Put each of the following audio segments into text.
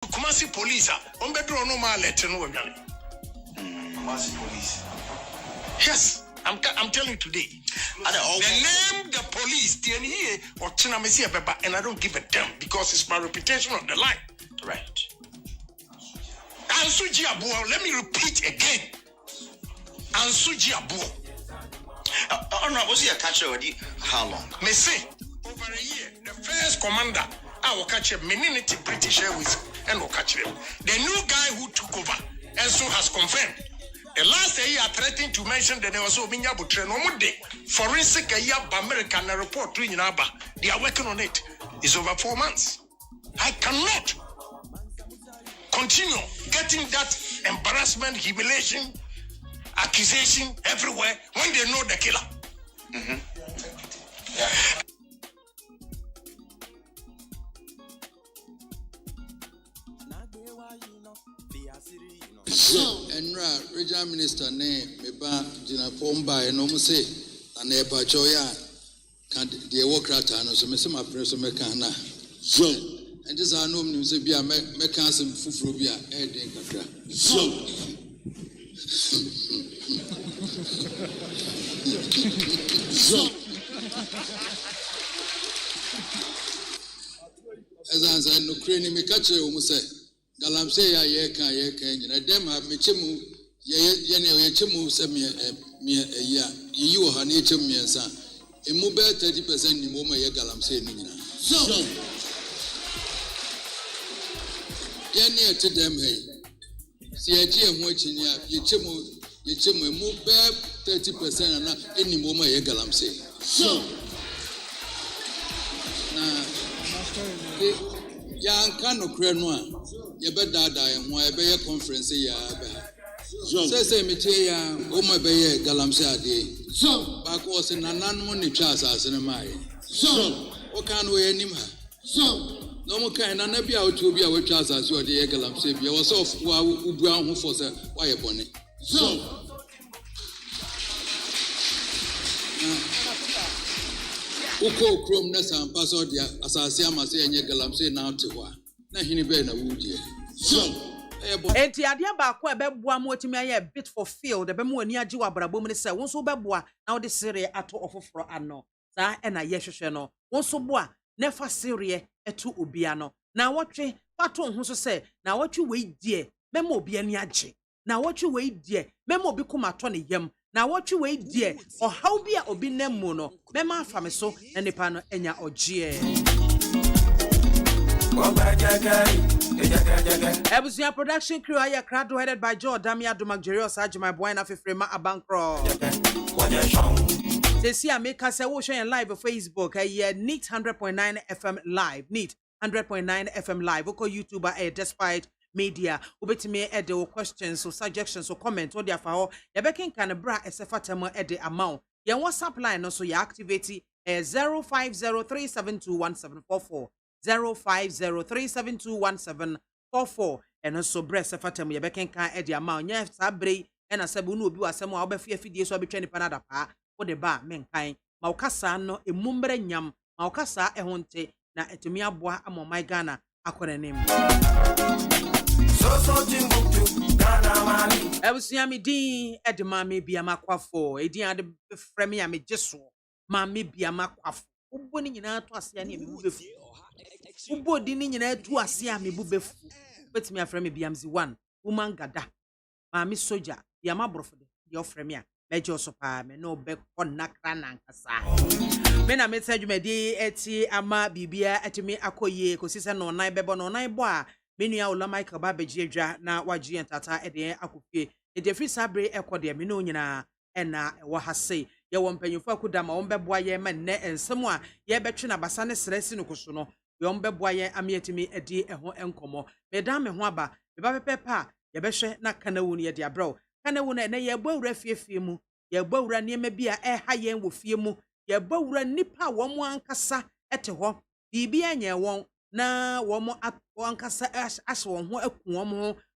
Kumasi police on bedroom no ma let no wadwane. Kumasi police. Yes, I'm telling you today. The name the police here or Chinamesi Beba, and I don't give a damn because it's my reputation on the line. Right. Ansuji Abuo, let me repeat again. Ansuji Abuo. Was he a catcher already? How long? Me say over a year. The first commander, I will catch him. Meninity British Airways, and will catch him. The new guy who took over, and so has confirmed. The last year, threatening to mention that there was so many forensic American report to Inaba. They are working on it. It's over 4 months. I cannot continue getting that embarrassment, humiliation, accusation everywhere when they know the killer. Yeah. Enra regional minister ne meba jina pomba eno mu se na e pa choya kan de wokrata no so me se ma pre so me kan na so and this are no me se bia me kan asem fufuro bia e den kakra so as no crane me catch o mu se Galamse ya ye kan nyina dem ha mechemu ye ne ye chemu se me ya yi wo ha ne chemu miensa emu be 30% ni mo ma ye galamse ni nyina so ye ne ete dem he si ye ji emu achini a ye chemu emu be 30% na eni mo ma ye galamse so na ya nka no kre no a ye be dada ye ho ye be ye conference ya be say me tie ya o ma be ye galamse ade so ba ko se nananum ne twa asase ne mai so o kan o ye nim ha so no mo kan na na bia o tu bia we twa asase o de ye galamse bia wo so wa ubu ahun fo se wa ye bone so uko krom na sampa so dia asase amase enye galamse na otewa na hini be na wudie so enti ade ba ko ebeboa mo otimi aye bit for field ebe mo ani agi wa brabom ne se wonso beboa na wo de sere ato ofoforo ano sa e na ye hwehwe no wonso boa na fa sere eto obia no na wotwe pato ho so se na wotwe we die memo obia ni agi na wotwe we die memo obi kuma to ne yam na wotwe we die o haw bia obi nemu no mema afame so na nipa no enya ogie Ebusia production crew aya crowd headed by Joe Damia Domagjerio Sajima Boy na Fefrema Abankro. They see America say wo share live on Facebook Neat 100.9 FM live Neat 100.9 FM live oko YouTuber despite media ubetime the questions or suggestions or comments or their for ya bekin kan bra esefatemo the amount ya WhatsApp line no so ya activate 0503721744 0503721744 and also breast fatem ye beken kan e dia ma nya sabre e na sabu no obi wasem a obafia fidie so abetwa ni panada pa wo de ba menkan ma ukasa no emumbre nyam ma ukasa e honte na etumi aboa amomai Ghana akorenim so timbuktu Ghana mani ebusia mi din e de MAAME BIAMAH AKWAFO e din ade frame ya me jeso MAAME BIAMAH AKWAFO ubo ni nyina to ase ani me befu ubo di ni nyina to ase ami bu befu betimi afrɛ me biamzi 1 woman gada MAAME soja BIAMAH brofode ye ofrɛ me a meje osopa me no be konakra nankasa me na me tadwumadi eti ama bibia etimi akoye kosise no nan bebo no nan bo a menua ola Michael Babeji adwa na wagye entata ede akofie ede free sabre ekode me no nyina ena wo hase ye wo mpanyufo akuda ma wo beboa ye ma ne ensem a ye betwe na basa ne sresi no koso no ye beboa ye amietimi edi eho enkomo me dan me ho aba me ba pepepa ye behwe na kanawu ne ye de abrawo kanawu na ye gbawura fiefie mu ye gbawura niema bia ha ye wo fie mu ye gbawura nipa wo mo ankasa ete ho bibia nye won na wo mo ankasa aso won ho aku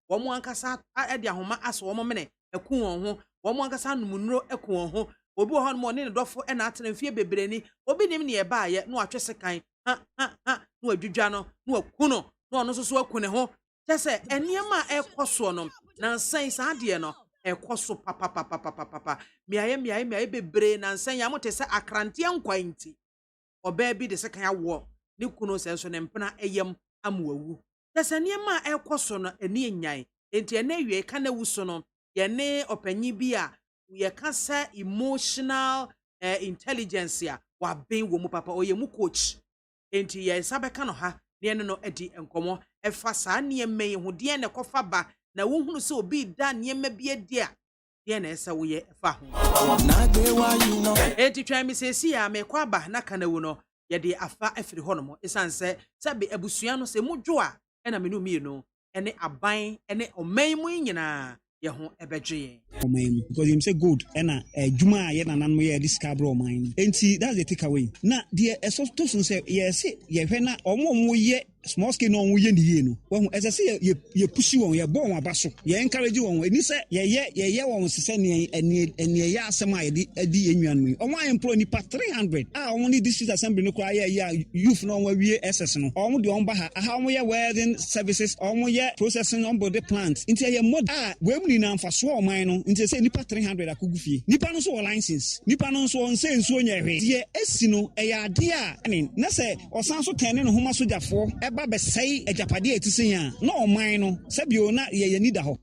wo mo ankasa ede ahoma aso wo mo mene aku won ho wo mo ankasa numunuro aku won ho obi ho mo ne dofo e na atena fie bebreni obi nim ne ye ba ye na atwese kan ha na adwudwa no na aku no na ono so aku ne ho Just say eniema ekoso no na nsan saa de no ekoso papa miaye bebre na nsan ya mote se akrante nkwanti oba bi de se kan awo ne kunu se so ne mpena eyam amwawu just eniema ekoso no eni enyan enti ene wie ka na wuso no ye ne opanyi bi a ye ka sa emotional intelligence ya wa ben wo mu papa oye mu coach enti ye sabeka no ha ne no edi enkomo efa saa niema yi ho de ne kofa ba na wo hunu se obi da niema bi edi a de na esa wo ye efa ho enti twa mi se si ya me kwa ba na kana wo no ye de afa afiri ho no mo esanse sabe abusua no se mudwo a na menu mi no ene aban ene oman mu nyina ye ho ebedwe because him say good ena juma ye na nan mo ye discover oman enti that's the takeaway na the so to say yes ye hwe na omo ye small scale no wo ye ni ye no wo ese say ye pushi won ye bon abaso ye encourage won eni say ye won sese ne eni ye asema ye di enwan mu omo employ ni pa 300 omo ni district assembly no kwa ye youth no wa wie ss no omo de on ba ha omo ye welding services omo ye processing on body plants inti ye mod we mu ni na mfaso oman no inti say nipa 300 akugufie nipa no so license nipa no so on say nsuo nya hwe ye esi no e ya de a na say osan so tene no homa sojafo ba be say ejapade etisen ya no oman no sebio na ye nida ho.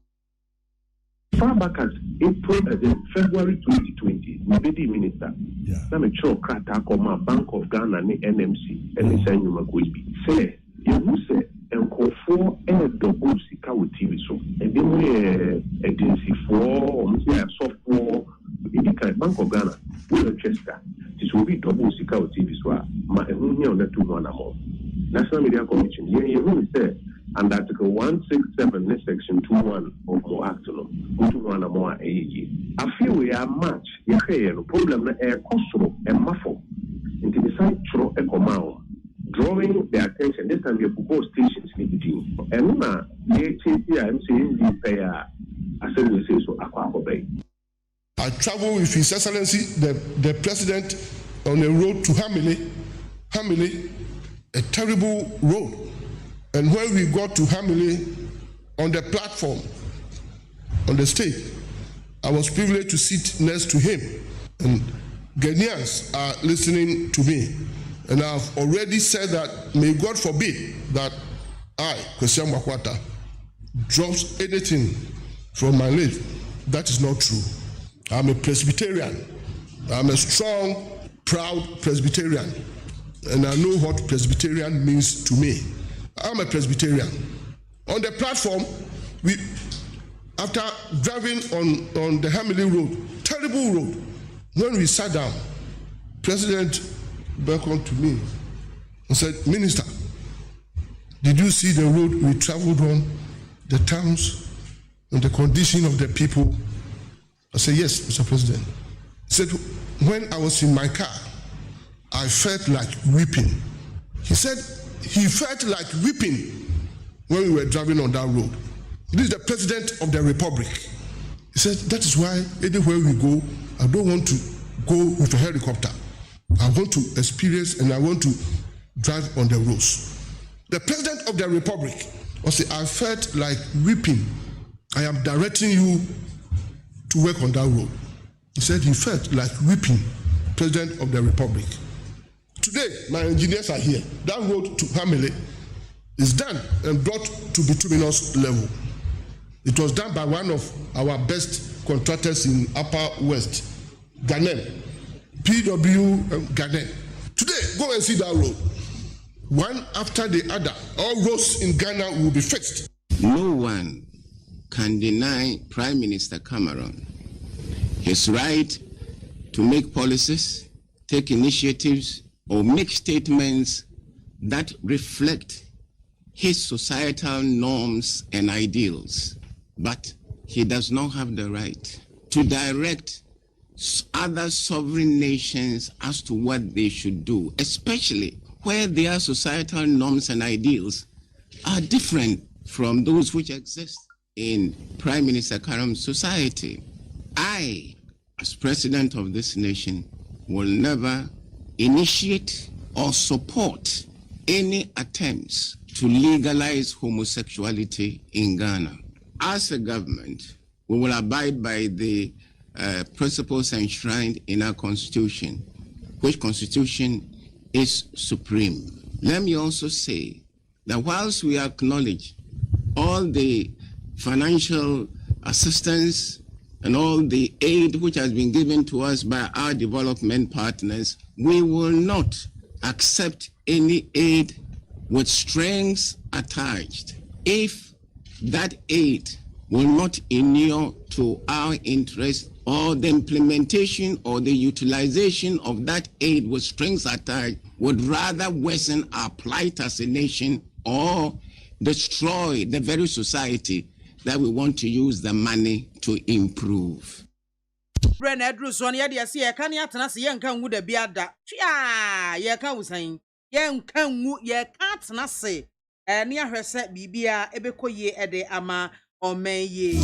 Far back as February 2020, my baby minister, I'm a sure Kratakoma Bank of Ghana and NMC and the same you say you say and call for a double sika with TV so and then we agency for software Bank of Ghana Manchester this will be double sika with TV so my on the 2 National Media Commission you say and Article 167 section 21 of more act no 21 more I feel we are much no problem na e kosoro e mafo into the side throw e komao drawing the attention this time we propose stations in the and na ye I'm saying the pay as we say so AKWAFO bay. I travel with His Excellency the President on a road to Hamile, a terrible road. And when we got to Hamile on the platform, on the stage, I was privileged to sit next to him. And Ghanaians are listening to me. And I've already said that may God forbid that I, Christian Makwata, drops anything from my lips. That is not true. I'm a Presbyterian. I'm a strong, proud Presbyterian. And I know what Presbyterian means to me. I'm a Presbyterian. On the platform, after driving on the Hamilton Road, terrible road, when we sat down, President beckoned to me and said, Minister, did you see the road we traveled on, the towns, and the condition of the people? I said, yes, Mr. President. He said, when I was in my car, I felt like weeping. He said, he felt like weeping when we were driving on that road. This is the President of the Republic. He said, that is why anywhere we go, I don't want to go with a helicopter. I want to experience and I want to drive on the roads. The President of the Republic also, I felt like weeping. I am directing you to work on that road. He said he felt like weeping, President of the Republic. Today, my engineers are here. That road to Hamile is done and brought to bituminous level. It was done by one of our best contractors in Upper West, Ghanaian, PW Ghanaian. Today, go and see that road. One after the other, all roads in Ghana will be fixed. No one can deny Prime Minister Cameron his right to make policies, take initiatives, or make statements that reflect his societal norms and ideals. But he does not have the right to direct other sovereign nations as to what they should do, especially where their societal norms and ideals are different from those which exist in Prime Minister Karam's society. I, as president of this nation, will never initiate or support any attempts to legalize homosexuality in Ghana. As a government, we will abide by the principles enshrined in our constitution, which constitution is supreme. Let me also say that whilst we acknowledge all the financial assistance and all the aid which has been given to us by our development partners, we will not accept any aid with strings attached if that aid will not inure to our interest, or the implementation or the utilization of that aid with strings attached would rather worsen our plight as a nation or destroy the very society that we want to use the money to improve. Brenda Edruson, ya see a can yat nas yen can would be at that. Ye can saying, yen can woot ye can't nase, and near her set bibia ebeko ye ede ama or may ye.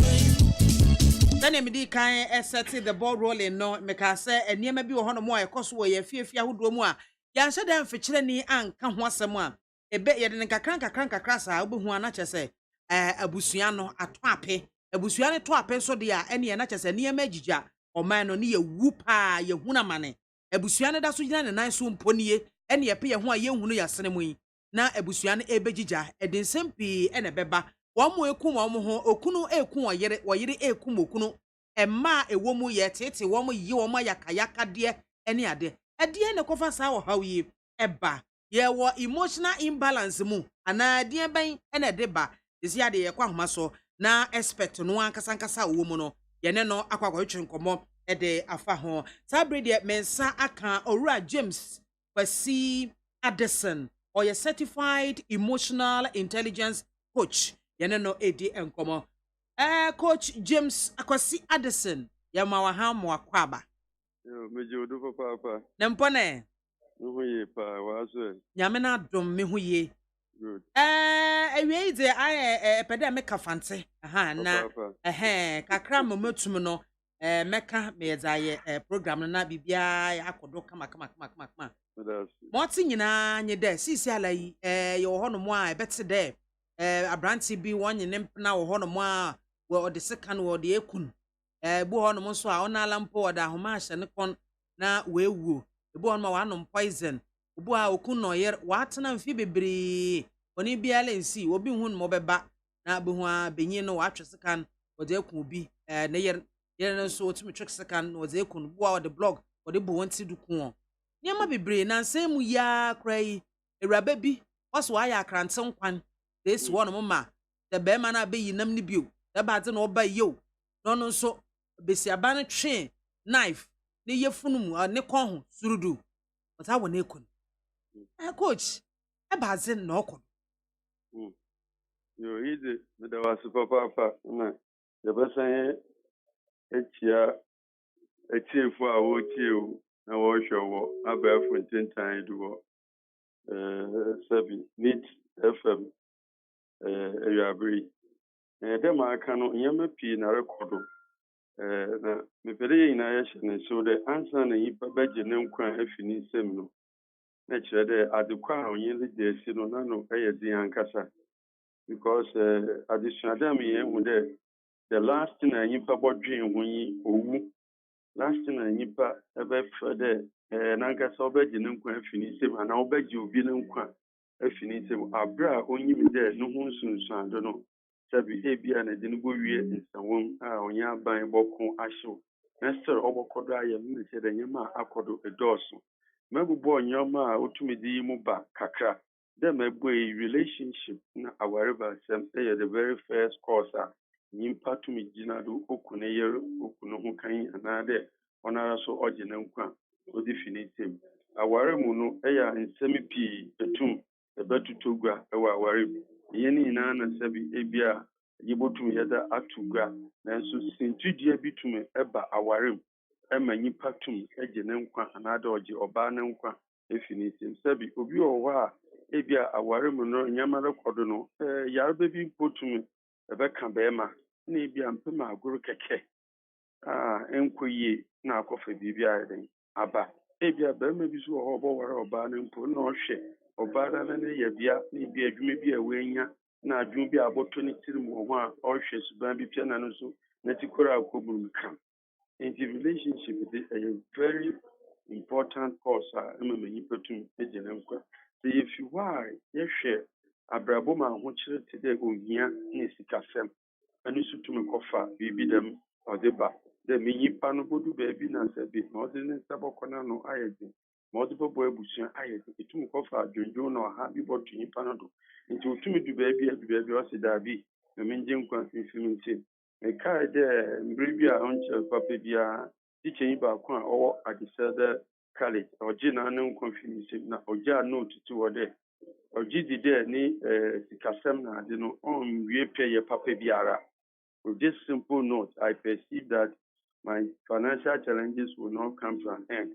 Then me can set the ball rolling no make us say and near maybe one more a cost way a fear who do more. Yan said them for chilling and come once a month. A bet ye didn't crank crassa, who are not say a busiano a twape, a busiano twape so dear any and not as a near majija or man or near whoopa ye huna money. A busiano that's with a nice soon pony, and ye pay a one young who ya cinema. Na a busiano a bejija, a din sempi and a beba. One more kuma okuno e kun wayere e kum okuno e ma e womu ye tete womu yi womu yakayaka de ene ade ade ne kofa sa wo hawo yi eba ye wo emotional imbalance mu ana ade ben ene de ba disi ade ye kwa homa so na expect no ankasa wo mu no ye ne no akwakwa twenkomo e de afa ho sabre de mensa aka owura James Kwasi Addison or a certified emotional intelligence coach. Yeneno edi enkomo. Coach James Akwasi Addison. Yama wahamu wakwaba. Yo, mejodu papa. Nempone. Mihuye pa wazo. Nyamena dum mihuye. Good. Ewe ide aye pede meka fante. Aha na kakra mometum no meka meza ye program na bibia ya akodo kama. Moti nyina nye de sisi alai ye ho no mo a ebete de abranti bi wonye ne na wo ho no mo a wo de sekan wo de ekun bu ho no mo so a ona lampo wo da homa hye ne kon na wewu bu ho no wa no poison bu a okun no yer wa tena mfi bebre oni bia lensi obi hu no mo beba na bu ho a benyi no wa twese wo de ekun bi ne yer no so otimi twese kan wo de ekun bu a wo de blog wo de bu wonti du kun Nyama bebre na nsem ya krai ewraba bi waso aya krante nkwan this one mama the be man abe yinam ni bio the bad na oba yo no no so besiaba no twe knife ne yefunu ne kon ho surudu but awo na ekun coach e bazin na okon Yo ide me da wasu papa na the besan etia etiefu a wo tie na wo hwo abafo ntentan du wo sabi nit fm eyabri dem aka no nyama pii na rekodo na mepere yin na ya hye so de ansa na yipa baje ne nkwa afini nsem no na kire de adekwa a onye le de si no na no eyedi ankasa because additional dem ye hu de the last na yipa bodwen hu yi owu last na nipa ebe fede na nkasa obeji ne nkwa afini nsem ana obeji obi ne nkwa afini nsem abra onyim de no hu nsunsu ado no sabi ebia na de no go wie nsawon a onya ban boko ahyew na sir obokodo ayem ne se de nyema akodo edoso mabubo onyoma a otumidi mu ba kakra dem ebo a relationship na awareba sem the very first course nyimpa tumi gina do okune yer okunu ho kan anade onara so oje na nkwa odi finitem aware mu no eya nsemi pii etum ebetutogwa ewa aware yeni na na sabi ebia yibotum yeda atugwa nanso sintudie bitum eba aware ema nyimpa tum eje na nkwa anade oje oba na nkwa efinitem sabi obi owo a ebia aware mu no nyama rekodo no yarbe bi potum ebeka bema na ebia mpema aguru keke enkoyi na akofa bibia eden aba ebia bema bi so ho bo ware oba na mpo na ohwe ɔbaa no ne yɛ bia ne bi adwuma bi a wɔanya na adwuma bi a abɔtɔ ne tiri mu wɔ ho a ɔrehwɛ suban bi pia na no so na ti kora akɔburu mu ka nti relationship is a very important course a ɛma ma nnipa tum gyina nkwa sɛ yɛfi hɔ a yɛhwɛ abrabɔ ma ahokyere te dɛ ohia ne sikasɛm ɛno so tumi kɔfa biribi dɛm ɔde ba dɛ me nnipa no bɔdu baabi na sɛ bi ma ɔde ne nsa bɔkɔ no ano ayɛ den ma ɔde bɔbɔ abusua ayɛ den ɛtumi kɔfa adwondwon na ɔha bi bɔto nnipa no do nti ɔtumi du baabi ɔse daabi na mengye nkwa mfiri nsɛm mekae dɛ mmere bi a ɔnkyerɛ papa biara tikyanyi baako a ɔwɔ adesɛ dɛ college ɔgye na ne nkwa mfiri nsɛm na ɔgye a na ɔtutu wɔ dɛ ɔgye di dɛ ne sikasɛm na ade no ɔnwie pɛ yɛ papa biara. With this simple note, I perceive that my financial challenges will not come to an end.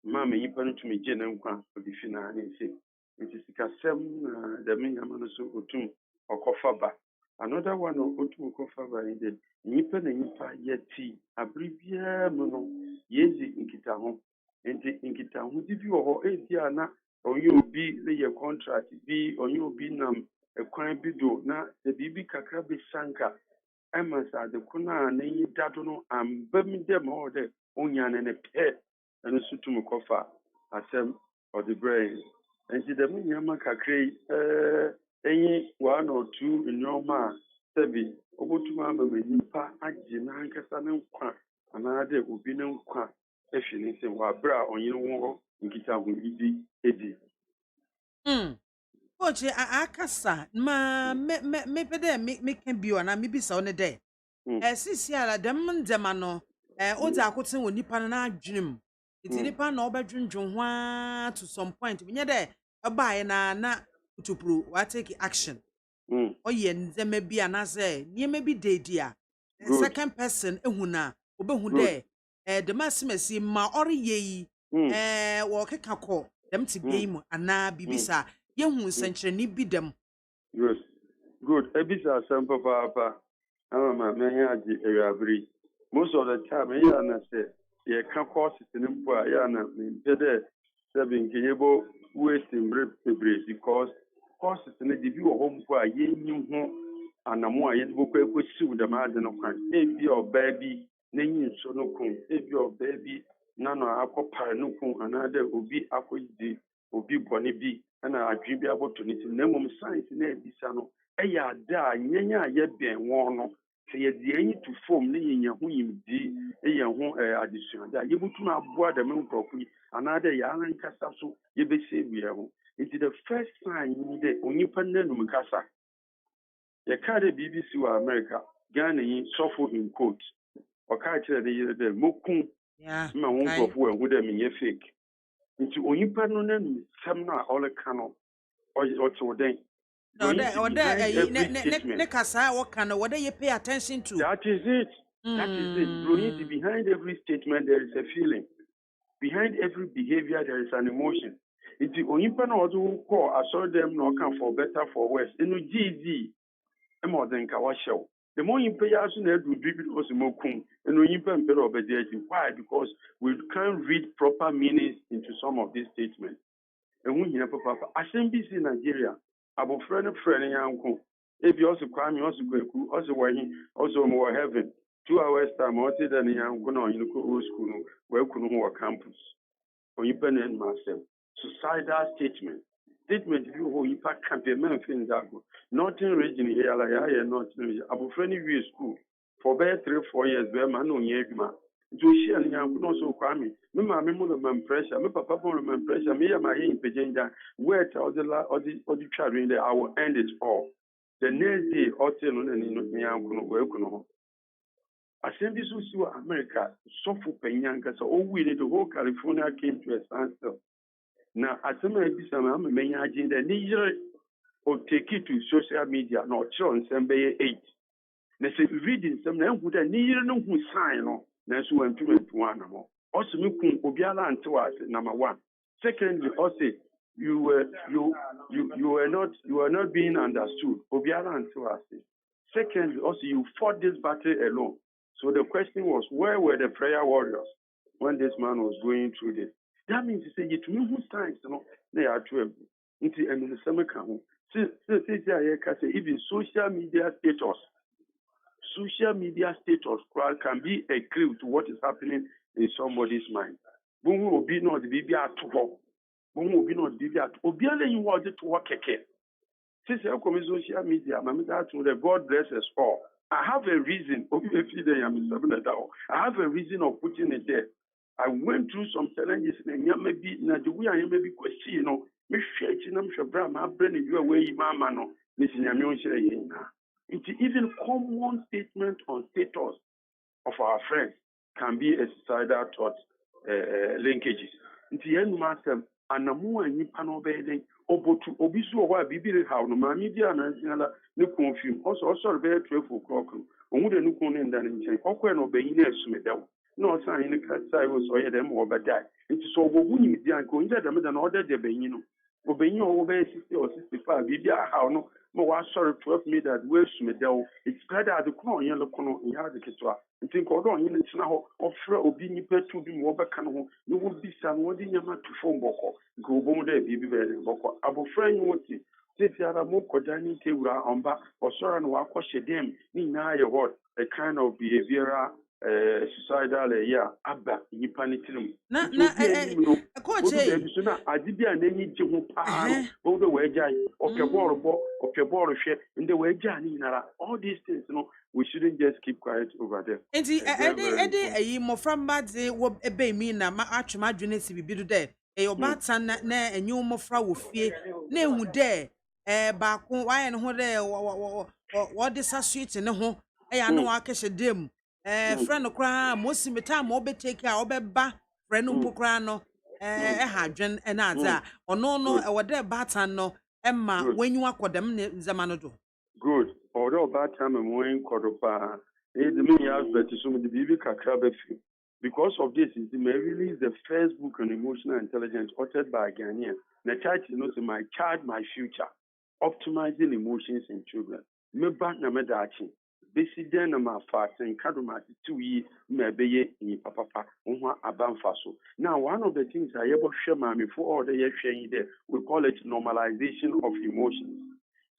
Mama, you put to me, Jen and Kwan for the final and say, it is Kasem, the Minyaman so Otum or Kofaba. Another one of Otum Kofaba in the Nipan and Nipa Yeti, Abribia Mono, Yezi in Kitaho, and the Inkitaho, if you are Asiana, or you be the contract, be or you be nam a crime bido, na the Bibi Kakabi Sanka. Emma said the Kuna ne dado no am bemi dem all the onyan and a pet and a sutum kofa asem or the brain. And see the Minyama Kakre any 1 or 2 in your ma sebi over to Mamma with Nipa Ajina Casanan Qua another Ubinum Qua if you need to bra on your wall in Kita will easy Eddie. Oje akasa ma me pede me can be na me bisa one dey sisi ala dem ndema no oje akoten woni pa na adwenem iti nipa na obedwendwen ho to some point me dey bae na utupuru wa take action oye ndema bi anase niema bi dedi a second person ehuna obehu dey the masimasi ma ore yeyi wo keka ko dem ti biemu ana bibisa yehu sankyereni bi dem. Yes. Good. Ebisa sample papa. Ama me agi ewabri. Most of the time ya na say ye ka courses ni mpo a ya na me pede say be nkeyebo waste mbre because courses ni di bi wo ho mpo a ye nyi ho anamo a ye de bokọ ekosi dem ade no kwan. E bi oba bi na nyi nso no kun. E bi oba bi na no akọpare no kun anade obi akọdi obi boni bi ana adwi bi aboto ne tim na mom science na ebisa no eya ada nyanya ye ben won no se ye di enyi to form ne yenya ho yimdi eya ho addition da ye butu na aboa da me nkrofo anade ya ran kasa so ye be se bi ho it is the first time you de onipa nanum kasa ye ka de BBC wa America Ghana yi suffer in quote o ka kire de ye de mokun ma ho nkrofo ehu de me ye fake nti onipa no nanum sam na all kano or to den. Ne kasa what kind of what you pay attention to. That is it. That is it. Behind every statement there is a feeling. Behind every behavior there is an emotion. It's the only person who call I saw them no come for better for worse. In GZ, more than Kawasho. The more you pay us do because more kun and when you pay obedience. Why? Because we can't read proper meanings into some of these statements. And when you papa, I send this in Nigeria. About friend yanko. If you also crime, also go, also why also more heaven. 2 hours time, or than young go on, you go school, where could campus. Or you pen and myself. Suicidal statement. Statement you who you pack campaign things that go. Not in region here, like I am not in region. About friendly view school. For about 3-4 years, where man no yegma. Joshi and young could also crime. Me man pressure, me papa man pressure, me and my pejanja, where all the child in there, I will end it all. The next day, all tell and young could work on. I send this to America, so for Penyanga, so all we did the whole California came to a standstill. Now, as some of this, I'm a main agenda, Niger or take it to social media, not chance and be 8. They say, reading some name would a near no who sign on. That's when 2 and 1 more. Also, you Obiala and to us, number 1. Secondly, also, you were not being understood. Obiala and to us. Secondly, also, you fought this battle alone. So the question was, where were the prayer warriors when this man was going through this? That means to say, you to me who signs, they are 12. Nti enu nsɛm ka ho. See I can say even social media status can be a clue to what is happening in somebody's mind. Bungu obi no de bibi ato ho. Bungu obi no de bibi ato. Obi ala yi wo de to ho keke. Since I come social media, God bless us all. I have a reason. I have a reason of putting it there. I went through some challenges and maybe na the way I may be question, you know, me share chinam shabra ma brain you away mama no. It's even common statement on status of our friends can be a suicidal thought linkages. It's the end master anamu anyi pano beden obotu obisu owa bibiri ha no ma media na nala ne confirm also be 12 o'clock omu de nu kun nda nchen okwe no beyin na esumedaw na osan yin ka sai wo so ye dem wo badai nti so obogu ni media nko nda dem da na order de beyin no obeyin owo be 60 or 65 bibia ha no mo wa sorry 12 me that we esumedaw it's better at the corner yin lo kono in ha de kitwa nti nko do yin tina ho ofra obi nipa tu bi mo beka no ho no wo bisa no de nyama tu fo mboko nko obom de bibi be mboko abofra yin woti tiara mo kodani tewura omba osora no akɔhye dem ni na ye what a kind of behavioral suicidal abba nipa ni tirim na coach so na adibia na nyi je ho pa no do we gya okeboro hwe nde we gya ni nara all these things no we shouldn't just keep quiet over there. Enti ayi mofra mbadze wo ebe mi na ma atwema adwene si bibidu de obatan na enyu mofra wo fie na ehu de baako waye ne ho de wo de sa sweet ne ho ya no wa kehye dem friend kra mo simeta mo be take a obeba friend mpo kra no ha adwen na adza ono no wo de batan no ma wanyu akodam ne nzama no do. Good. Although bad time I'm going kodopa the many aspects so the baby kakra befi. Because of this, it may release the first book on emotional intelligence authored by a Ghanaian. The title is My Child, My Future, Optimizing Emotions in Children. Me back na me dachi. Besi den na ma faten kadoma 2 years me beye ni papa unwa abanfaso. Now one of the things I ever share mami for all the year sharing there, we call it normalization of emotions.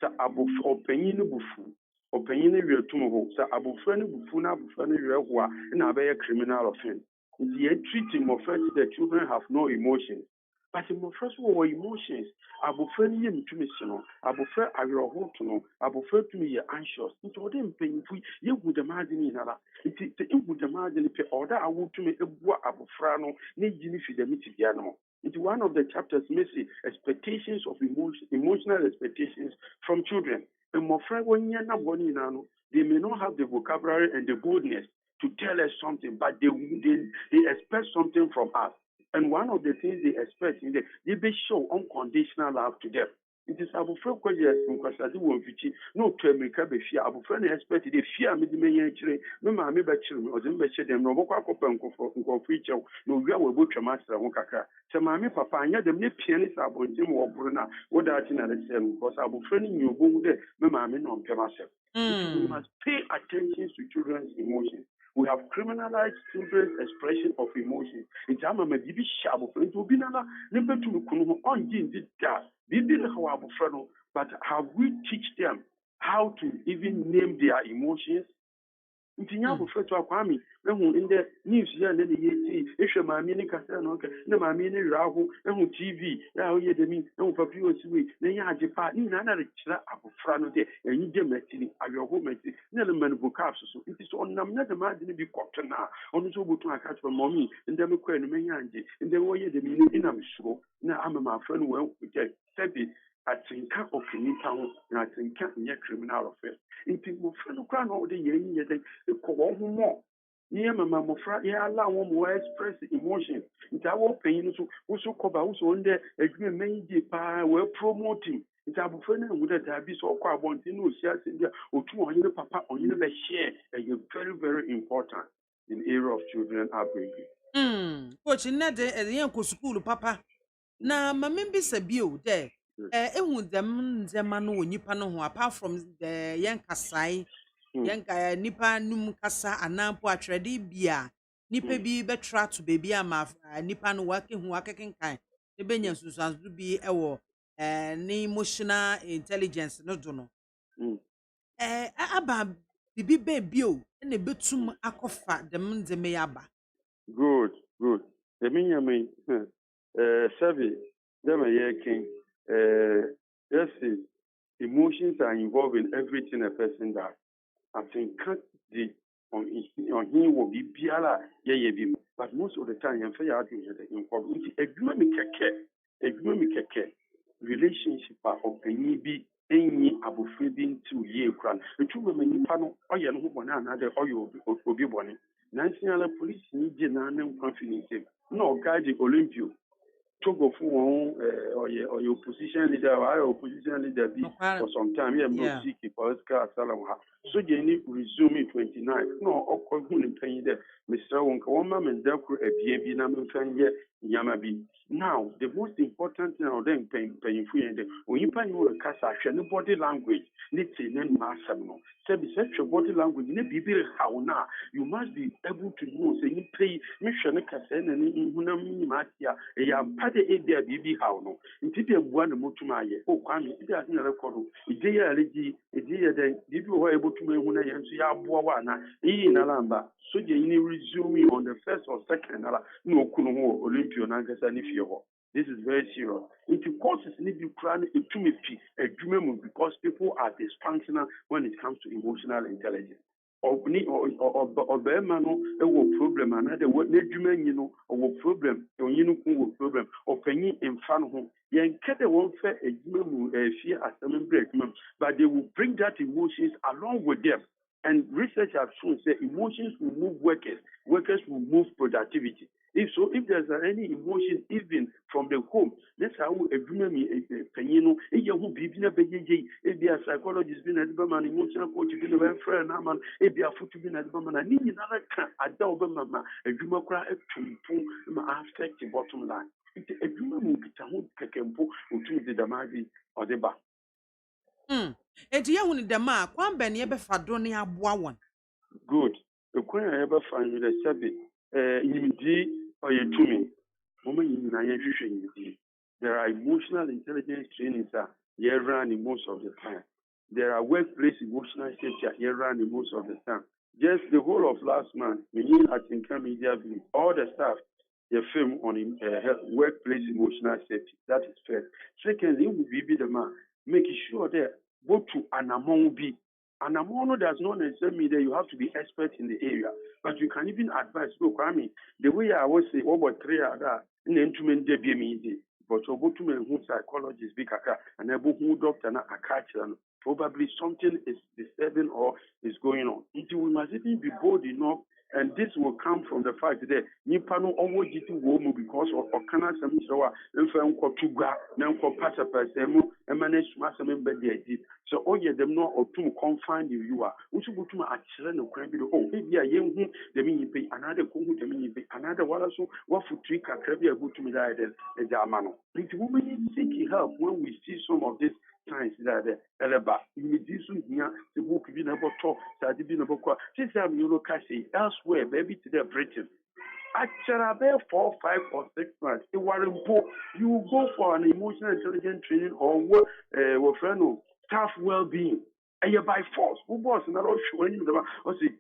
Sa abofo opanyin bufu opanyin wi tum ho sa abofo ne bufu na abofo ne wi ho a na be criminal offense. The treating of the children have no emotions. But in first of all, emotions, abofo ne yem tumi si no abofo awerɛho to no abofo tumi yɛ anxious nti ɔde mpanyinfo yɛgu damadini nara nti ɛgu damadini pɛ ɔda awo tumi ebua abofra no ne gyini fi dɛm ti bia no. It's one of the chapters, Messi, expectations of emotional expectations from children. And my friend, they may not have the vocabulary and the boldness to tell us something, but they expect something from us. And one of the things they expect is that they be show unconditional love to them. It is abofra kwaje nkwasade wo mfichi no to America be fia abofra na expect dey fear me di menye kire me ma me be kire me o dem be hye dem no bokwa kopa nkofo ichew no wi a wo botwa masra ho kakra se ma me papa anya dem ne pie ne sa bontim wo buru na wo da ati na le sem because abofra ni nyobo de me ma me no mpem asem. We must pay attention to children's emotions. We have criminalized children's expression of emotions. It's a mama bibi shabo friend to be nana never to kunu on did that. But have we teach them how to even name their emotions? Ntinya bofra to akwami ehu in the news ya na yeti ehwe maami ni kasa no ka na maami ni raho ehu TV ya oye de mi ehu papi osiwe na ya ajepa ni na na rekira abofra no de enyi de matini ayoho mati na le man vocab so nti so onam na de ma de bi kwotona onu so botu aka to mommy nde me kwa no menya anje nde oye de mi ni na msuro na amama afra no wan kuje sebi atinka okinipa ho na atinka nye criminal offense. Inti mo friend kwa no de yen ye de ko wo ho mo ni mama mo fra ye ala wo mo express emotion nti awo panyin so wo so koba wo so nde adwuma men di pa we promoting nti abofo na hu da bi so kwa abonti no sia sindia otu onye papa onye be share is very very important in area of children upbringing. Coach na de yen ko school papa na mamembi sabio de ehun dem nzema no onipa no ho apart from the yen kasai yen ka nipa num kasa anampo atwede bia nipa bi betra to baby ama nipa no wake hu akekenkan e benya susanzu bi ewo ne emotional intelligence no do no Mm. aba bibi baby o na betum akɔfa dem ndeme yaba. Good, good. The mean, survey, them a year king, yes, emotions are involved in everything a person does. I think can't the on him will be biala, yeah, but most of the time, you're fair out involved. A keke, relationship of any be any abufibin to ye cran. The two women, panel, or you know, one another, or you will be born. National police need to confidence. No, guide the Olympia. Togo for or your opposition leader or opposition leader be for some time. You no seek political asylum. So you need resume 29. No, or couldn't pay there. Mr. Wonka, one man and Delco a BB number Yamabi. Now, the most important thing of them paying free and when you pay your cash action, no body language, need to name massimo. Say, such your body language, need be very how now. You must be able to know, say, you pay, mission a cassen and Hunami Matia, a party a BB how no. In Tibia one Mutumaye, oh, Kwame, it has not recorded. A day a day then, if you were able to make one and see our Buana, in Alamba. So you resume on the first or second, no Kuno Olympia Nagasani Fio. This is very serious. It causes need to plan a dream because people are dysfunctional when it comes to emotional intelligence. Or Bermano, a problem, another what Nedjuman, you know, or problem, or problem, or penny in front of home. Yanketa won't fair a fear as a but they will bring that emotions along with them. And research has shown that emotions will move workers will move productivity. If there's any emotion even from the home, that's how a penino, a young baby, a psychologist, been at Berman, emotional coach, been a friend, a be a foot to be at Berman, and another can a Mama, a Jumacra, affect the bottom line. A Jumam Kakempo, who took the Damavi or the bar. Eti ya hunu dem a kwan ben ye befa do ne aboa won. Good. The kwan I ever find the sabi yimdi or yetumi. Mama yimna ye hwehwe yimdi. There are emotional intelligence trainings that you run most of the time. There are workplace emotional safety you run most of the time. Just the whole of last month, we at Income Media Village, all the staff the film on workplace emotional safety. That is first. Secondly, we be the man making sure that go to Anamon B. Anamon does not necessarily mean that you have to be expert in the area, but you can even advise. Look, I mean, the way I always say, over 3 other in the instrument debut meeting, but you go to me who psychologist be kaka and a book who doctor na akachi probably something is disturbing or is going on. We must even be bold enough. And this will come from the fact that Nipano always did woman because of Kana Samisawa, and Fanko Tuga, Nanko Pata Pasemu, and manage Massam Bedi. So, all ye them know or to confine you are. Which would to my children of Cranby. Oh, maybe a young the mini pay another Kumu, the mini pay another Wallace, what for trick a crabby good to me that as a man. It women seek help when we see some of this. Science that eleba imidisu here the book be never talk that be never qua since I'm you look elsewhere maybe to the Britain actually about 4, 5 or 6 months it wasn't you go for an emotional intelligence training or what friend staff well-being and you're by force who was not showing you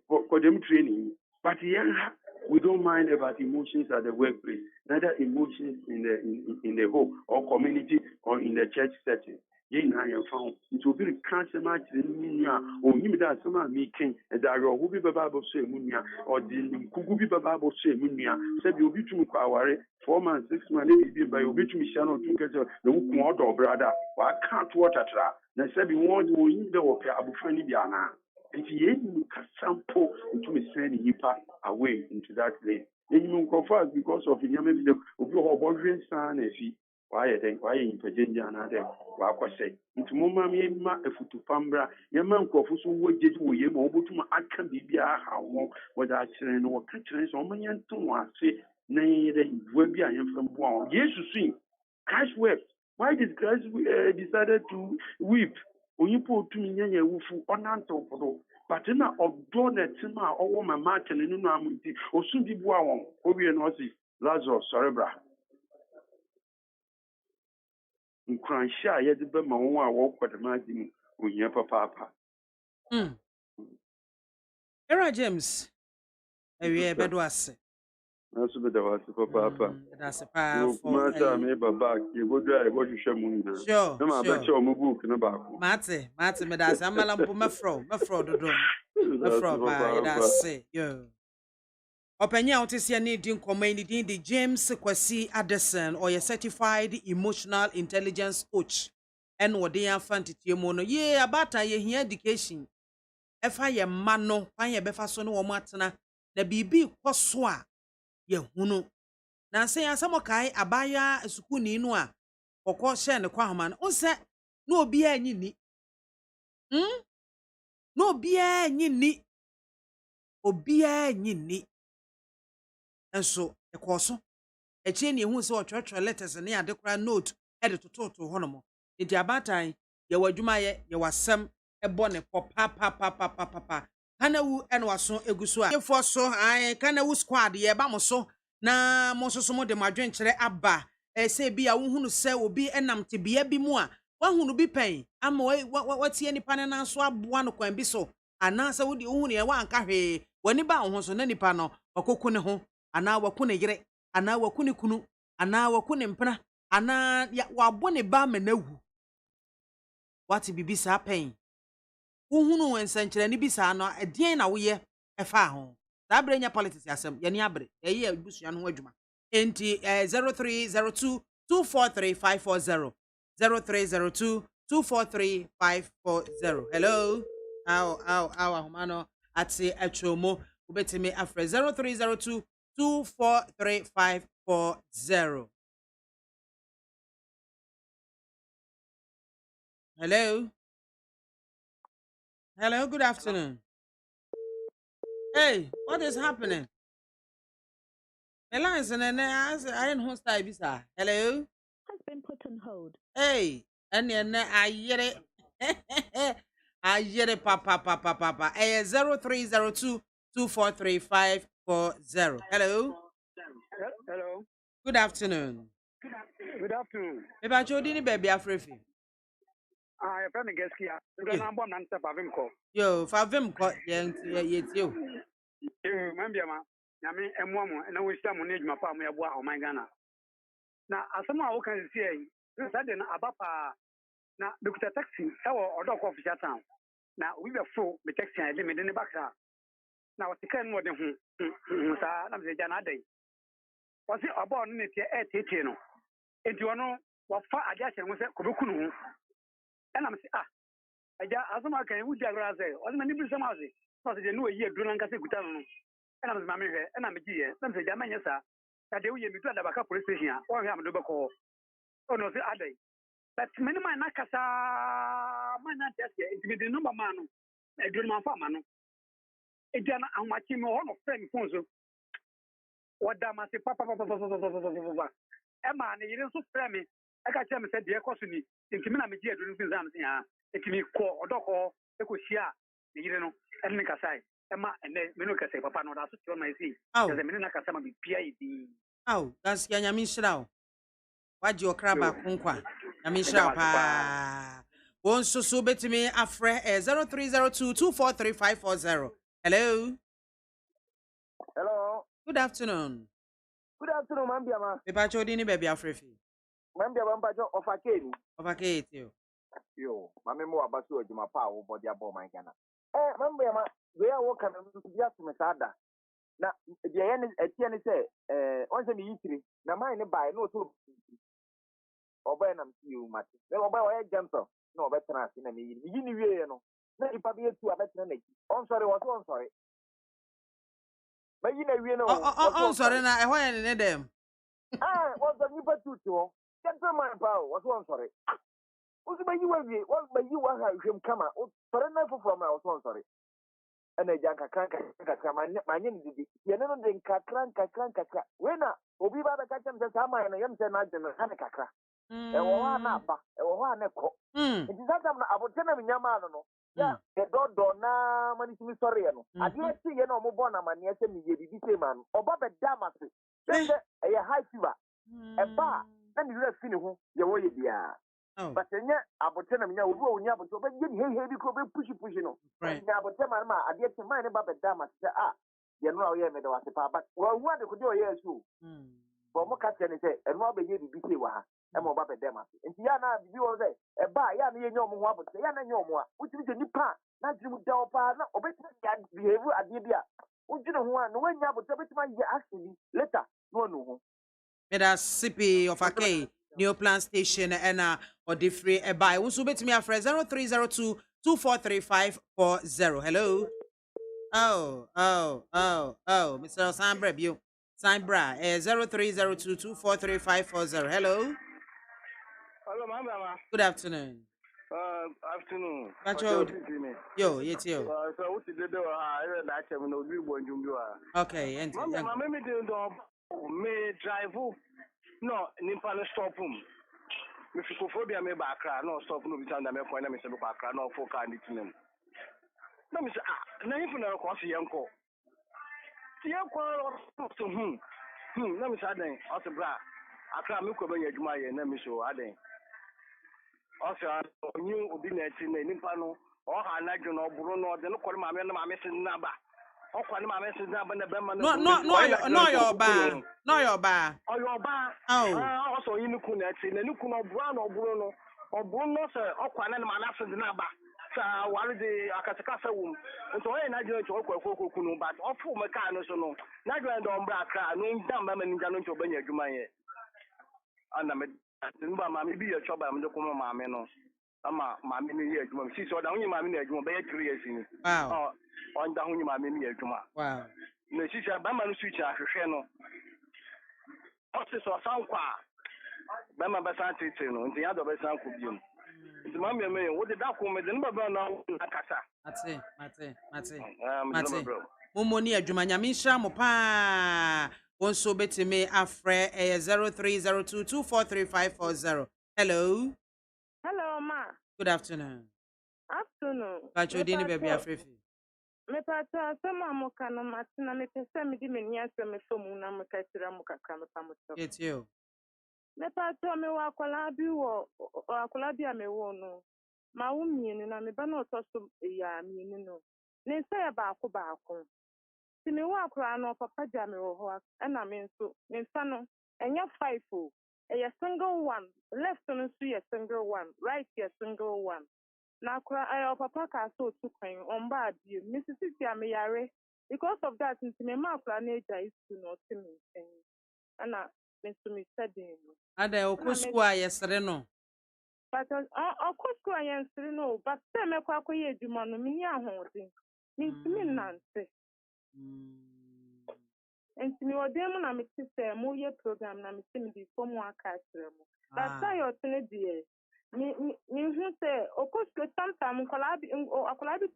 for them training but yeah we don't mind about emotions at the workplace neither emotions in the home or community or in the church setting. Found it will be a cancer match in Munia or him that some are making a dialogue who be Bible say Munia or the Kugubi Bible say Munia said you'll be to Mukawari 4 months, 6 months, maybe by your bit to Michano to get the Ukumodo brother. I can't water trap. Then said you want to win the worker Abu Fani Diana. And he ain't sample into me sending him away into that place. Then you go fast because of him, maybe the Obo son if he. Why in Virginia and other say into Mumma a futu pambra, your man Kofusu would get to you over to my can be how was I saying or catching so many and two say, nay, they will be I am from one. Yes, you see, Cash wept. Why did Cash decided to weep? When you put to me, Wufu on Anto for but in a donor Tima or my Martin in Namuti or soon be Boawon, Obi and Ozzy, Lazarus, Cerebra. nkranhye a yɛde bɛma wɔn a wɔkɔ dɛm ade mu ohia papaapa. Era James ewie bedo ase. Naso bɛda wɔ ase papaapa. That's a powerful. Kuma sa me baba yɛbɔdwa a yɛbɔhwehwɛ mu nyinaa. Sure. Na ma bɛkyɛ ɔmo book no baako. Mate me that's amala mpo mefro dodo. Mefro ba that's yo. Openya otisia ni din koma ni din di James Kwasi Addison or a certified emotional intelligence coach. And what they are fantasy mono ye abata ye here education. Efa ye mano kwan ye befa so no wo matena na bibi kwoso a ye hunu. Na se asamo kai abaya sukuni no a kokko hye ne kwahoma no onse na obi anyi ni. Na obi anyi ni. Obi anyi ni. Enso ekoso eche ni ehu se otwetwe letters ne adekora note ede tototo honomo enti abatan ye wadwuma ye wasem ebo ne papa kana wu ene waso eguso a yefo so ai kana wu squad ye ba mo so na mo so mo de madwenkyere aba se bi a wohunu se obi enam te bia bi mu a wahunu bi pen ama watie nipa ne nan so aboa no kwan bi so anasa wo de wohunu ye wanka hwe wani ba ho so na nipa no okoku ne ho ana wakune yire ana wakune kunu ana wakune mpena ana wabone ba manawu wati bibisa pen uhunu wensankyere ni bisa no edien na woye efa ho da brenya politics asem ye ni abre ye abusua no adwuma enti 0302 243540 0302 243540 hello humano ati achomo ubetimi afre 0302 243540. Hello. Hello, good afternoon. Hey, what is happening? The lines and I ain't host Ibisa. Hello? Has been put on hold. Hey, and then I hear it. I hear it, papa. 0302 243540. Hello? Hello. Good afternoon. Good afternoon. Maybe I told you, baby, Afrifi. I friend guest here. You don't born and step avim ko. Yo, favim ko yet you. Mambiama. Yami emwamu na we share money ma pa mo yabo o my Ghana. Na asama wo kan see yi. Say na abapa na dokuta taxi e wo odo ko official town. Na we be full me taxi and me de back na wo tikan mo de ho. Sa na me jana dai. Wasi abo no ne tie tete no. Enti wono wafa ade ahye mo se kobekunu ho. And I'm saying, asoma kan wu diagra say, o me ni bi sama say, so say no yi aduro nka say guta no. And I'm mama hwe, and I'm giye, na say jama nyesa. Na de wu ye mi tu da baka police station a, o hwe am do beko. O no say adai. But many man na kasa man na test ye, it be the number man no. E duro man fa man no. E dia na amachi me ho no friend phone so. Wada ma say papa. E ma na yire so friend me. Aka tell me said the cost ni intimi na meji aduru fin zam sin ha etimi ko odoko ekohia ne yire no en me kasai e ma ene me no kasai papa no da so tio na isi kaze me na kasa ma bi pia idi that's ya nyame nhyira waje okra ba konkwa nyame nhyira pa won so betimi afre 0302 243540 hello good afternoon man biama be ba chodi ni baby afrefi Mambia bampacho ofaketi yo mame mo abasu ojuma pa wo body abo man Ghana mambia ma we are work am just me sada na de ye ne etie ne se on se mi yitiri na man ne bai no to obai na mti u mate na obai wa gentle na obai tena ase na me yi ni wie no na ipa bi etu abetena na ki on sorry ma yi na wie no on sorry na e ho ne dem was the nipa tutu gentleman power was one sorry. Was by you what by you want him come out? For a knife from my was sorry. And a janka crank, my name did you know the crank. When Obi Baba catch him the summer and I am saying, Hanaka. And one napa, and one echo. It is that I would tell him Yamano. Yeah, the door na money to me sorry. I didn't see you know Mobona man, yes, and you be man, or Baba Damas. A high fever. A bar. And you have seen who you will be. but nya abote na nya obu onya abote oba ye he bi ko be push no nya abote ma ade te man ne ba be da ma se ye no a ye me da wase pa but wo hu ade ko de o ye su bo mo ka tene se eno abeye bibi se wa ha e mo ba be da ma nti ya na bibi wo se e ba ya na ye nya omo ho abote ya na nya omo a utimi se nipa na jimu da opa na obetimi ya behave ade bi a ujine ho a no wanya abote obetimi ya action later no no ho Meda CP of AK New Plan Station and or the free buy. Also bet me a friend 0302 243540. Hello. Oh, Mr. Sambra you. Sambra 0302 243540. Hello. Hello, Mama. Good afternoon. Afternoon. Yo, it's you. So what did do? I that I no do bonjum do. Okay, and Mama me do me drive no nimpa no stop me fikophobia me ba kra no stop no bi tanda me ko na me se ba kra no fo ka ni tinem na me se na hifu na ko se yenko so na me sa den o se bra akra me ko ba yadwuma ye na me so aden o se onyu obi na ti na nimpa no o ha na dwo no buru no de no ko ma me se na ba o kwa ni ma me se na ba na be ma no your ba oh your ba also yin ku na ti na ni ku no buru no buru no oburu no se o kwa na ma na se na ba sa wale de akataka sa wum nto e na je to kwa ku no ba o fu me ka no so no na dwo ndo mbra kra no ndam ba ma ninja no nto banya adwuma ye ana me nba ma me bi ye choba me de ko ma me no ama ma me ni ye adwuma si so da hunyi ma me ni adwuma be ye 3 years ni wow on da hunyi ma me ni adwuma wow na si sa ba ma no switch ahwehwe no o se so san kwa ba ma ba san tete no nti ya do ba san ko biom nti ma me wo de da ko me de no ba na akasa mate momoni adwuma nyame nhira mo pa wonso betime afre 0302243540. Hello ma. Good afternoon. Pacho dini baby afrefi. Me pata sama mo kana matina me pese me di me nyasa me so mu na me katira mo kakra me pamoto. It's you. Me pata me wa akwala bi a me wo no. Ma wo mienu na me ba na otoso ya mienu no. Ne nsa ya ba ako. Ti me wa akwala no papa ja me wo ho na me nso me nsa no enya 5 o. A single one, left on a single one, right a single one. Na kura papa ka so to kwan on bad you Mississippi ameyare because of that nti me ma kura na eja is to not me ana me to me studying ada okosku ayesere no but okosku ayesere no but say me kwa koye adwuma no me ni ahode me ntimi nante nti me odem na me tse mo ye program na me timi di form aka kire mo but say your tene die ni hu se okosko tamtam akolabi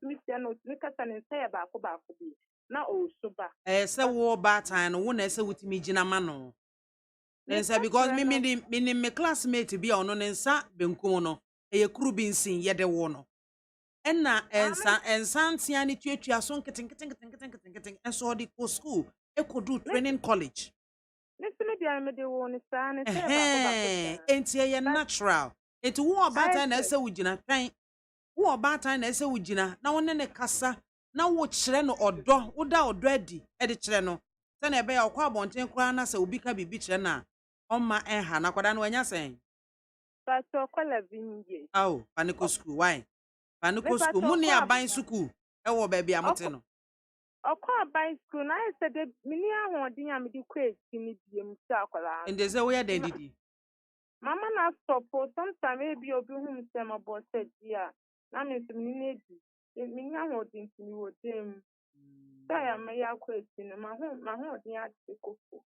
tumi sia no tumi kasa ne nsa ba ko bi na o suba se wo ba tan no wo na se wutimi gina ma no nsa because me classmate bi ono ne nsa benkum no ye kuru bi nsin ye de wo no enna ensa ntia ne tuatua so nketen enso di ko school ekodu training college nitimi dia me de wo ni sa ne se ba ko entie ye natural enti wo obatan na ese wugina twan wo obatan na ese wugina na wonne ne kasa na wo kire no odo wo da odo adi e de kire no se na ebe ya okwa abonten kra na se obi ka bibi kire na omma enha na kwada no anya sen but okola vinje paniko school why paniko school muni aban school e wo ba bia mote no okwa aban school na ese de mini ahodin ya me di kwesi ni biem si akola ende se wo ya den didi mama na support sometimes be obi hum say my boss said yeah na me sim ni needi me nya hodin tini wo dem say am ya kwesi no ma hodin ati koko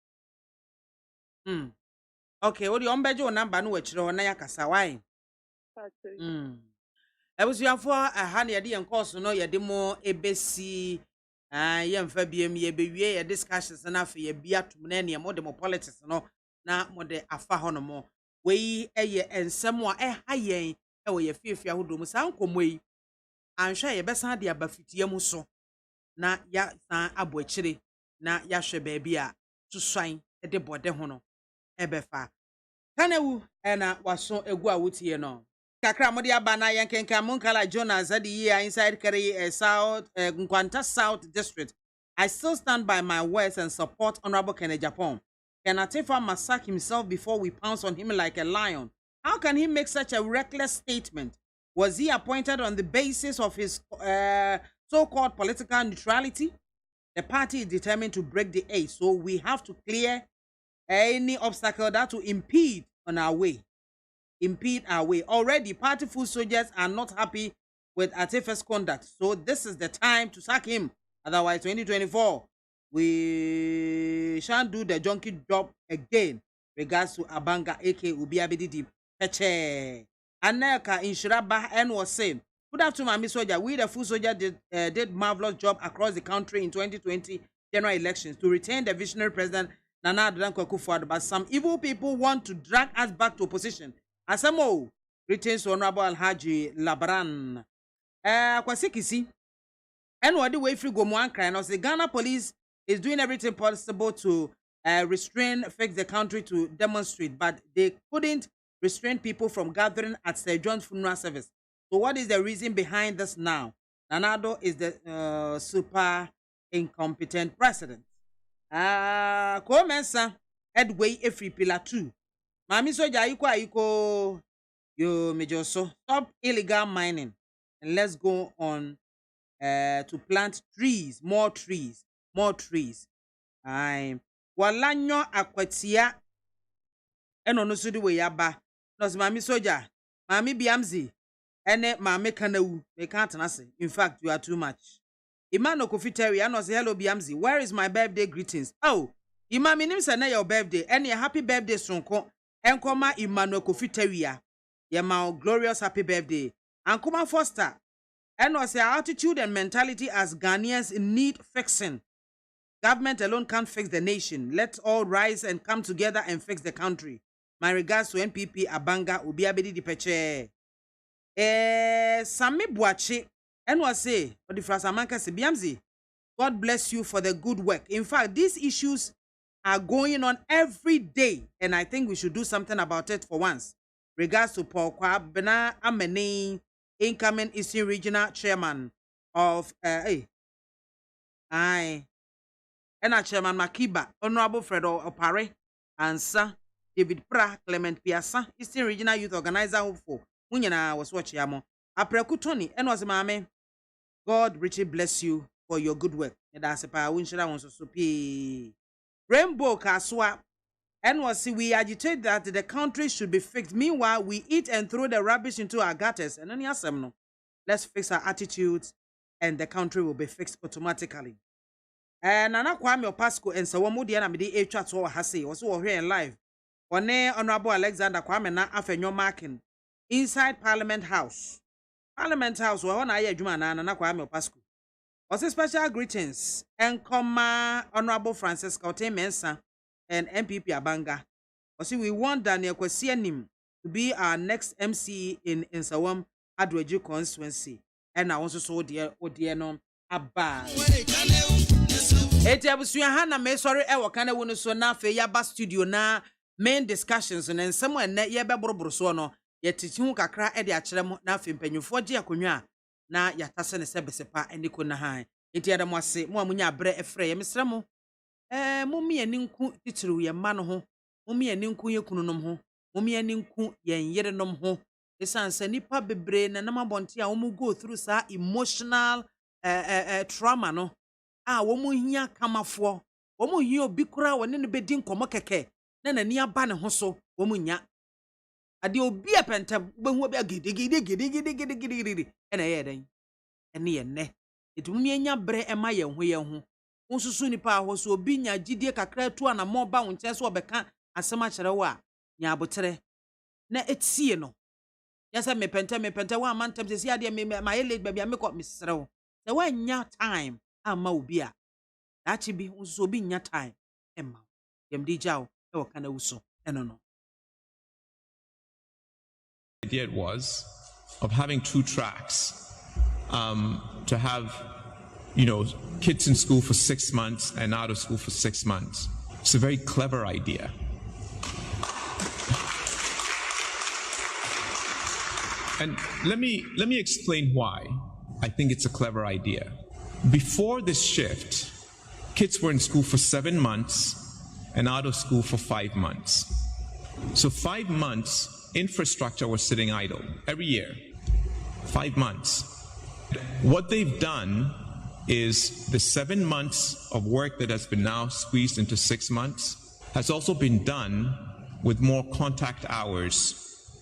okay odi ombeje o number no wachiro na yakasa why ebusuafo aha na yede yen course no yede mo ebesi yemfa biem ye bewie ye discussions na afa ye bia tum na ne mo de mo politics no na mo de afa ho no mo wei eye ensem a ha yen e wo ye fiefia hodom san komo yi anhwe ye besan de abafitie mu so na ya san abo akire na ya hwe ba bia tusan de bode ho no ebefa Kanewu ena waso egu a wotie no. Kakra modi aba na yenkenka Munkala Jonas at the year inside Kere South Nkwanta South District. I still stand by my words and support Honorable Kenneth Japan. Can Atifa must sack himself before we pounce on him like a lion? How can he make such a reckless statement? Was he appointed on the basis of his so-called political neutrality? The party is determined to break the ace, so we have to clear any obstacle that will impede on our way. Already, party foot soldiers are not happy with Atife's conduct, so this is the time to sack him. Otherwise, 2024, we shan't do the junkie job again. Regards to Abanga, aka Ubiabidi Peche. Aneka Inshiraba and was saying, good afternoon, Mami Soldier. We, the full soldier, did marvelous job across the country in 2020 general elections to retain the visionary president Nana Addo Akufo-Addo, but some evil people want to drag us back to opposition. Asamo retains Honorable Alhaji Labran. Kwasikisi. And what the way free go one crying the Ghana police is doing everything possible to fix the country to demonstrate, but they couldn't restrain people from gathering at Sir John's funeral service. So what is the reason behind this now? Nana Addo is the super incompetent president. Komensa headway every pillar 2. Mami Soja ayuko yo mejoso. Stop illegal mining and let's go on to plant trees, more trees. Walanyo akwatia eno no sudi we yaba. Nos Mami Soja, Mami Biamzi, ene Mami Kanawu, me can't answer. In fact, you are too much. Imano Kofiteri, I say hello Biamzi. Where is my birthday greetings? Oh, Imami nim say na your birthday. Any happy birthday sonko. Enkoma Imano Kofiteri. Yema glorious happy birthday. Ankuma Foster. And was our attitude and mentality as Ghanaians need fixing. Government alone can't fix the nation. Let's all rise and come together and fix the country. My regards to NPP Abanga Ubiabedi Dipeche. Sami Buachi. And was say, for the first Amanka Sibiamzi, God bless you for the good work. In fact, these issues are going on every day, and I think we should do something about it for once. Regards to Paul Kwabena Amene, incoming Eastern Regional Chairman of and Chairman Makiba, Honorable Fredo Opare, and Sir David Pra, Clement Piasa, Eastern Regional Youth Organizer for Munyana was watching Yamo. Aprekutoni, and was Mame. God richly bless you for your good work. And that's a power winshira wants to pay. Rainbow Kaswa, and was we agitate that the country should be fixed. Meanwhile, we eat and throw the rubbish into our gutters. And then no. Let's fix our attitudes, and the country will be fixed automatically. And Nana Kwame Pasco and Sawamu Diana Midi A chat or Hase was all here in live. One Honorable Alexander Kwame na afenyo marking inside Parliament House. Parliament House, where one I Jumana Nana Kwame Pasco. Also special greetings and Honorable Francis Kaute Mensa and MPP Abanga. Also we want Daniel Kwesianim to be our next MC in Sawam Adweju constituency. And I also saw dear Odiano Abba. Eti abusuya hana me sorry e wakana wonu so na fe yaba studio na main discussions and somewhere na ye be boroboro so no ye titi hu kakra e de akere mo na fe mpanyufo je akonwa na yatase ne sebesepa eniko na han eti adam ase mo amunya abre efre ye mesre mo mommi aninku titiru ye ma no ho mommi aninku ye kununom ho mommi aninku ye yerenom ho esansa nipa bebre na namabonte a wo go through sa emotional trauma no womu hia kamafo womu hia obi kura wone ne bedi nkomo keke na nani aba ne ho so womu nya ade obi apentem behu obi agidi ena ye den ene ye ne etumi anya bre ema ye ho nsusu nipa ho so obi nya gidie kakra tu ana mo ba wonche so obeka asema kire wo a nya abotere na etie no yasa mepentem wa amantem se ade ma ye late baby amekọ mesrewo se wa nya time ama ubia achi bi nso bi nya time emma yem di jaw e wo kana wuso eno idea was of having 2 tracks to have kids in school for 6 months and out of school for 6 months. It's a very clever idea. And let me explain why I think it's a clever idea. Before this shift, kids were in school for 7 months and out of school for 5 months. So 5 months, infrastructure was sitting idle every year. 5 months. What they've done is the 7 months of work that has been now squeezed into 6 months has also been done with more contact hours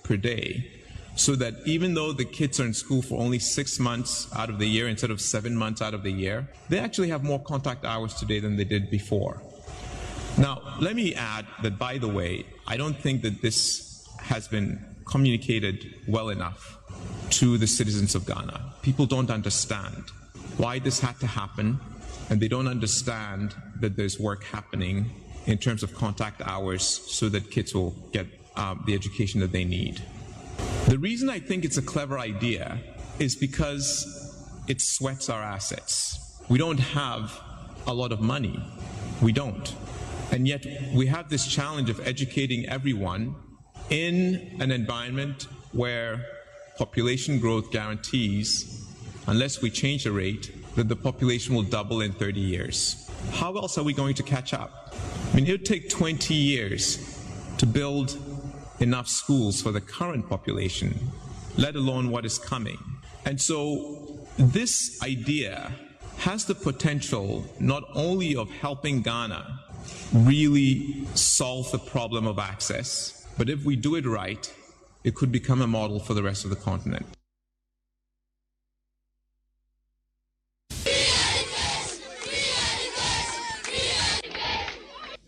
per day, so that even though the kids are in school for only 6 months out of the year instead of 7 months out of the year, they actually have more contact hours today than they did before. Now, let me add that, by the way, I don't think that this has been communicated well enough to the citizens of Ghana. People don't understand why this had to happen, and they don't understand that there's work happening in terms of contact hours so that kids will get the education that they need. The reason I think it's a clever idea is because it sweats our assets. We don't have a lot of money. We don't. And yet we have this challenge of educating everyone in an environment where population growth guarantees, unless we change the rate, that the population will double in 30 years. How else are we going to catch up? I mean, it would take 20 years to build enough schools for the current population, let alone what is coming. And so this idea has the potential not only of helping Ghana really solve the problem of access, but if we do it right, it could become a model for the rest of the continent.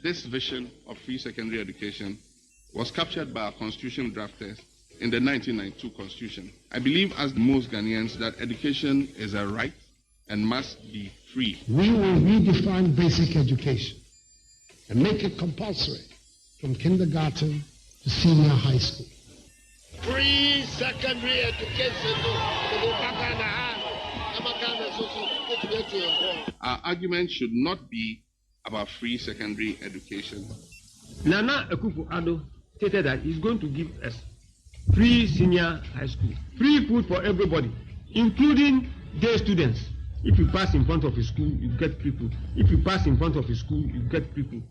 This vision of free secondary education was captured by our constitution drafters in the 1992 Constitution. I believe, as most Ghanaians, that education is a right and must be free. We will redefine basic education and make it compulsory from kindergarten to senior high school. Free secondary education. Our argument should not be about free secondary education. Nana Akufo-Addo stated that he's going to give us free senior high school, free food for everybody, including day students. If you pass in front of a school, you get free food. If you pass in front of a school, you get free food.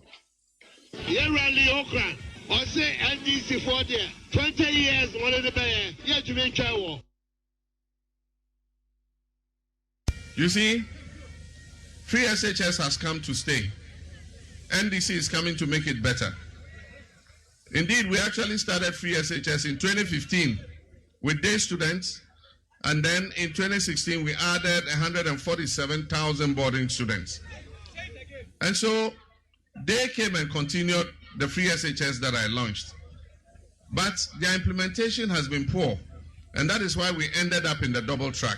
Rally Okra, or say NDC for there, 20 years, one of the bear, yet you make war. You see, free SHS has come to stay. NDC is coming to make it better. Indeed, we actually started free SHS in 2015 with day students, and then in 2016 we added 147,000 boarding students. And so they came and continued the free SHS that I launched. But their implementation has been poor, and that is why we ended up in the double track.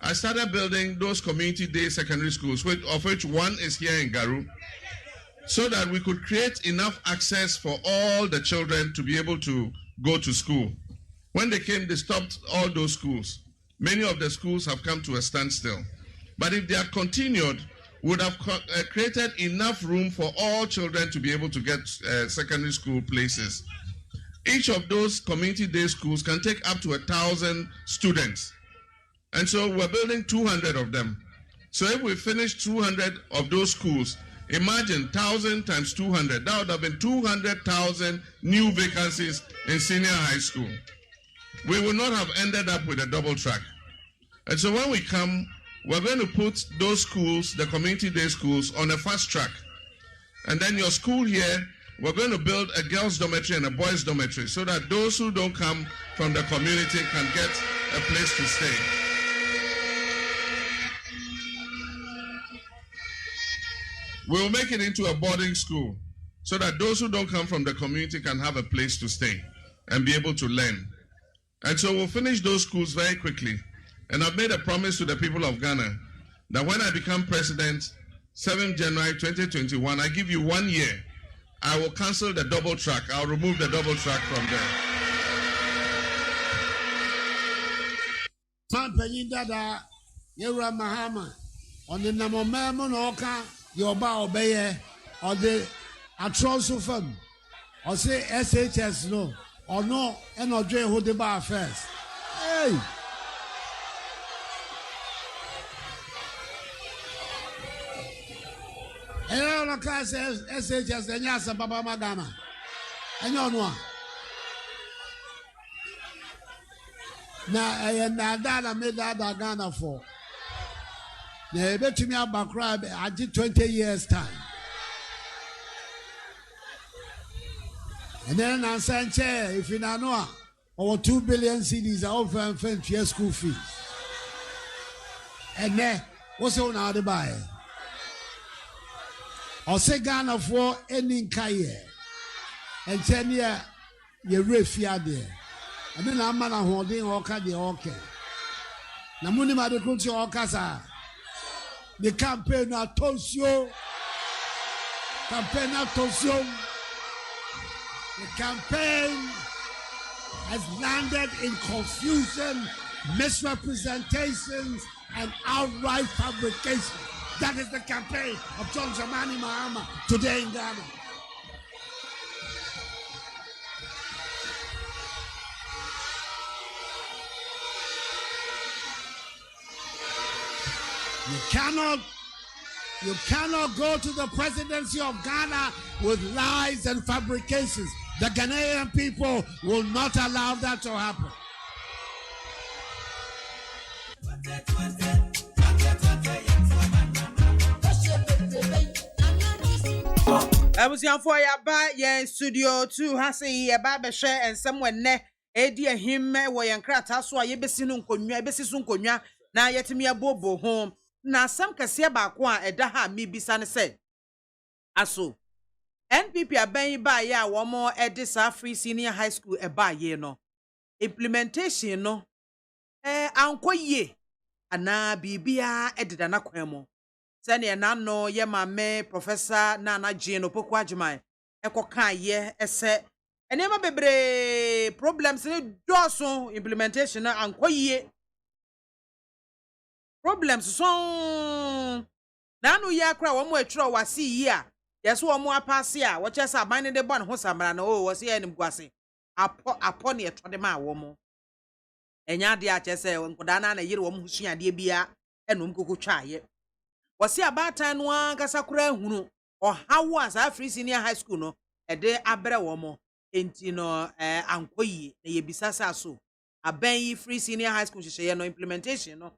I started building those community day secondary schools, of which one is here in Garu, so that we could create enough access for all the children to be able to go to school. When they came, they stopped all those schools. Many of the schools have come to a standstill. But if they had continued, we would have created enough room for all children to be able to get secondary school places. Each of those community day schools can take up to 1,000 students. And so we're building 200 of them. So if we finish 200 of those schools, imagine 1,000 times 200. That would have been 200,000 new vacancies in senior high school. We would not have ended up with a double track. And so when we come, we're going to put those schools, the community day schools, on a fast track. And then your school here, we're going to build a girls' dormitory and a boys' dormitory so that those who don't come from the community can get a place to stay. We will make it into a boarding school so that those who don't come from the community can have a place to stay and be able to learn. And so we'll finish those schools very quickly. And I've made a promise to the people of Ghana that when I become president, 7th January 2021, I give you 1 year. I will cancel the double track. I'll remove the double track from there. Mampenyin dada, Yewura Mahama, on the Namomemo Noka, Yoba Obeye, or the Atroso Fam, or say SHS no, or no, and or J. Hodeba first. Hey. Hello, no class SHS the nyasa baba magana. Enyo no. Na dada me dada Ghana for. Na ebetumi abakra agi 20 years time. And then I said, if you know, over 2 billion CDs are often for your school fees. And then, what's on out the buy? Or say Ghana for any kaye. And 10 years, you're refia there. And then I'm not holding oka the okay. Namuni Madakunti Okasa. The campaign at Tosio. Campaign at Tosio. The campaign has landed in confusion, misrepresentations, and outright fabrication. That is the campaign of John Dramani Mahama today in Ghana. You cannot go to the presidency of Ghana with lies and fabrications. The Ghanaian people will not allow that to happen. Abusianfo ya ba ye studio 2 ha say ye ba be hwe ensem wenne edi ahim wo ye nkrata so ye besi no nkonwa besi so nkonwa na yetimi abobo ho na asam kase ba ko a eda ha mi bisa ne se aso NPP aban ba ye a wo mo edi sa free senior high school e ba ye no implementation no ankoye ana bibia edida na kwan mo sene na no ye MAAME professor Nana Jane Opoku Agyeman ekoka ye ese enema bebre problems ne doso implementation na ankoye problems so na no ye akra wo mo atwiro wase yi a yeso wo mo apase a wo chese aban ne de bon ho samara na wo se ye nim guase apo ne etode ma wo mo enya de a chese nkoda na yire wo mo husua de bia enom kokotwa ye wasi abata no ankasa kura hunu ohawo asa free senior high school no ede abre wo mo enti no ankoyi na ye bisasa so aban yi free senior high school hye no implementation no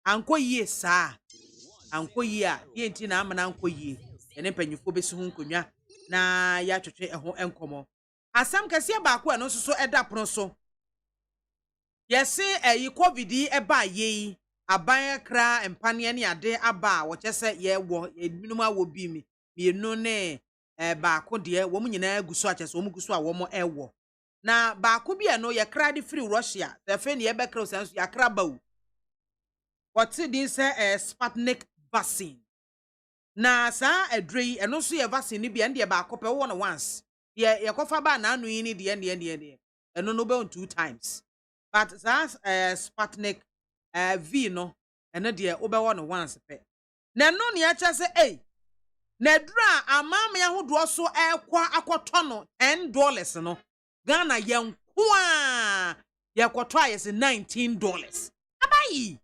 ankoyi sa ankoyi a ye enti na amana ankoyi ene panyufo besi hu nkonwa na ya twetwe eho enkomo asam kase ba ko no so eda prono so yesi yi covid e ba ye aban kra empane ne ade aba wo chese ye wo minum awo bi mi enu ne ba ko de wo mu nyina gusu a chese wo mu gusu a wo mo ewo na ba ko bi no ye kra de free Russia the fe ne ye be kra osanso ya kra bawo what din say Sputnik vaccine na sa adrei eno so ye vaccine ni bi ende ba ko pe wo no once ye kofa ba na anu yi ni de eno no be on 2 times but that Sputnik V no ene de obewo no once pe na no ne acha se na dura amama ya hodo so ekwa akoto no $10 no Ghana yenko a yekoto ayese $19 abayi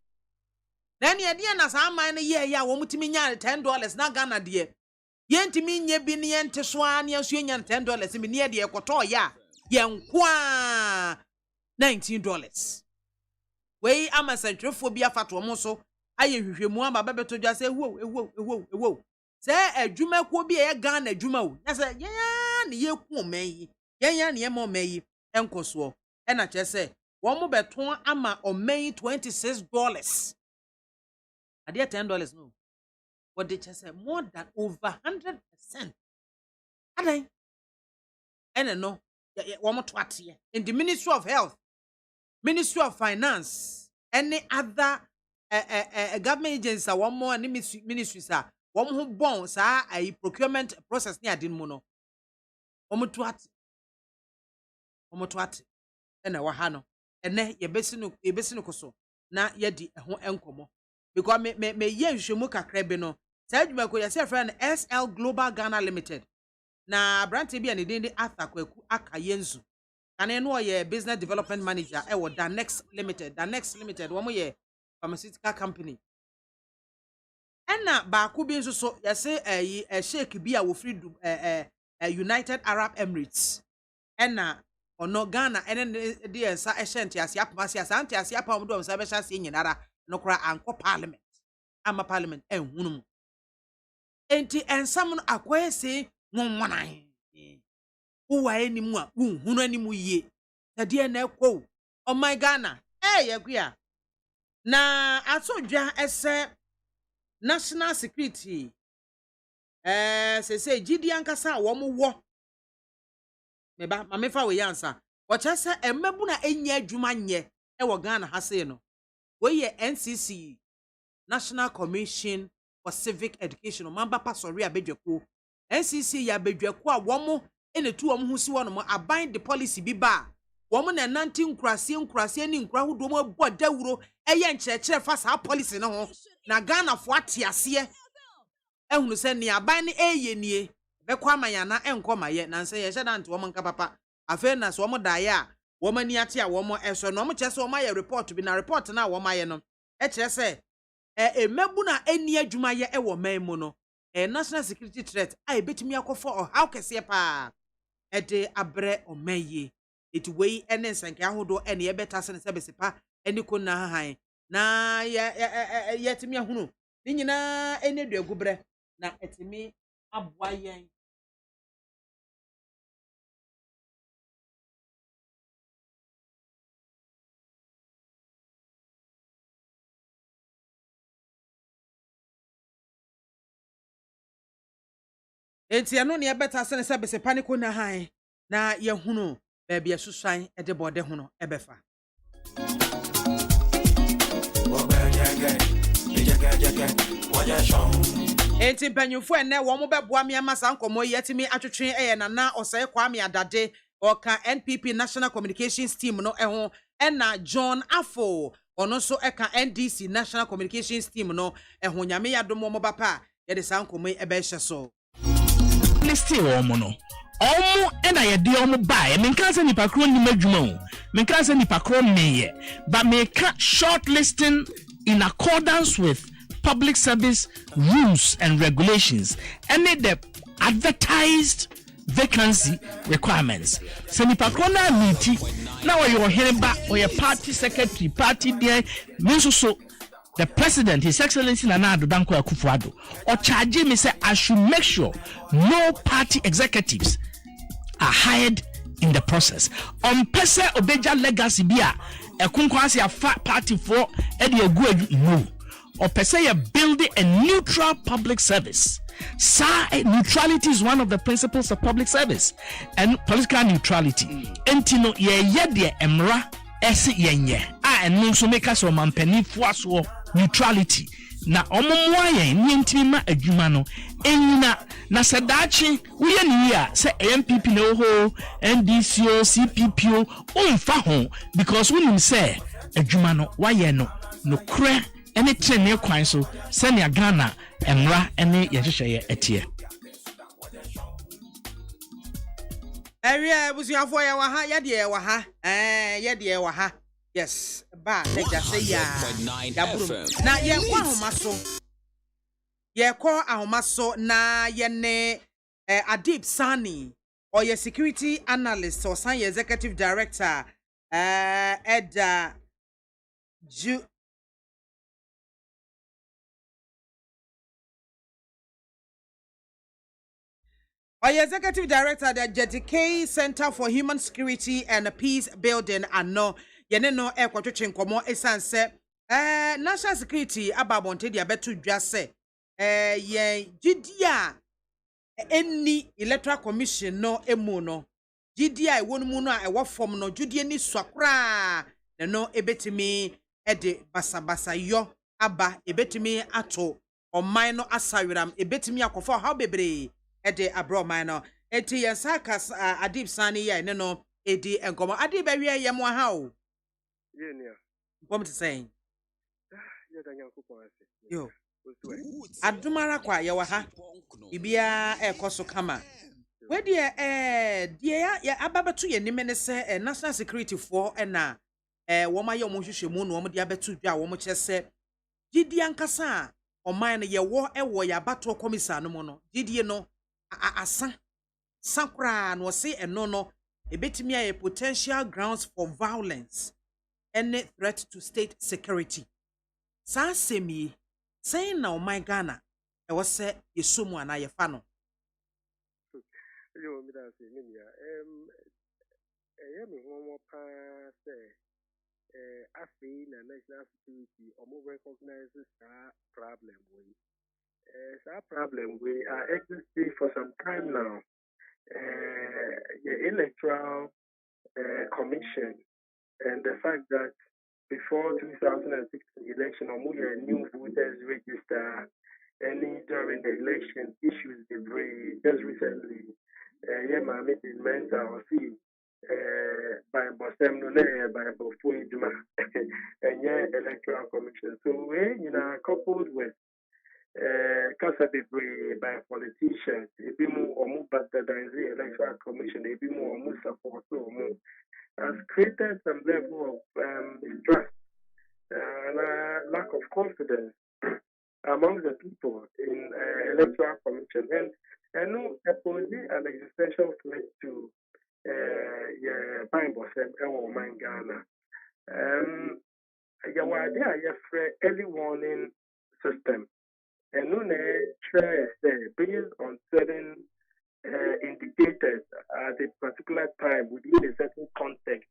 na ne de na sa aman no ye ya wo mutimi nya $10 na Ghana de yentimi nya bi ne yente so a ne asu nya $10 mi ne de yekoto ya yenko a $19 wey amasantrefo bi afato mo so aye hwehwemu aba bebeto dwa se ewo se adwuma ko bi e Ghana adwuma o na se yenya ne yeku omanyi yenya ne yema omanyi enkoso e na che se wo mo beton ama omanyi $26 ade $10 no what they che se more than over 100% adan ene no wo mo to ate in the Ministry of Health, Ministry of Finance, any other government agency, one more any ministries are one who bonds are a procurement process near Dinmono. Omotuat, and a wahano, and then ye besino coso, na yedi a home encomo. Because me yen shumuka crebino, said you may say friend SL Global Ghana Limited. Na Branty be and the Arthur Kweku Aka Yenzu. Kane no ye business development manager e wo Danex Limited wo mo ye pharmaceutical company. Enna ba ku bi nso so ye se sheik bi a wo free United Arab Emirates. Enna ono Ghana ene de ensa ehye ase apamase asante ase apam do nsa be hye ase nyinara no kora anko parliament ama parliament enhunu mu enti ensam no akoyese nwanwanan uwa enimu a unhunu animu yie tade na ekwo oh my Ghana yegua na atodwa ese national security se gidi ankasa wo mo wo meba mamefa we yansa wochese emmebu na enya adwuma nye wo Ghana hase no we ye NCC National Commission for Civic Education mamba pasori abedwako NCC ya bedwako a wo mo enetu wo mo husi wo no aban the policy bi ba wo mo na nanti nkurase ni nkura hodo mo bo dawuro eye nkyerɛkyerɛ fa sa policy no ho na Ghana fo atiase ehunu se ne aban ne eye nie bekwa amanyana enkomaye na nse ye hyeda nte wo mo nka papa afa na so mo daye a wo mani ate a wo mo eso no mo kyese wo ma ye report bi na report na wo ma ye no e kyerɛ se emebu na eni adwuma ye wo man mu no national security threat a ebetimi akofo o how kese pa de abre o maye it wey ene nsanke ahodo ene ye beta se ne sebesepa eni ko na han na ye timi ahunu ni nyina ene du agubre na etimi aboa yen enti eno ne beta se ne sebesepa ni ko na han na ye hunu ba bia susan de bode hono ebefa enti panyufo ene wo mo beboa me amasa nkomo yetimi atwetwe nana osai kwame adade oka NPP National Communications Team no ho ena John Afo ono so eka NDC National Communications Team no ho nyame yadomo mo bapa ye de sankomo ebe hye so listi wo mo no omo ena ye de omo bae menka se nipa kro nyima dwuma o menka se nipa kro meye but meka shortlisting in accordance with public service rules and regulations and the advertised vacancy requirements. Se nipa kro na meeti na wo your hemba or your party secretary party there means so the president, His Excellency Nana Addo Dankwa Akufo-Addo, or charge me say I should make sure no party executives are hired in the process. Pese obeja legacy bia ekunkwasi a party for edi egu no. Or pese ye building a neutral public service. Neutrality is one of the principles of public service and political neutrality. Entino ye de emra esi yenye. And so make us so mampeni fuaso neutrality. Na omomwa yen ni ntimi ma adwuma no enina na sedachi uye ni ya se MPP no ho NDCO CPPO onfa ho because we say adwuma no waye no kre ene trene kwan so se ne Ghana emra ene ye hwehwe etie area busuafo ya wa ha ye de wa ha yes ba lega say ya na ye kwa ahomaso ye ko ahomaso na ye ne Adib Sani or your security analyst or san executive director Eda or your executive director the JTK Center for Human Security and Peace Building and no no kwatwetwe nkomo esanse national security ababonte dia betu dwase ye gidia eni electoral commission no emu no gidia ewonu mu no a ewo form no judie ni swakra no ebetimi ede basabasa yo aba ebetimi ato oman no asawiram ebetimi akofo ha bebre ede abro man no eti yensaka Adib Sani ya ne no edi enkomo Adib awie ye mo ha o Yenia. What to say? Yo. Adumara kwa ya wa ha. Ibia e koso kama. Where dear ababa to ye nimene say national security for na woma ye omo hwehwe mu no omo de abeto dwa wo mo che se gidi ankasa oman no ye wo ya bato komisa no mo no gidi no asa sakra no se eno no ebetimi a potential grounds for violence and threat to state security. Sa semi saying na oman Ghana e wo se yesomu ana ye fa no. Yo, me that say, me one more pass, I feel the national security or more recognizes that problem. That problem we are existing for some time now. The Electoral Commission and the fact that before 2016 election, or more new voters register, any during the election issues debris just recently. MAAME did mental see by Bosem by Bofuidma and Electoral Commission. So we coupled with Casa debris by politicians, a bit more or more better than the Electoral Commission, a bit more or more support or more has created some level of distrust and lack of confidence among the people in Electoral Commission. And no opposing an existential threat to Bible and Ghana. Your idea early warning system. And no based on certain indicators at a particular time within a certain context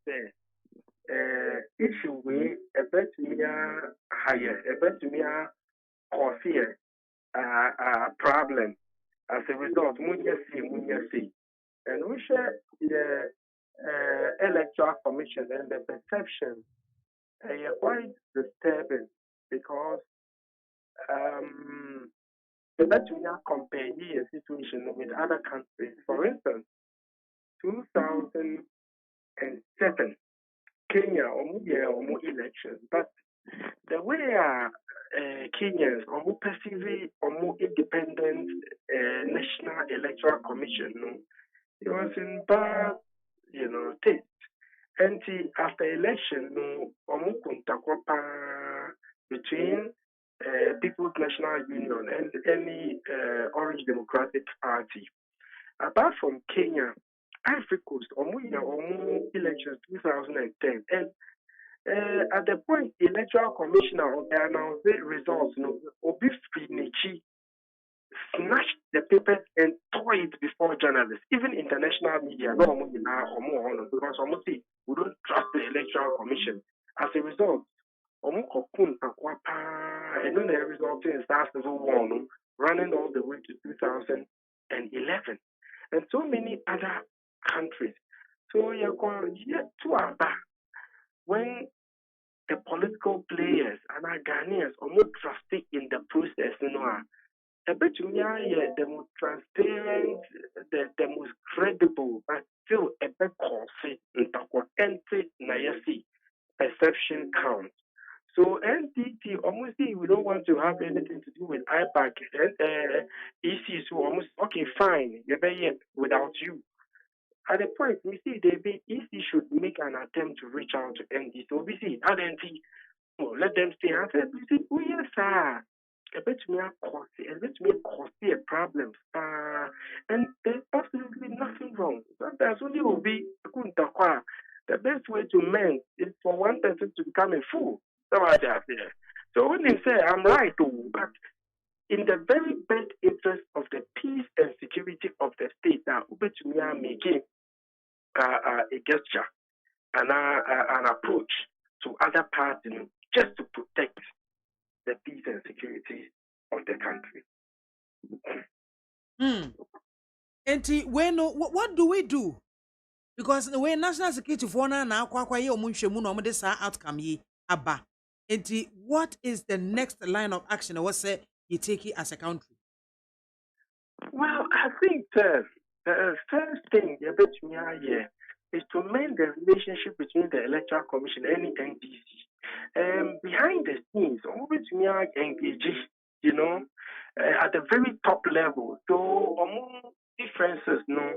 issue we a bet me higher, a bet me cause here problem. As a result, munya see. And we share the Electoral Commission and the perception quite disturbing because the better we are comparing the situation with other countries. For instance, 2007, Kenya almost elections, but the way Kenyans almost perceive more independent National Electoral Commission, it was in bad, taste. And after election, almost between People's National Union and any Orange Democratic Party. Apart from Kenya, Ivory Coast, elections 2010, and at the point, the Electoral Commissioner announced the results, Obi Finichi snatched the papers and tore it before journalists, even international media, because we don't trust the Electoral Commission. As a result, and then the result is running all the way to 2011, and so many other countries. So you're going to back when the political players and our Ghanaians are more trusted in the process, a bit the most transparent, the most credible, but still a bit costly in the perception counts. So NTT almost we don't want to have anything to do with IPAC and EC. So almost okay, fine, you're there without you. At the point we see EC should make an attempt to reach out to NT. So we see NT, let them stay. I said, we see, oh yes, sir. A bit more costly, a problem. And there's absolutely nothing wrong. Sometimes only will be the best way to mend is for one person to become a fool. So when they say I'm right, but in the very best interest of the peace and security of the state, now we are making a gesture and an approach to other parties just to protect the peace and security of the country. What do we do? Because the way national security for now outcome aba. What is the next line of action? What say you take it as a country? Well, I think the first thing is to mend the relationship between the Electoral Commission and the NDC. Behind the scenes, always engage, at the very top level. So, differences, no,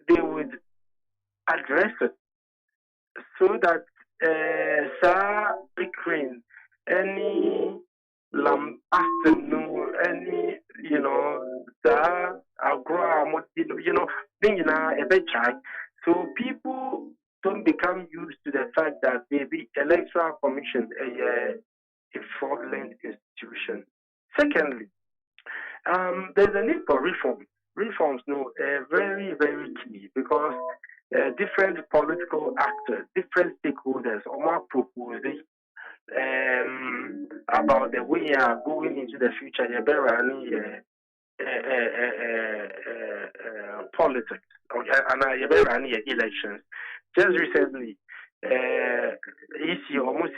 they would address it so that Sir Pickering, any lambasting, no, any, Sir Agra, being a bit shy. So people don't become used to the fact that maybe Electoral Commission a fraudulent institution. Secondly, there's a need for reform. Reforms, no, very, very key because different political actors, different stakeholders are more proposing about the way you are going into the future. You better politics and you better elections. Just recently, EC almost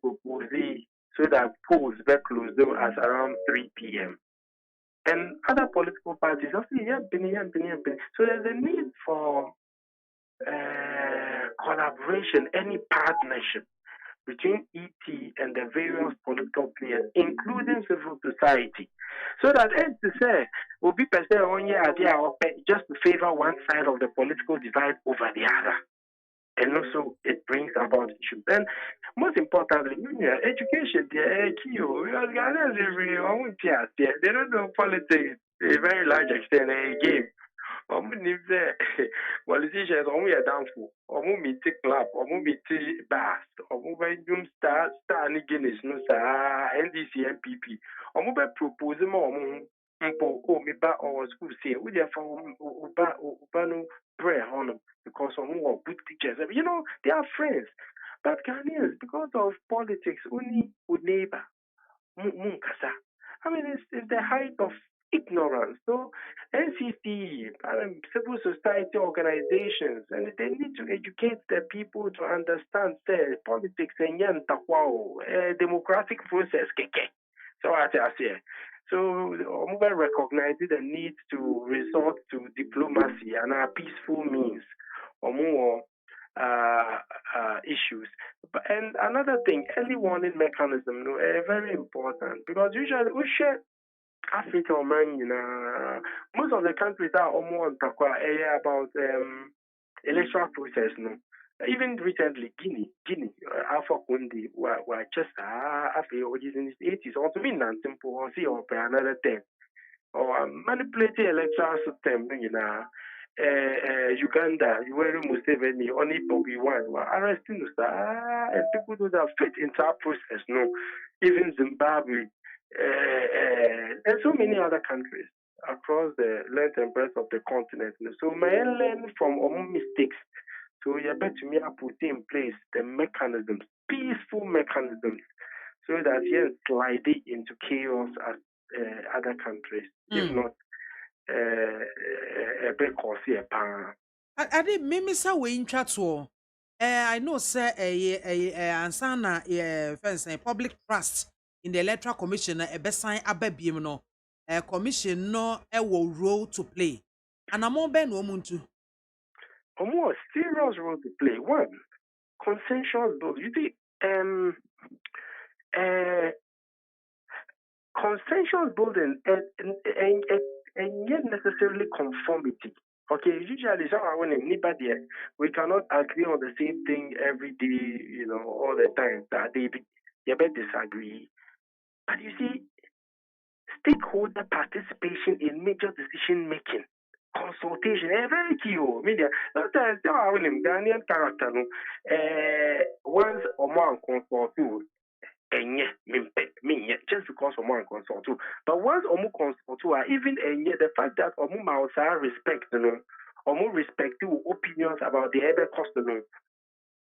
proposing so that polls were closed as around 3 p.m. And other political parties also, so there's a need for collaboration, any partnership between ET and the various political players, including civil society, so that as to say, will be per se on your idea just to favor one side of the political divide over the other. And also, it brings about issues. And most importantly, education, they don't know politics to a very large extent. Again, politicians only are downfall, or meet club, or meet bars, or move star Guinness, no sir, NDC MPP, or move propose more. Oh, me ba or school say we therefore no prayer on them because of more good teachers. They are friends. But Ghanaians, because of politics, only would neighbor. Munkasa. I mean, it's the height of ignorance. So, NCC, civil society organizations, and they need to educate the people to understand politics and democratic process. So, I say. So, Omuba recognizes the need to resort to diplomacy and peaceful means or more issues. And another thing, early warning mechanism, very important because usually we share Africa, most of the countries are almost about electoral process. Even recently, Guinea, Alpha Conde were just after in the 80s, or to be non-simple, or see, or another thing, or manipulating electoral system, Uganda, Yoweri Museveni, only Bobby Wine were arresting us, and people who have fit into our process, even Zimbabwe, and so many other countries across the length and breadth of the continent. So, may I learn from our mistakes? So you better me put in place the mechanisms, peaceful mechanisms, so that you slide it into chaos as other countries. If not, a bit costly. I did mimisa we in chat so. I know, sir, ansana fence public trust in the Electoral Commission a besign ababim no commission no role to play. And I'm on Ben womuntu. A more serious role to play. One, consensual build. You see, consensual building and yet necessarily conformity. Okay, usually when anybody we cannot agree on the same thing every day, all the time. That they disagree. But you see, stakeholder participation in major decision making. Consultation, very key. Media. Sometimes Ghanaian character, once or more consult too, and just because of more consult too. But once or more consult too, even the fact that or more respect, or more respect to opinions about the other cost,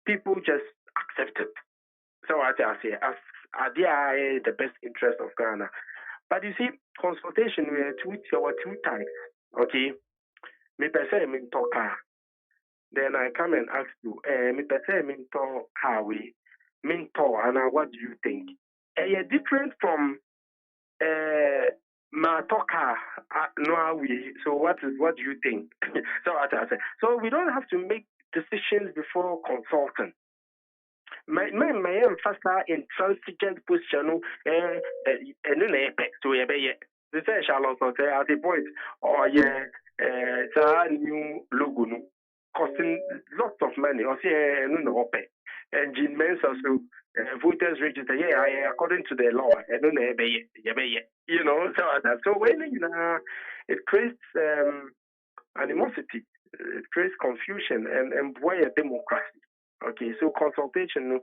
people just accept it. So I say, as they are the best interest of Ghana. But you see, consultation we are two types. Okay. Me per se me talk then I come and ask you, me per se me talk how we me talk and what do you think? Different from my talk no we. So what do you think? So I say. So we don't have to make decisions before consulting. My faster intransigent position They say Charlotte say at a point, oh yeah, it's a new logo no, costing lots of money. Or say no pay. And Jim Mensa so voters register, yeah, according to the law, I don't know, you know, so when it creates animosity, it creates confusion and boy a democracy. Okay, so consultation,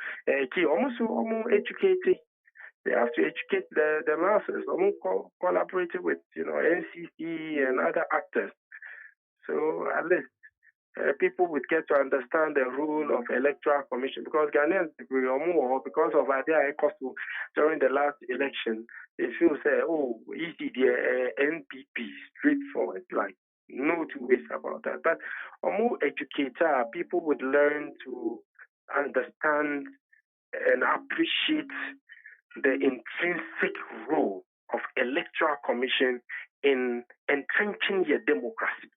key almost educated. They have to educate the masses. Collaborating with NCC and other actors. So at least people would get to understand the role of Electoral Commission because Ghanaians, because of idea cost during the last election, they feel say, oh, easy the NPP straightforward, like no two ways about that. But more educator, people would learn to understand and appreciate the intrinsic role of Electoral Commission in entrenching your democracy.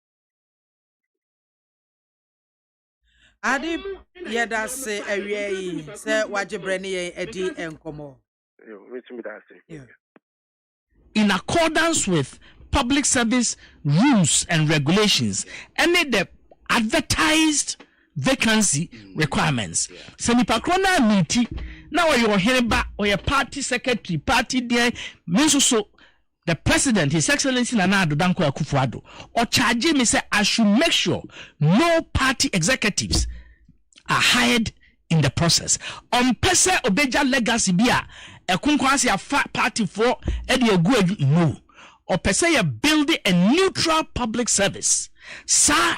Adi yeda se awie se wajebrene ye edi enkomo. In accordance with public service rules and regulations, any the advertised vacancy requirements. Senipa krona miti now your hemba or your party secretary, party there means so the president, His Excellency Nana Addo Dankwa Akufo-Addo, or charge me say I should make sure no party executives are hired in the process. On pese obeja legacy bia ekunkwasi a party for edi egu no. Or per se building a neutral public service.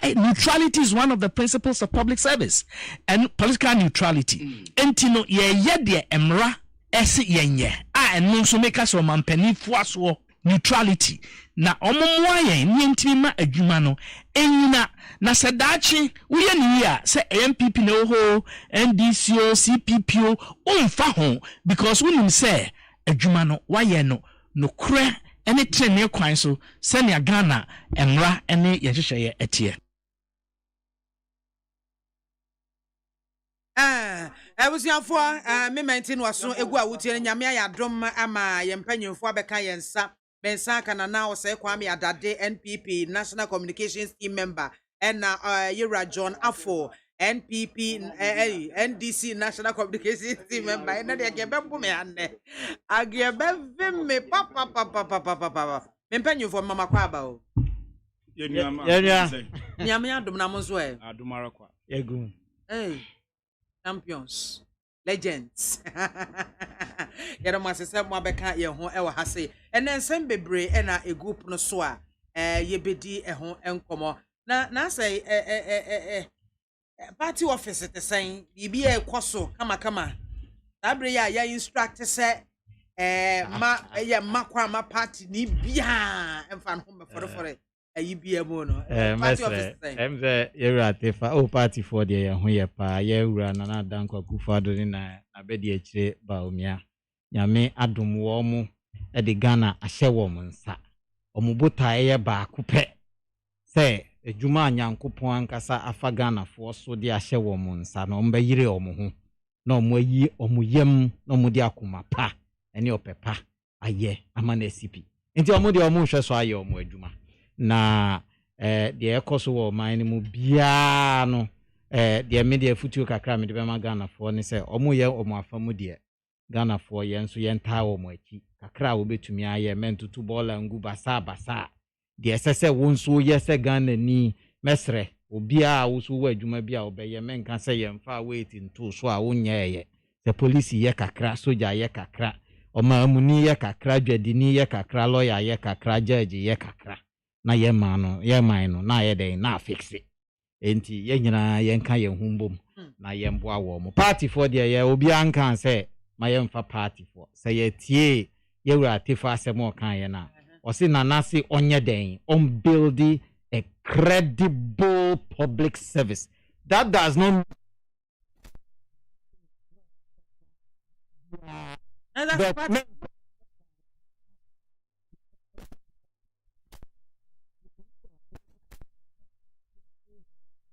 Neutrality is one of the principles of public service and political neutrality. Entino ye de emra esi yenye. And no so make us mampeni fuaso neutrality. Na omomwa ye ntimi adwuma no enina na sedachi uye ni ya se MPP no ho NDCO CPPO umfa ho because we say adwuma no waye no kure any train kwan so senia Ghana emra ene yehwehwe etie abusiafo me maintain waso egu a wutie nyame ayadom ama yempanyemfo abeka yensa bensa kana na o se kwame adade NPP National Communications Team member and Yera John Afo NPP NDC National Communications Team member and they agebe me ane agebe me papa mempanyu for mama kwaba o nyame adom na mo so adumara kwa egu champions legends yero masese mo abeka ye ho e wa hase enen sem bebre e na e group no so a yebedi e ho enkomo na say party office te sen bibi e kwaso kama abre ya instruct say ma party ni bia emfa no me for bia mo no party office em say yewura tefa party for the ho ye pa yewura na Dankwa Akufo-Addo ni na abedi akire ba omia nyame adom wo mu e de Ghana ahye wo mu nsa omubota ye ba akupe say ejuma anyankopon ankasa afa Ghana fo so de ahye wo mu nsa na ombeyire omuhu na omoyi omuyem na omudi akoma pa ene opepa aye amana sipi enti omudi omuhwe so aye omu adwuma na de ekoso wo man mu bia no de media futuo kakra me de be ma Ghana fo ne se omuye omu afamu de Ghana fo ye nso ye ntaa wo mu aki kakra wo betumi aye mentutu bola ngu basa de sese wo nso ye se Ghana ni mesre obia wo so wa adwuma bia obeye menka se ye mfa wait into so a wonye ye se police ye kakra soja ye kakra omamuni ye kakra dwadini ye kakra lawyer ye kakra judge ye kakra na ye mano ye man na ye den na fix it enti ye nyina ye nka ye humbom na ye mboa wo mo party for there ye obi anka say ma ye mfa party for say ye tie ye wura tefa asem o kan ye na o si nanasi onye den on build a credible public service that does not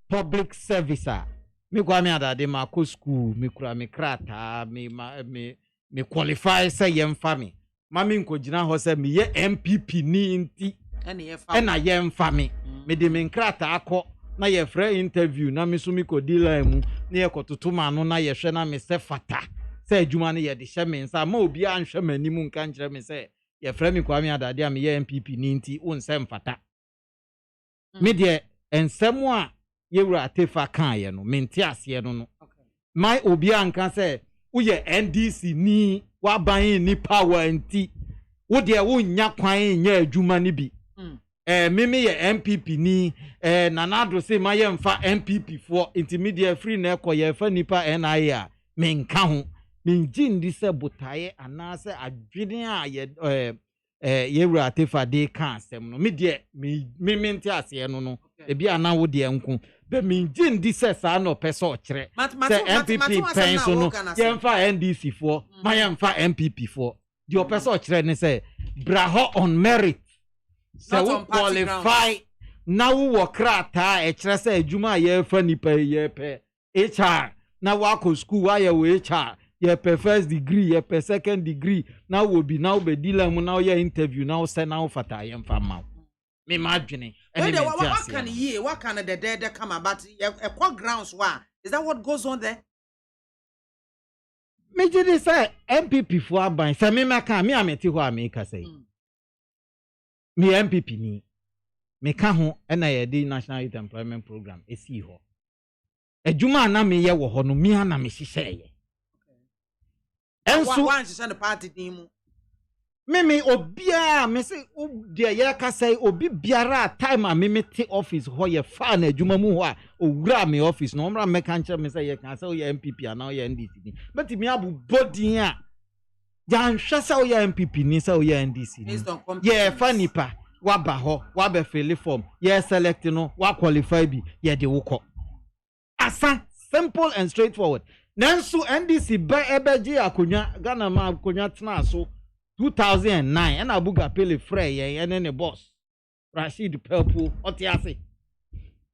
public service me kwa me adade ma ko school me kura me krata me qualify say yem family mami nko gina ho se me ye MPP ni nti ena ye mfa me de me nkrata akọ na ye frɛ interview na me so mi ko dealer mu na ye kototo ma no na ye hwɛ na me se fata se adwuma no ye de hye me nsa ma obi anhwɛ mani mu nka nkyerɛ me se ye frɛ me kwa me adade a me ye MPP ni nti won se mfata me de ensɛm a ye wura atefa kan ye no me nti ase no no my obi anka se wo ye NDC ni wa ban ni power nti wo de wo nya kwan nya adwuma ni bi mimi ye MPP ni nanado se ma ye mfa MPP for intermediate free na ekoye fa nipa NIA me nka ho me ngindi se botaye anase adwene a ye wura atefa de kan asem no me de me nti ase no ebi ana wo de nko be me ngindi se sa no pese o kire se MPP penso no ye mfa NDC for ma ye mfa MPP for the pese o kire ne se braho on merit so we qualify now wo krata e kire se adwuma ye fa nipa ye pe HR na wa ko school wa ye we HR ye pe first degree ye pe second degree now wo bi now be dealer mu now ye interview now say now fata ye mfa ma me madwene what can the dead come about a core grounds wa is that what goes on there me just say MPP for aban say me maka me ameti ho America say me MPP ni me ka ho na ye di National Youth Employment Program esi ho adwuma na me ye wo ho no me na me hihye ye enso one send the party team me obia me say de ye ka say obi biara time a me te office ho ye fa na adwuma mu ho a owura me office no mra me kan kire me say ye kan say ye MPP ana ye NDC ni but me abu body a jan hwe say ye MPP ni say ye NDC ni ye fa nipa wa ba ho wa be fill form ye select no wa qualify bi ye de wo asa simple and straightforward nanso NDC ba ebeji akonya Ghana ma akonya tena so 2009 and Abuga Pele Frey and then the boss Rashid Pelpo Otiase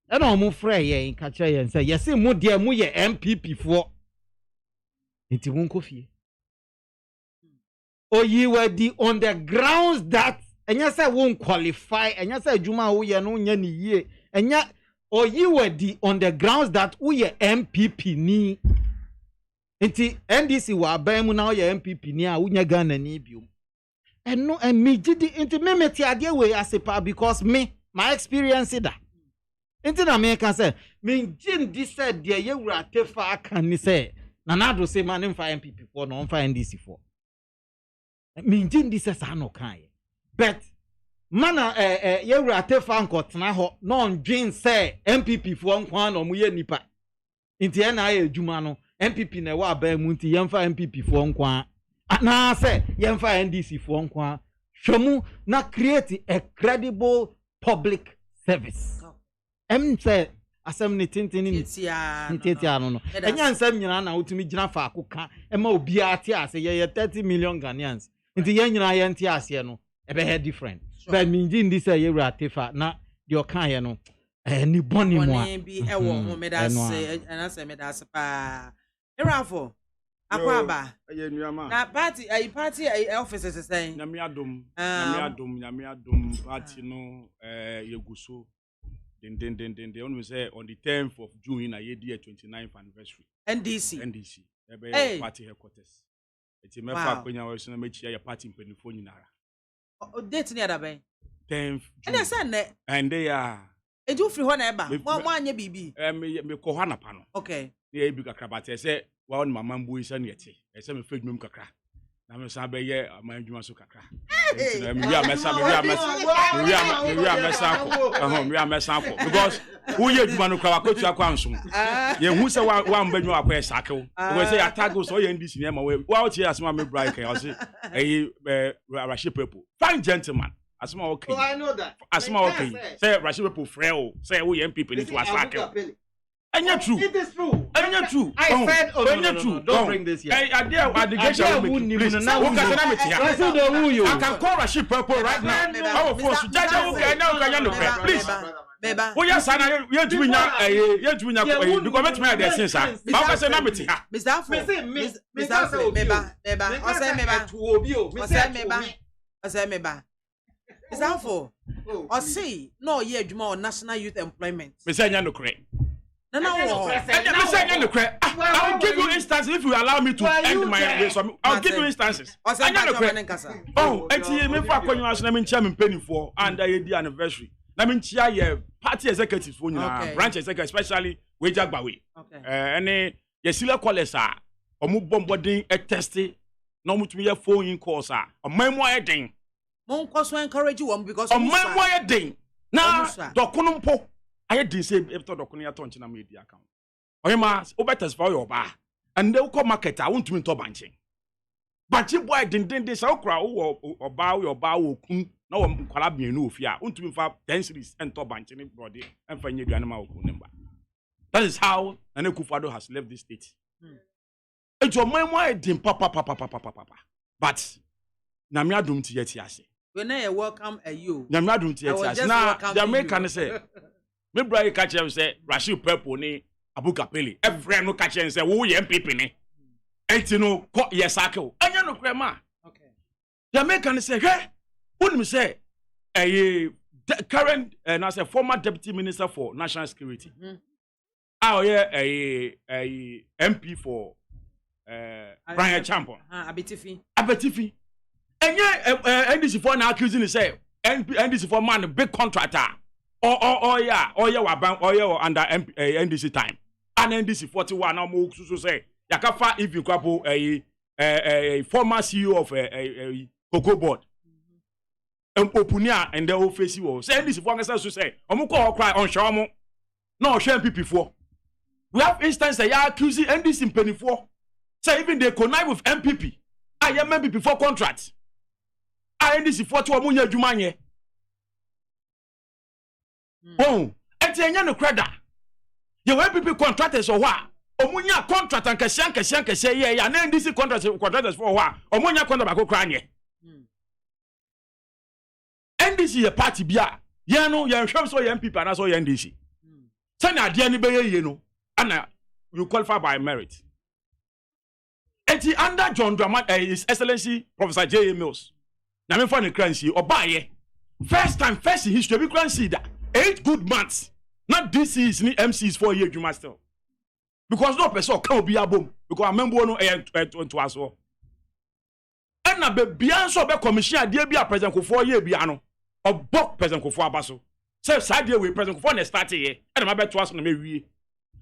and omu Frey in Kacha and say yes mu dear mu ye MPP for it won't coffee or you were the on the grounds that and yes I won't qualify and yes I juma who ye no nye ni ye and ya or you were the on the grounds that who ye MPP ni Inti NDC wa ba mu na ye MPP ni a unya Ghana ni biom no and me gidi inti me meti ade we asepa because me my experience da inti na me can say me gindi said de ye wura tefa aka ni say na do say man mfa MPP for no mfa NDC for me gindi say sa no kan but mana ye wura tefa nkotena ho no ndwin say MPP for nkwan no mu ye nipa inti na ye adwuma no MPP na wa ba mu nti yemfa MPP for nkwa na say yemfa NDC for nkwa hwemu na create a credible public service say asem ni tintin ni titia no enya nsem nyina na utumi gina fa akoka ema obi ate ase ye 30 million Ghanaians nti ye nyina ye nti ase no e be different but me ndi say ye ratefa na de okan ye no ni boni mo a bi e wo mo medase na say medase pa Erafo akwaba na party offices say nyame adom party no yeguso den onu say on the 10th of June na ye dia 29th anniversary NDC ebe party headquarters eti mefa akonya wo so na mechia ya party mpanifo nyinara date ni adaben 10th June and say ne and they are edu free ho na eba mo anya bibi me ko ha na pa no okay ye bi kakra ba te say wa on mama mbu isa ne yete e say me fedwum kakra na me sa be ye amanjuma so kakra me wi amesa ko because who ye dwuma no kwa kotu akwa nsom ye hu say wa mbadwu akwa sakew we say atago so ye ndisi ne ma we wa o tie asema me break I say Rashid people fine gentleman asema okay I know that asema okay say Rashid people freo say we MPP ni to asakew True. It is true. True. I said, True. Don't bring this here. I can call Rashid Purple right now. Our force, please. Oh yes, I you to win because me dey sense ah. Ba say na meti ha. Mr. No ye adwuma on national youth employment. Me say nya no kre. No. I'll give you instances if you allow me to end my race. I'll give you instances. Oh, and see me for konyo aso na me nchia me penifo and the anniversary. Na me nchia ye party executives for nyina branch executive especially Wejagbawe. Any ye sile college a omu bombodin e test na omu tumi ye phone in calls a omamo ye den. Mon cause encourage you because omamo ye den. Na dokono mpo I did say if to dokoni atonche na media account. Oyema obetes for your bar and they come market I want to into banking. Banking boy din say okra o ba your bar wo kun na wo kwala bienu ofia want to fa 10 series enter banking body and fa nye duane ma wo kun number. That is how Nana Akufo-Addo has left this state. It's your memoir din papa. But na me adum ti yeti ase. When I welcome you. Na me adum ti yeti ase. Na the American say me bra you catch him say Rashid Purple ni Abu Kapeli. Every no catch him say wo ye MPP ni. Enti no ko yesake. Anya no krema. Okay. The American say, "Hey, wouldn't say current and as a former deputy minister for national security. A MP for Brian Champion. Abetifi. And yeah, NDC for now accusing say NDC for man big contractor. Or under NDC time. And NDC 41 now more so say Yakafa if you couple a former CEO of a Cocoa board. Opunia and the office was say NDC for to say Omuko cry on Shamo. No shame people for. We have instances that are accusing NDC in penny for. Say even they connive with MPP. I am MPP for contract. I NDC 41 Munya Jumanye. Oh, and say no credit. You MPP contractors or what? Omunya contract and Kashanka say, yeah, and NDC contractors for what? Omunya contract go crying. NDC a party bia. You know, you show so MPP and also NDC. Send a dear neighbor, you know, and you qualify by merit. Eti under John Drama, His Excellency Professor J.A. Mills. Now, I'm for the currency or buy first in history, we can see that 8 good months. Not DCs ni MCs 4 years, you must tell. Because no person can be a boom. Because I remember no to us all. And now, be beyond so be commission, dear be a president for 4 years, Biano. Or book president for Abaso. Say, side year with president for the start here. And I'm about to ask on maybe.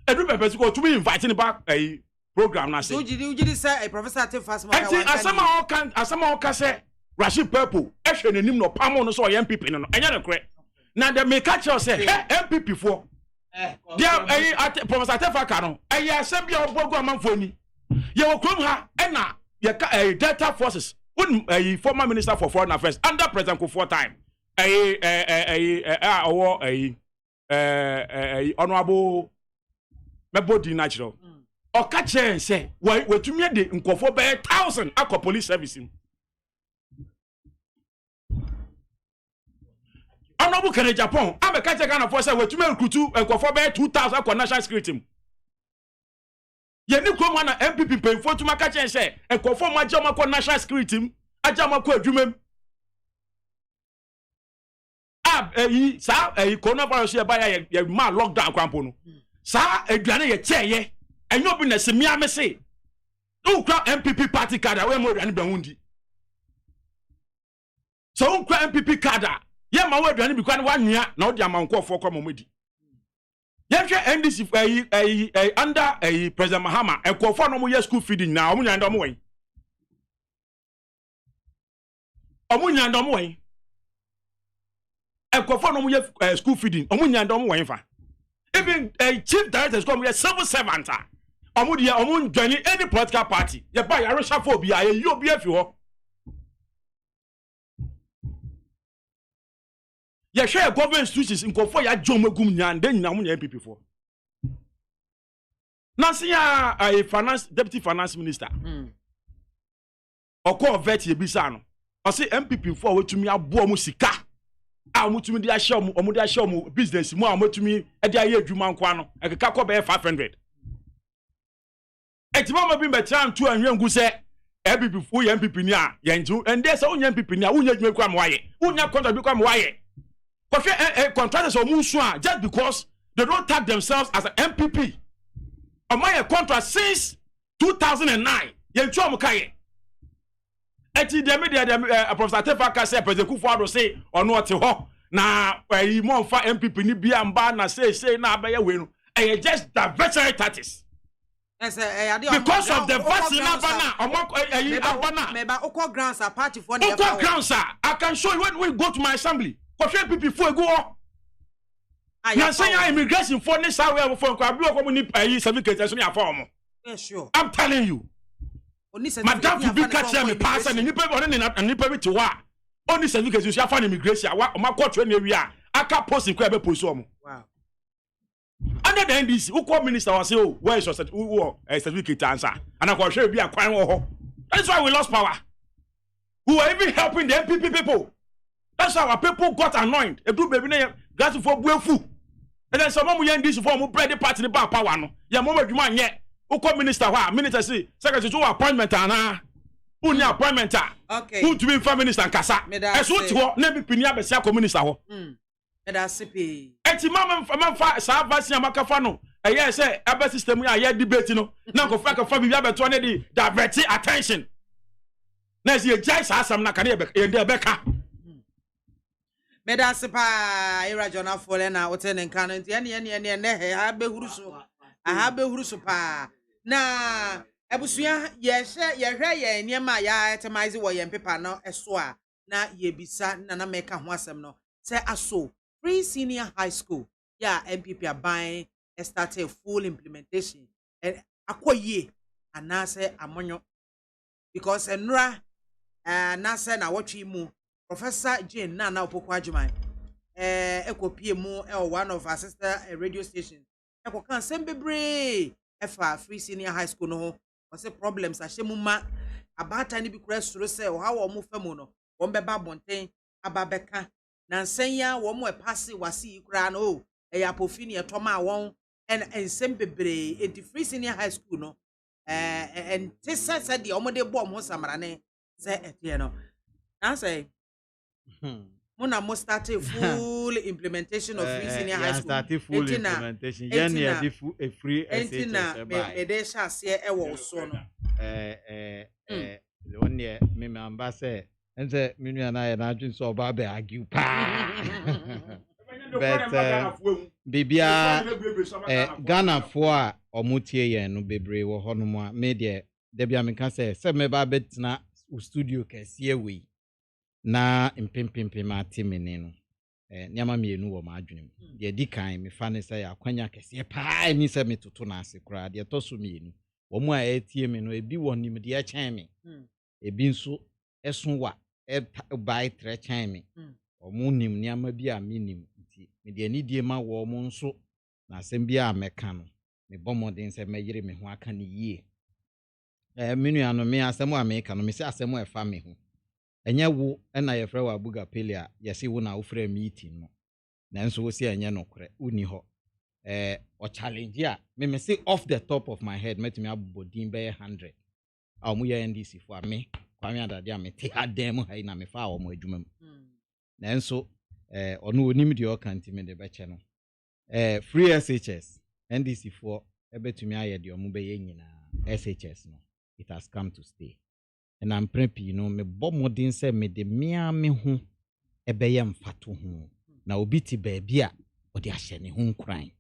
And remember, to be inviting back a program. Now, say, you say a professor at fast. I somehow can say, Rashid Purple, actually, and him no Pamon, so MPP, and you're correct. Now, the make catcher say, hey, MPP for. Dear Professor Tefakano, I assembly of Bogo Manfoni. You will come her, and now, your Delta Forces, a former minister for foreign affairs, under President Kufuor time. Honorable Mebodi Natural. Or catch her and say, why, what to me, the Nkofo by 1,000 aqua police servicing. Honorable Kennedy Japan, I'm a catcher kind of force with 2 and Nkofo by 2,000 aqua national security. Yeni come on MPP pay for to my catch and say, and conform my Jamako national security, a Jamako Jumem. Coronavirus here by a man lockdown crampono. Sa a granny a chair, ye, and you've been a semi say. Don't crowd MPP party card away more than Bundi. So don't crowd MPP card. Yeah, my word, and because 1 year, now the amount of 4 common with. Yes, NDC under a President Mahama and call for no more school feeding now. Omunya and Omoy. Omunya and Omoy. And call for no more school feeding. Omunya and Omoy. Even a chief director come here, civil servant. Omudia, Omun joining any political party. You buy a Russia phobia, you be if you. You share government institutions in Kofoya Jomogum and then Namun MPP for. Nansia a finance deputy finance minister. Oko vet ye bisa no. O say MPP for wetumi abo mu sika. A mutumi di ahye omu di ahye omu business mu a mutumi e di aye adwuma nko ano. Ekeka ko be 500. Etima ma bi betan to anwengu se MPP fu ye MPP ni a ye ntu ende se unya MPP ni a unya adwuma kwa mwaye. Unya contract bi kwa mwaye. Kofi contractors omu so a just because they don't tag themselves as an MPP. My contract since 2009. Ye ntu omukaye. Eti de media Professor Tefaka say President Kufuor say ono ote ho na yi mo fa MPP ni bia mba na say na abaye we no. E just diversionary tactics. Because of the vaccine abana abana. Meba okwa grounds are party for the okwa grounds I can show you when we go to my assembly. Kofi MPP for go. Na say immigration for this how we for kwa bi okwa ni certificate so ya form. Yes sure. I'm telling you. Madam to be catch me pass and nipa on nipa bi to wa. Only certificate you shall immigration wa ma court we wi a aka post in kwa be post omo. Wow. Under the NDC, who minister was say, oh, where is your certificate answer? And I can show you be a crime or that's why we lost power. We were even helping the MPP people. That's how our people got annoyed. A group baby name got for Buefu. And then some of you this for bread party the power. No, ya mama you man yet. Who minister wa minister say secretary to appointment ana. Who ni appointment okay. Who to be prime minister kasa. That's what you na be pinia be sia minister ho. Medasipi. Eti mama fa sa vaccine amakafa no. Eye say ebe system ya ye debate no. Na ko fa bibia beto na di divert attention. Na si e jai sa asam na ka na ye de beka. Medasipa era Jonah Fole na wote ne nkan nti ene ne ha behuru so pa. Na ebusua ye hwe ye niema ya itemize wo ye paper no eso a na ye bisa na meka ho asem no. Say aso Free Senior High School, yeah, MPP are buying started full implementation. And akoye anase amonyo because enra nasa na watchi mu Professor Jane na opoko adwuma ekopie mu one of our sister radio stations ekokan sembebre efa Free Senior High School no was problems ahye ma abata ni bi kura soro se ha wo mu famu no wo beba bonten ababeka na nsenya wo mo passe wasi kura no apofini etoma won and sembebre enti Free Senior High School no and tesa said the omode bo mo samarane say etie no na say muna mo started full implementation of Free Senior High School started full implementation yen ye di free SHS me de chase e wo so no one year me member say ense minu na ye na adwin so ba be argue pa but bibia Ghana for a omutie yen no bebre wo hono a me de bia me kan say me ba betina studio kese we na impempempem atimene no nyama mienu wo ma adwene mu de di kan me fa ne say akwanya kese pa ni say me toto na ase kra de to so mienu wo mu a etie me no ebi wo nim de chen me ebi nso eson wa by tre chen me wo mu nim nyama bi a me nim nti me de ani die ma wo mu nso na asem bi a meka no me bomoden say meyire me ho aka ne yie menu ano me asem a meka no me say asem e fa me ho enye wo na ye frɛ wa buga pele a ye se wo na wo frɛ meeting no nanso wo se enye no korɛ uni ho o challenge a me say off the top of my head metimi abodin be 100 a mo ye NDC fo a me kwame adade a me te adem ha na me fa wo mo adwuma mu nanso ono onim de o kanti me de be che no free SHS NDC fo ebetumi aye de o mo be ye nyina SHS no it has come to stay. And I'm preppy, me bomodin se me de MAAME ho ebeye mfato ho na obi ti baby a odi ahye ne ho nkran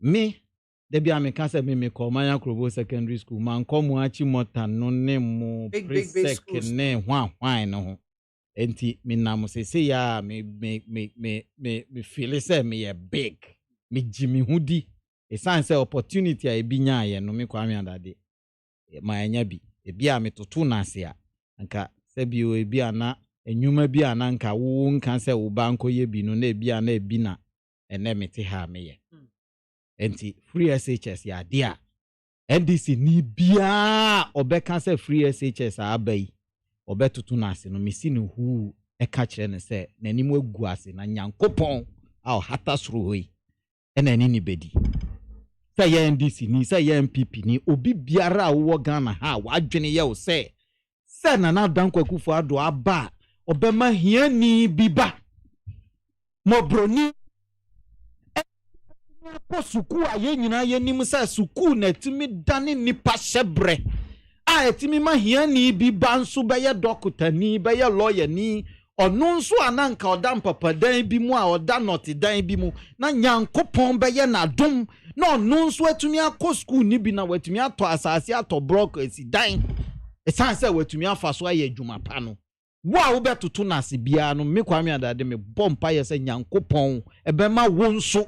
me de bia me kan se me ko manya krobo secondary school man komo achi motan no ne mo presec ne hwan no ho enti me nam se ya me feel say me ye big me jimi hudi e san say opportunity a ebi nya ye no me kwame adade ma anya bi ebi a metoto na ase a nka sebi o ebi ana enwuma bi ana nka wo nka se wo ba nko ye bi no na ebi ana ebi na ene mete ha me ye enti free SHS ya dia NDC ni bia obeka say free SHS abai obetutu na ase no mesi ne hu eka kire ne say nanim agu ase na nyankopon a hata soro hoi ena ni bedi say ya NDC ni say ya MPP ni obi biara wo Ghana ha wadwene ye wo say na Dankwa Akufo-Addo aba obema hiani biba mobroni ko suku aye nyina ye nim sa suku na timi dane nipa shebre a etimi ma hiani biba nso be ye dokutani be ye lawyer ni ono nso ananka oda mpapadan bi mu a oda notidan bi mu na nyankopon be ye na dom na ono nso atumi akọ suku ni bi na watumi ato asase ato block esidan esanse watumi afa so aye adwuma pa no wa wo betoto na se bia no me Kwame Adade me bompa ye se nyankopon ebe ma wo nso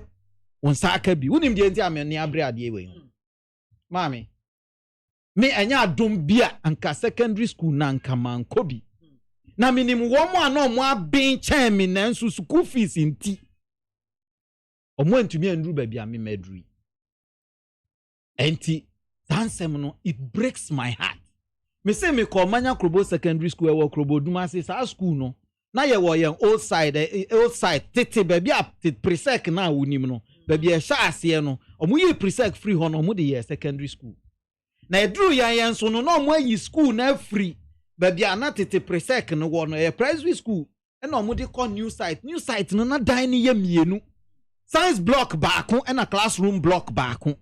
wonsa aka bi wonim de nti amene abre ade we maame me anya adom bia anka secondary school na anka manko bi na minim wo mo ana mo aben chen me na nso school fees nti omo antumi andru ba bia me madru enti dansem no it breaks my heart. Me say me call Manya Krobo Secondary School e Krobo Dumasi sa school no na ye wo yen old side tete baby up presec na wonim no baby e sha ase no omo ye presec free ho no omo de ye secondary school na edru yan so no omo ayi school na free baby ana tete presec no wo no ye primary school e na omo de call new site no na dan ni ye mienu science block baako e na classroom block baako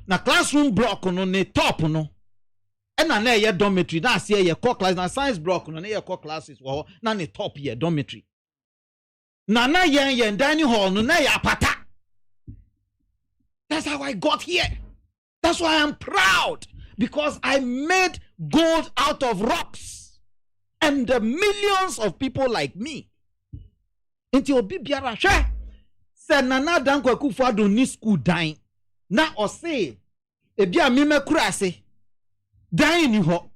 na classroom block no ne top no na ye dormitory na ase ye core class na science block no na ye core classes wo na ne top ye dormitory na yen dining hall no na ye apata. That's how I got here. That's why I'm proud, because I made gold out of rocks and the millions of people like me. Inti obi biara hwe se Nana Dankwa Akufo-Addo ni school dan na o se ebia mi makura ase dan ni ho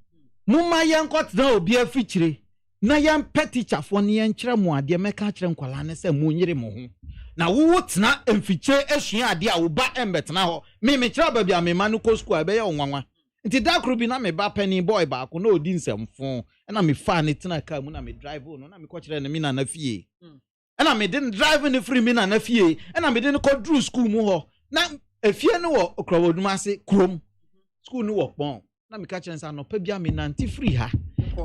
mumma yankot na obi afikyire na yan teacher fo ne yan kyerɛ mo ade meka kyerɛ nkwala ne sɛ mo nyire mo ho na wo tena emfikyire asua ade a wo ba embetena ho me kyerɛ ba bia me ma no ko school be ye onwanwa nti da kro bi na me ba penny boy ba ko na odi nsɛmfo na me fa ne tena car mu na me drive no na me ko kyerɛ ne mi na na fie na me din drive ne free mi na na fie na me din ko dru school mu ho na efie no wo Okrobodum ase krom school no wo pon na me ka kyerɛ nsa no pa bia me nanti free ha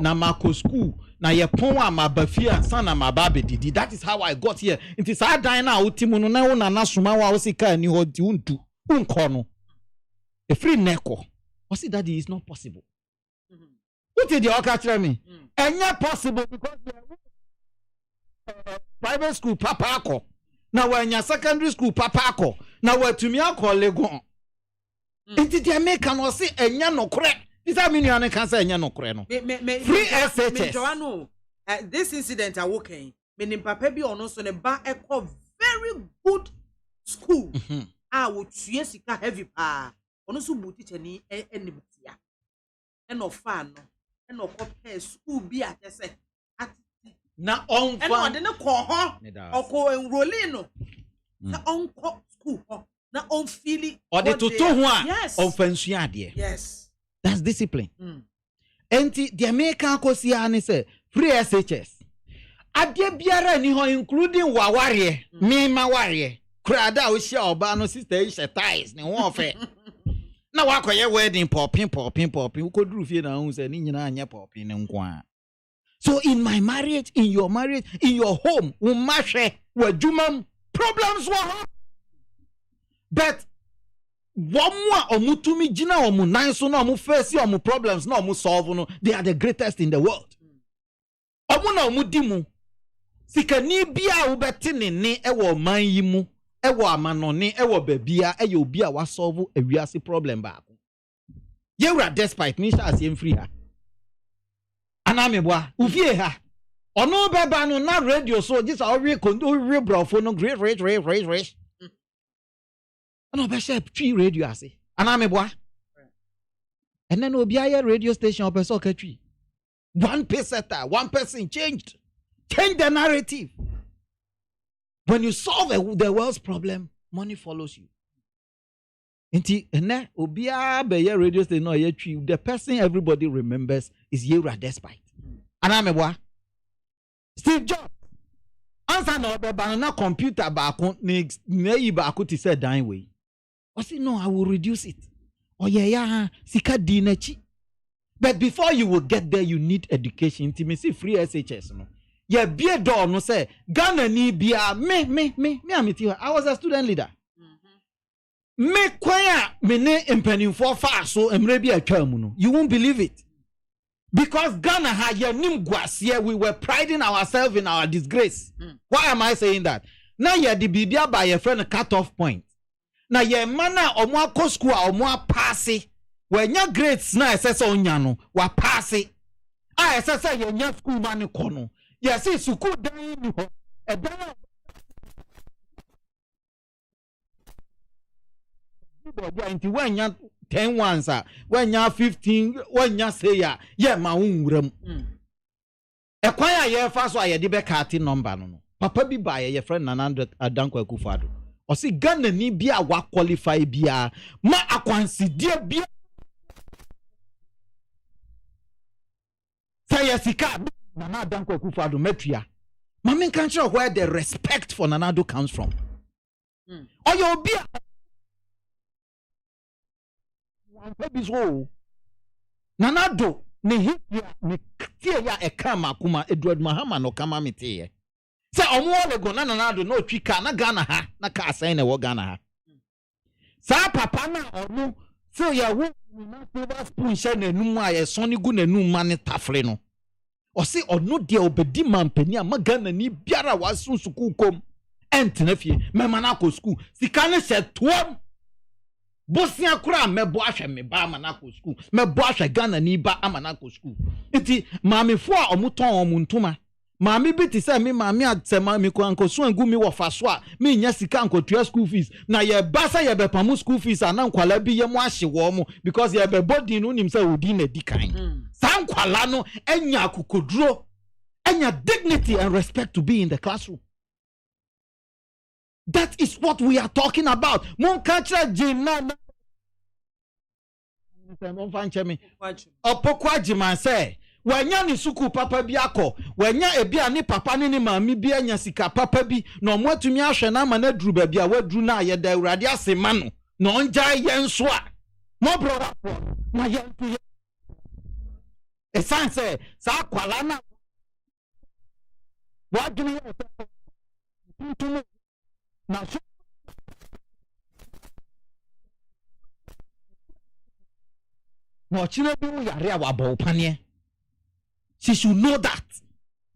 na mako school na ye pon a mabafia san na mababedidi. That is how I got here. It is our dine na utimu no na wona na soma wa osika ni ho di untu unko no e free neko wasi that is not possible. What did you catch me? Enya possible because private school papa ako na wanya secondary school papa ako na watumi akọ legon. Enti di America no say enya no kore. This I mean you can say enya no kore no. Free SHS. This incident awoken. Menim papa bi ono so ne ba ekọ very good school. Wo tue sika heavy pa. Ono so bu teacher ni enimtia. Eno fa no. Eno ko school bi atese. Na on fa. Eno de ne ko ho. Oko enrolling no. Na on ko school ho. Na on feel or the toto ho a on fansua ade. Yes. That's discipline. Enti the American kosi ani say free SHS. Ade biara ni ho including waware, me maware. Krada o hia oba no sister hia ties ne ho fe. Na wakoye wedding popping ukoduru fie na hu say ni nyina anya popping ne nko a. So in my marriage, in your marriage, in your home, umahwe wadwumam problems were. But wamwa omutumi jina omu nanso na omu face omu problems na omu solve no, they are the greatest in the world. Omu na omu dimu sikani bia ubeti ne ewo man yi mu ewo amanone ewo babia eye obi a wa solve ewiase problem ba ko. Yewra despite ni sha asem free ha. Anamebwa ufie ha. Ono beba no na radio so just already kondo re brofo no great rich. Ano be share tree radio ase. Anamebwa. And then obi aye radio station opeso ka tree. One person changed. Change the narrative. When you solve the world's problem, money follows you. Inti ene obia be ye radio station no ye twi. The person everybody remembers is Yewura Despite. Anamebwa. Steve Jobs. Answer no be banana computer baako ne yi baako ti say dan way. I say no, I will reduce it. Oh yeah, sika di nachi. But before you will get there, you need education. Intimacy free SHS no. Yeah, be a door no say Ghana ni bia me amiti. I was a student leader. Me kwaya me ne empanimfo fa so emre bi atwa mu no. You won't believe it. Because Ghana had your nim guasie, we were priding ourselves in our disgrace. Why am I saying that? Now you're the bibia by your friend a cut-off point. Now your mana or more school or more passy. When your grades na SS on yano, wa passy. I SS your school money kono. Yes, it's so good down a dollar. Into when you're 10 ones, when you're 15, when you say yeah, my own room. A quiet year fast why you did card number no. Papa be by your friend Nananda Adanko Kufado. Or see Ghana ni bia wa qualify bia ma akwansi dia bia. Say yesika Nana Adanko Kufado metria. Mami can't show where the respect for Nanado comes from. Or your bia. Nanado ne hia ne tie ya ekama kuma Edward Mahama no kama mete se omo go na Nanado no twika na Ghana ha na ka asan na wo Ghana ha sa papa na onu so ya wo na silver spoon she na num a ye soni gu na num ma ne tafre no o se onu de obedi mampani a ma Ghana ni biara wasun suku kom entena fie mema na ko school sika ne se tuom Bosia kura mebo ahwe me ba amanako school mebo ahwe Ghana ni ba amanako school iti maame fo a omuton omuntuma maame bi ti say me maame atema me ko ankoso angu mi wo fa so a me nya sika ankotua school fees na ye ba say ye be pamu school fees ana nkwala bi ye mo ahye wo mo because ye be body no nim say odi na di kan san kwala no enya akokoduro enya dignity and respect to be in the classroom. That is what we are talking about. Mon kantra jina mon fanchemi. Opokwa jima say, wanya ni suku papa bi akọ, wanya ebi ani papa ni maami bi anya sika papa bi, no mwatumi ahwe na ma na duru ba bi a waduru na ye da Awurade asema no. No nja ye nso a. Mo brother na ye ntu. Esan say, sa kwala na waduru ye na no chine bi yare awabo panie. She should know that.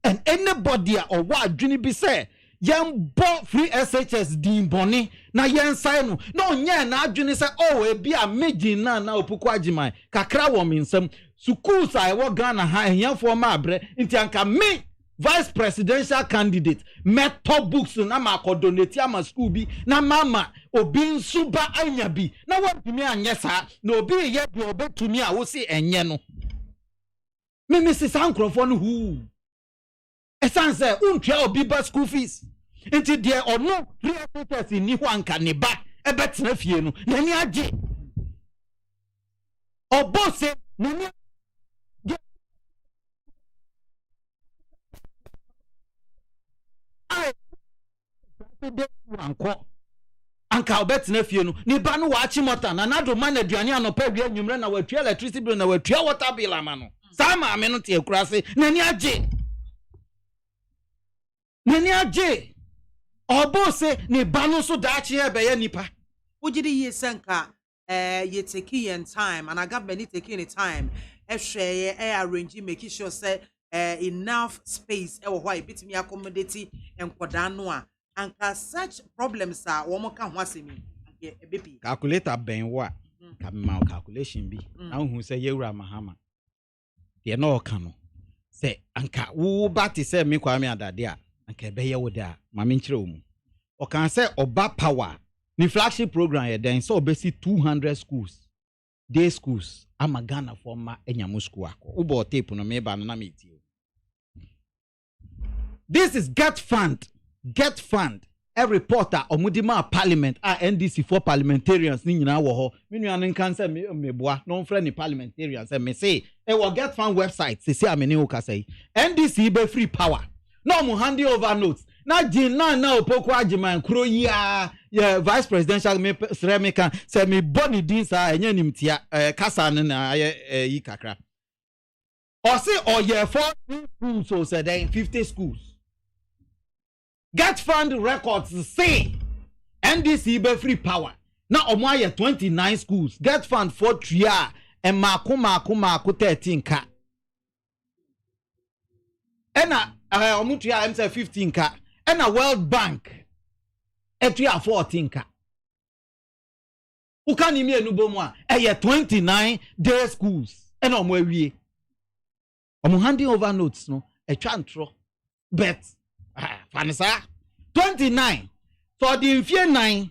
And anybody or what dream be say young bought free SHS din boni na yen sign no nya na adwene say oh e bia meji na opuku agiman kakra wo minsam schools I wo Ghana ha ehiafo ma abre nti anka me vice presidential candidate meto books na ma ko donate ama school bi na mama obi nsuba anya bi na wantumi anye sa na obi ye bi obetumi a wo si enye no me Mrs. Ankrofo no hu esan say untwa obi ba school fees nti de ono real ni ho anka ne ba ebetena fie no na ni age obose na ni anka obetena fie no ni ba no waachi mota na nado man aduane anopa dua nwumre na watua electricity bill na watua water bill ama no sa maame no te akurase na ni age obose ni ba no so daachi ebe ya nipa ojidi ye senka ye taking your time and government taking the time ehwe arrange make sure say enough space e wo ho bitimi accommodate enkoda no a anka such problems are wo mo ka ho asemi ebepi calculator ben wa ka ma calculation bi na hu say Yewura Mahama de no ka no say anka wo bati say me kwa me adade a anka be ye wo da ma me nkire wo mu o kan say oba power ni flagship program ye den so obesi 200 schools day schools ama Ghana for ma enyamo school akọ ubo tape no me ba no na me tie. This is get fund a reporter omudima parliament NDC for parliamentarians ni nyina wo ho me nuanen kan say me boa no friend ni parliamentarians say me say e will get fan website say amene o ka say NDC be free power no mu hand over notes na jin na opoku agiman kro ya vice presidential me sremeka say me boni din sa enye nimtia kasa na yi kakra or say oye for schools so say then 50 schools get fund records say NDC be free power na omo aye 29 schools get fund for tria and mako 13 ka ena omo tria em say 15 ka ena World Bank etria 14 ka ukani mi enubo mu a eye 29 day schools ena omo awie omo handing over notes no etwa ntro bet Fanisa 29 for the infie 9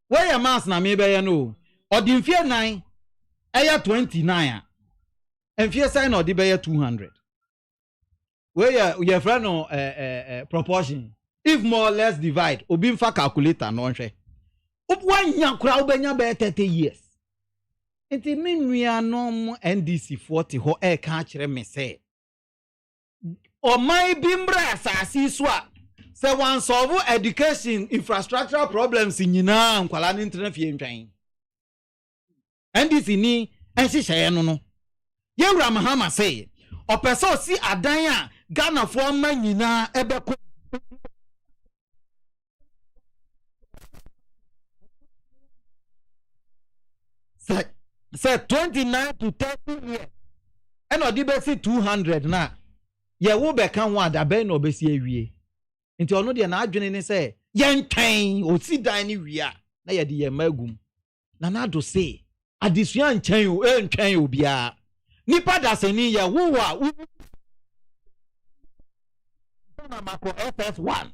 where your mass na me be no or the infie 9 aya 29 and fear sign or the be 200 where your friend no proportion if more or less divide obi mfa calculator no hwe wanya kura obenya be 30 years enti minua no NDC 40 ho e ka kire me say o mai bimbra asasi so a say one solve education infrastructural problems nyina nkwala ne ntena fie ntwan NDC ni enhihye no yewura mahama say o person si adan a Ghana for man nyina ebeko say 29 to 30 years and o di be 200 na ye wo be kan ho adabe na obesi awie nti ono de na adwene ne se ye ntwen osi dan ni wia na ye de ye magum na do se adesua ntwen o ntwen obia nipa da se ni ye wo wa na mako FS1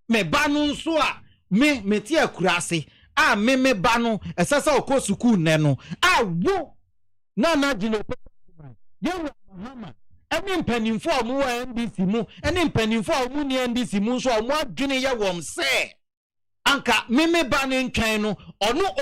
me banu nso a me ti akurase a me banu esesa okosuku ne no a wo na gino ye Muhammad any mpanimfo omo wa NDC mu any mpanimfo omo ni NDC mu so omo adwene ye wom se anka me ba ne ntwan no ono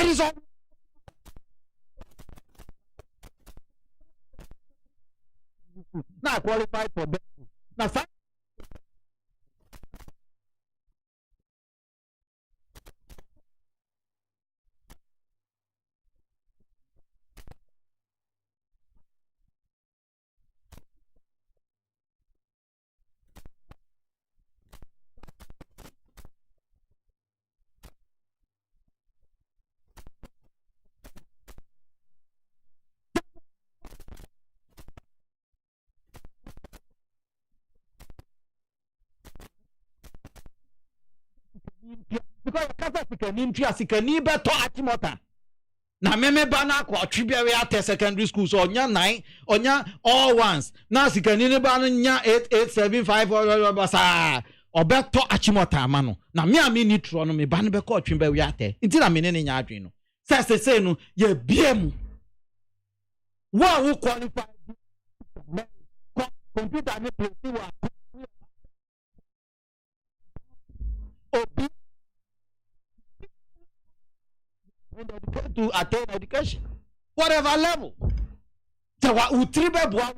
is all not qualified for that. Now, because kasa sikani beto atimota na meme bana kwa twibia we at secondary school so onya 9 onya all ones na sikani ne ba nya 8875 basa obeto achimota ama no na me ami ni tro no me ba ne be kwa twibia we at nti na me ne nya adwen no se no ye biem wa wo qualify computer ne place wa obi to attain education whatever level so what utribe bua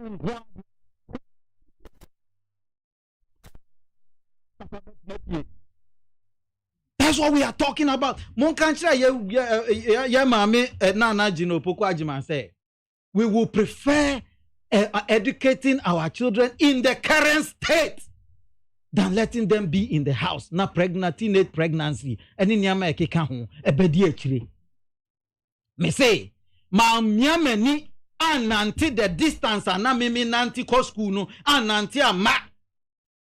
that's what we are talking about mon kanchira ye maame na jino poku ajiman say we will prefer educating our children in the current state than letting them be in the house na teenage pregnancy any nyama ekeka ho ebedi akire me say ma nyama ni ananti the distance ana mimi nanti ko school no ananti ama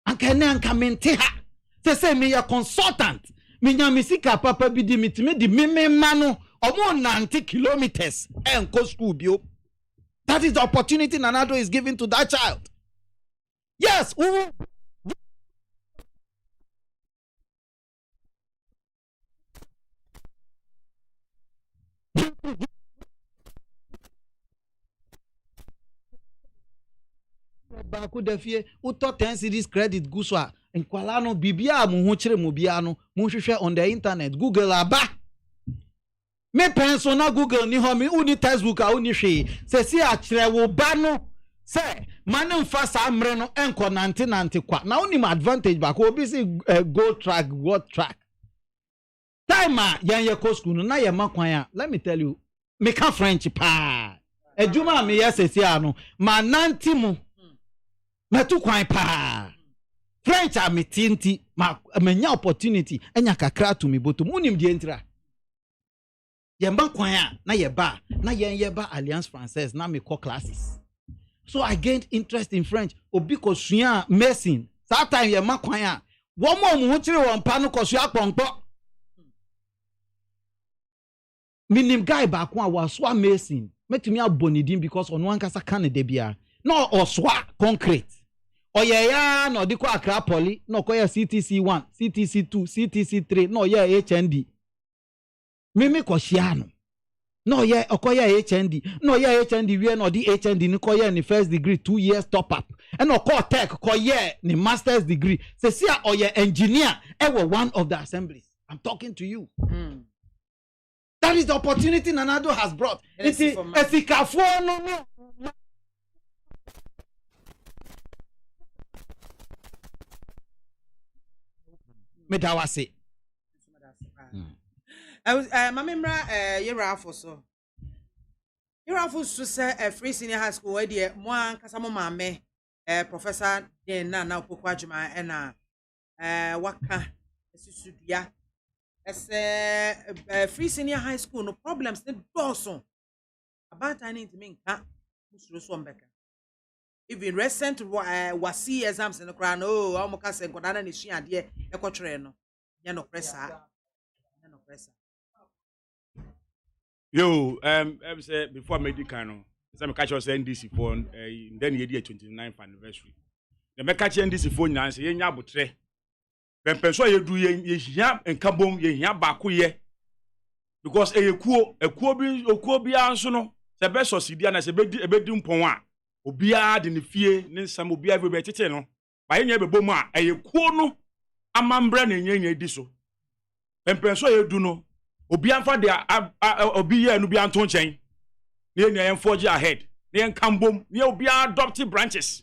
anka ne anka mente ha say me ya consultant me nyama sika papa bi di mitime di meme ma no Omo 90 kilometers and go school bio. That is the opportunity Nana Addo is giving to that child. Yes. Baku defie uto 10 cedis credit guswa nkwala no bibia mu ho kire mu bia no mu hwehwe on the internet Google aba me penso na Google ni ho me uni textbook a uni hwe se si a kire wo ba no se mane mfa sa amre no enko nante kwa na uni ma advantage back obi si go track what track time a yan ye ko school no na ye makwan a let me tell you me ka French pa ejuma me yes si ano ma nante mu metu kwan pa French a metinti ma menya opportunity enya kakra to me botom unim die ntira yemba kwan a na yeba na yeba Alliance Française na me call classes so I gained interest in French obi ko sua medicine that time yemma kwan a wo mo mu kire won pa no ko sua kponpo minim guy ba ko a was so medicine metumi abonidin because ono ankasa kan de bia no oswa concrete oyeya no diko Accra Poly no koya CTC 1 CTC 2 CTC 3 no ye HND mimi ko shiano no ye okoya HND no ye HND we no di HND ni koya ni first degree 2 years top up and no ko tech koya ni master's degree se sia oye engineer ever one of the assemblies. I'm talking to you. That is the opportunity Nana Addo has brought. It's esikafo no medawase mamemra yerafo so say free senior high school where the mo ankasa mo maame professor den na opoku adwuma na waka susudua free senior high school no problems ne doso about I need to mean ka musuro so mbeka even recent wasi exams in the crown oh amoka se nkoda na nesua ade ekotwere no nya no pressa yo say before medical no say me catch us NDC for then ye 29th anniversary the me catch NDC for nyina say ye nya abotre pempenso ye du ye hia enkabom ye hia baako ye because ekuo bi anso no se be sosidia na se ebedi mpon a obia de ne fie ne nsam obia be tete no ba ye nya bebom a ekuo no amambre na nyenya di so pempenso ye du no obia mfa de obi ye no bi anto nchen ne nya yen forge ahead ne yen kambom ne obia adopt branches.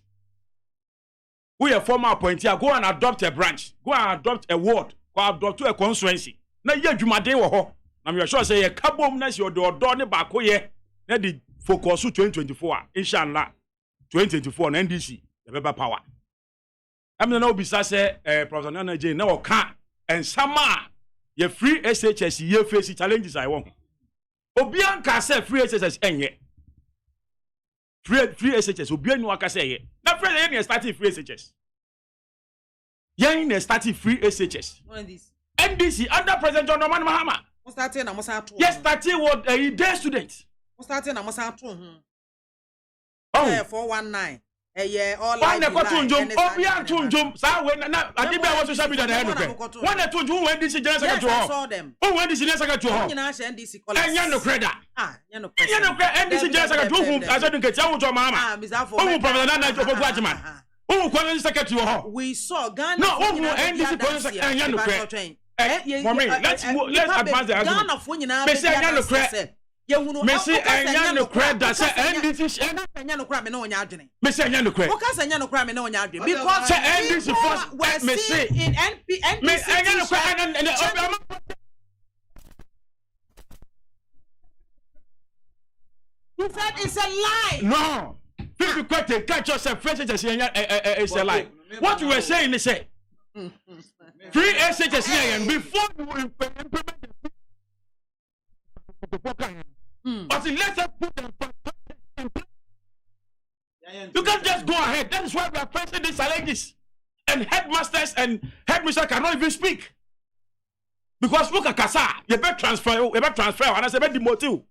We are former appointee, go and adopt a branch, go and adopt a ward, go adopt a constituency. Na ye dwumade wo ho. Na me sure say ye kabom na si odo ne ba ko ye na di focus 2024 inshallah 2024 na NDC the beba power. Am na obi sa say Professor Nana Jane na wo ka ensama ye free SHS ye face challenges I want. Obi anka say free SHS enye. Free SHS obi anu aka say ye. Na friend ye starting free SHS. Yen starting free SHS. What is NDC under President John Mahama. Mo starting na mo sa to. Yes, starting what a day student. Mo starting na mo sa to Oh, 419. All like one ko tunjum, obi an tunjum. Sa we na adibe wa social media na enukwe. One tunjum when NDC general secretary. Yes, I saw them. Oh, when NDC general secretary. Nyina she NDC college. Enya no creda. Enya no NDC general secretary who as educate ya wo Mahama. Oh, Professor Nana Opoku Adjuma. Oh, Kwame secretary ho. We saw Ghana. No, NDC college secretary enya no creda. Let's advance the argument. Ghana fo nyina be say enya no creda. Messi enya no creda say NDC enya no creda me no nya adwene. Messi enya no creda. O ka say enya no creda me no nya adwene because NDC force Messi in NDC enya no creda. You said it's a lie. No. If you catch yourself, it's a lie. What you were saying is say free SHS before you implement the but let's put them. You can't just go ahead. That is why we are facing these challenges. And headmasters and headmasters cannot even speak. Because look at Kasa, you better transfer, and I say better demote.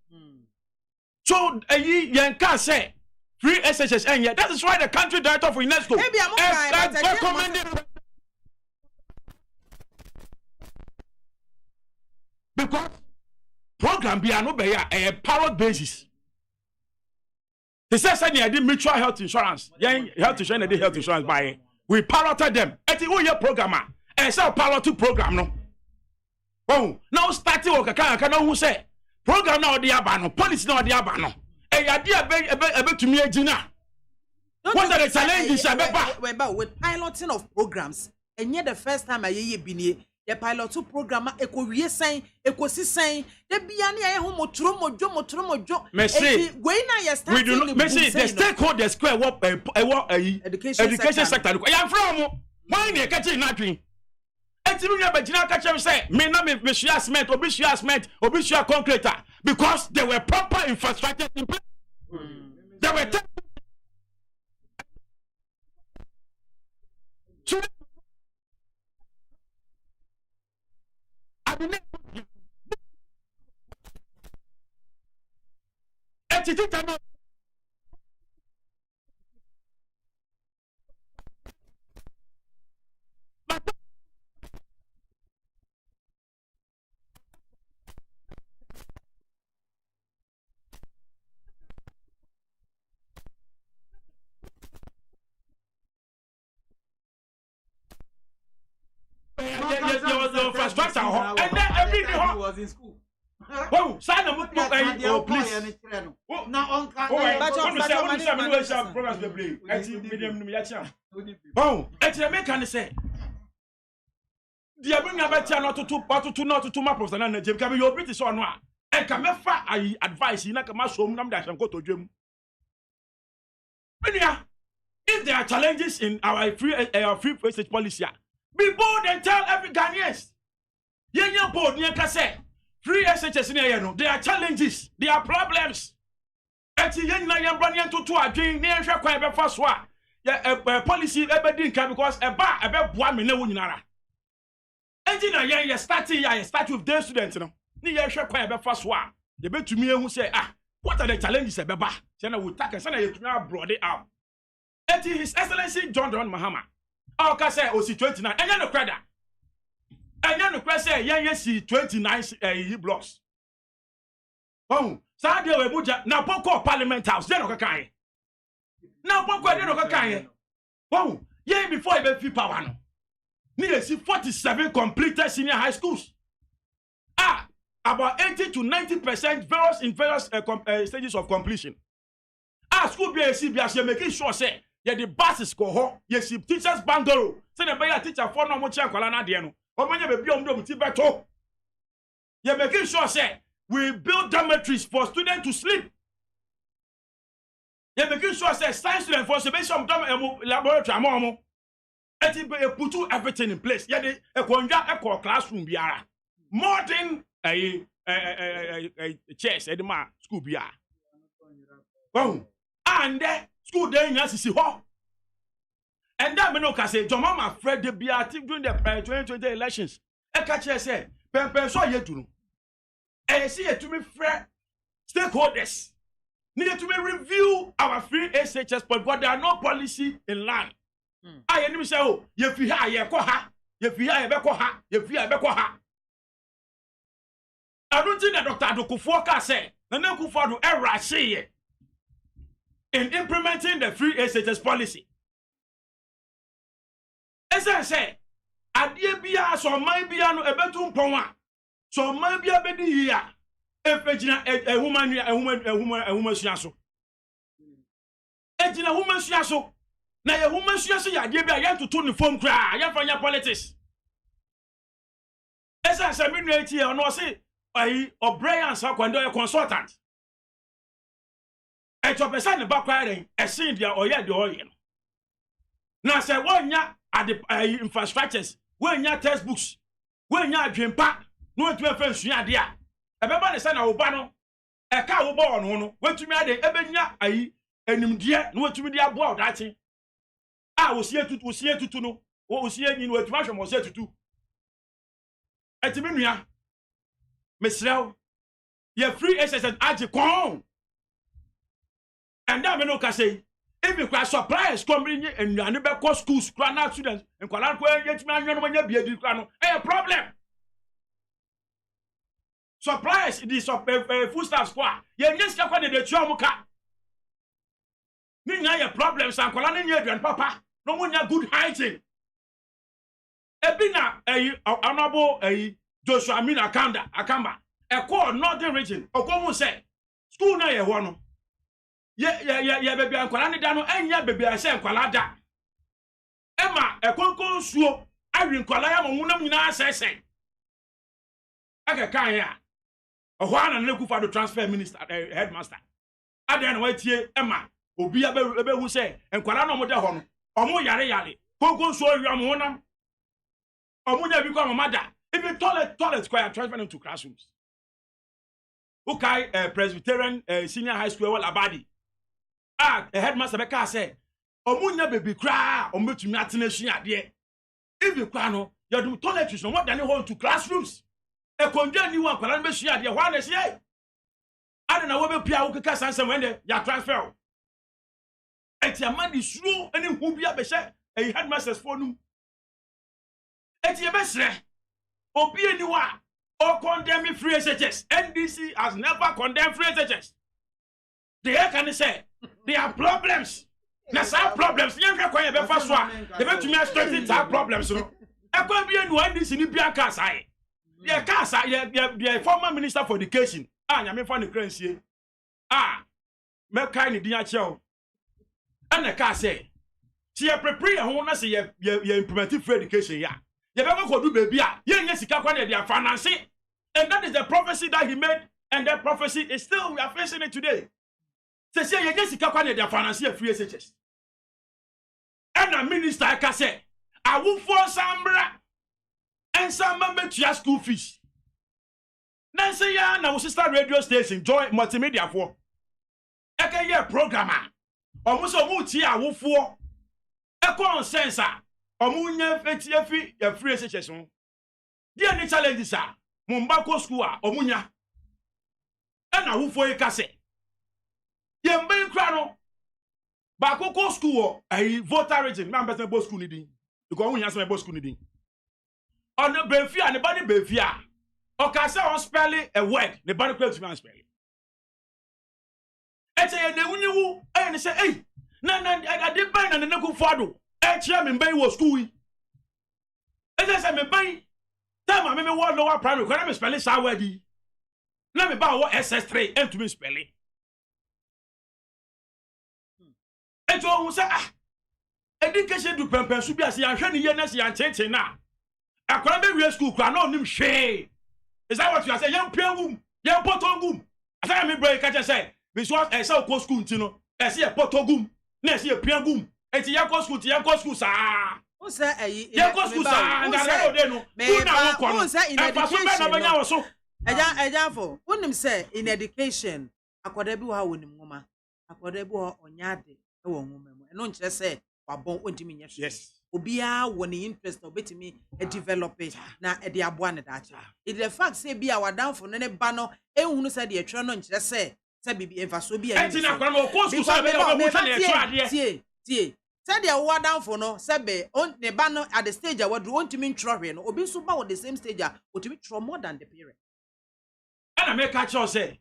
So you can say free SHS and yet that is why the country director for UNESCO recommended. Because program be a pilot basis. They said I did mutual health insurance. Health insurance by we piloted them. At the programmer and so pilot program no. Oh, now starting work can who say program now the abano, policy now the abano. A idea about to me Gina. What are the challenges with piloting of programs? And yet the first time I hear been the pilot programmer eco resign, eco sign, the Biani homo. Messi, we do not Messi, the stakeholders square what education sector. I am from why they catching nothing. Say, me share cement, obi share concrete because there were proper infrastructure in place. There were infrastructure and then everything was in school. Oh, sign a book, please. Oh, actually, I can say. The Abin Abatia not to map of the land, Jim can be your British or not. And can I advise you not a mushroom number that go to Jim. If there are challenges in our free passage policy, be bold and tell every Ghanaians. You're bold, you can say. Free SHS in there are challenges, there are problems. At the young Branian to a dream near Shakwa first one. Yeah, policy ever didn't come because about 1 million. Engineer, you start with their students, near Shakwa first one. You bet to me who say, what are the challenges? Baba, China will take a son of brought it out. And His Excellency John Mahama. I'll say, OC 29, and then the credit. And then the question, yes, 29 blocks. Oh, Sadia Webuja, now Poko Parliament House, then Okakai. Now Poko, then Okakai. Oh, yeah, before I be power. Nearly 47 completed senior high schools. About 80 to 90% in various stages of completion. School BAC, making sure, say, yeah, the buses go home, yes, teachers bangaro, send a better teacher for no much Kalana Diano. You're making sure, say, we build dormitories for students to sleep. You're making sure, say, science students for observation laboratory. And put everything in place. Yeah, a classroom biara. Modern chairs at the school biara. Oh, and school day in see ho. And that me no can say, John Mama Fred de be active during the 2020 elections. I catch you say, pen so yet to. And see it to me, Fred stakeholders needed to review our free SHS, but there are no policy in line. I enemy say, oh, if you have I don't think that Dr. Adokufoka said, the Nekufadu error say in implementing the free SHS policy. As I say, Adiabia, so my piano a better poma, so my bia bedi here. A woman shaso. A woman shaso. Now a woman shaso, I give you to turn the phone cry, I for your politics. As I say, I no say, I or Brian Sakwando a consultant. I to person the back riding, a scene there or yet the oil. Now say, 1 year. At the infrastructures, when your textbooks, when your dream pack, no to a friend, you are there. Everybody send a Obano, a cow born, no, what to me, Ebenia, and him dear, no to me, dear boy, that thing. I was here to know what was here in what Russian was here to do. Etiminuya. Mesrel. Ye free SSS aje kon. And that me no ka say if you can surprise coming and you never go schools, grad students, and kwala ko yetimi anyo no nya bia di kra no a problem. Surprise this food staff squad. Ye nyeska kwa de twa mu ka. Ni nya ye problems and kwala ne nya aduan papa. No mo nya good hygiene. Ebina honorable Joshua Amina Akamba. Eko northern region. Okomu say school na ye ho no. Ye baby ankwala ne da no enya baby ase ankwala da. Ema ekonkon suo awi nkwala ya mo wonam nyina asese. Aka kan ya. Oho ana ne kufa do transfer minister headmaster. Ada na watie ema obi ebe hu se enkwala no mo de ho no. Omo yare konkon suo wi am wonam. Omo nya bi kwa mama even toilet square transfer them to classrooms. Okay, Presbyterian senior high school Abadi. A headmaster beka say omunya baby kra ometumi atena sua de if you kwa no you do toiletries no more than home to classrooms e konja ni wan kwala be sua de ho na say ada na wo be pia wo keka sanse when de ya transfer eti amadi suro eni hu bia be hye e headmasters phone eti e be sre obi eni wa or condemn free SHS. NDC has never condemned free SHS. They can say there are problems. There's our problems. You can't go to first one. They want to make straight our problems. No, I can't be anyone. NDC ni be a casa. The casa, the former minister for education. You me find the currency. Me kind of dia chow. And the car say, she prepare who na say you implement free education. Yeah, you better go do baby. Yeah, sika kwa they are financing. And that is the prophecy that he made, and that prophecy is still, we are facing it today. Say, you just can't their financial free SHS. And a minister, I can say, I will force Sambra and some member to your school fees. Then say, yeah, now sister radio station, joy multimedia for. I can hear programmer. Almost a multi, I will for a consensus. Omunya free SHS. The only challenge is, Mumbako school omunya ana wo fo yekase ye mben krano ba koko school voter region man person bo school ni din because omunya so bo school ni din on benfia ne body benfia o ka say on spell a word ne body kwet man spell ete ye ne wunyiwu ne say na ade ban na ne ko fodo chia me mben wo school yi ete say me ban time me what lower primary when me spell it sawadi na me ba wo ss3 and to me spell it eto hu say education do pempen so bia se ya hwe ne ye na se ya cheche na akora be we school kwa na onim hwe is that what you are saying yam piangum yam potongum asa me bro ka say because say ko school ntino say potogum na say piangum enti ya ko school sa Say in education. Say in education. Akwadebi wa wonim ngoma. Akwadebi wa onyade e wo ngoma mu. Eno nkyere say wabon ontimi nya. Yes. Obia woni interest obetimi e develop na e de aboa ne dache. It the fact say bia wadanfo ne ba no ehunu say de etwe no nkyere say bibi emfaso bia. Enti na kwa mo ko school say be mo fa na etwe ade. Tie. Said the award down for no, Sebe on the banner at the stage. I would want to mean trophy, no, or be super on the same stage, or to be more than the parent. And I make a choice say,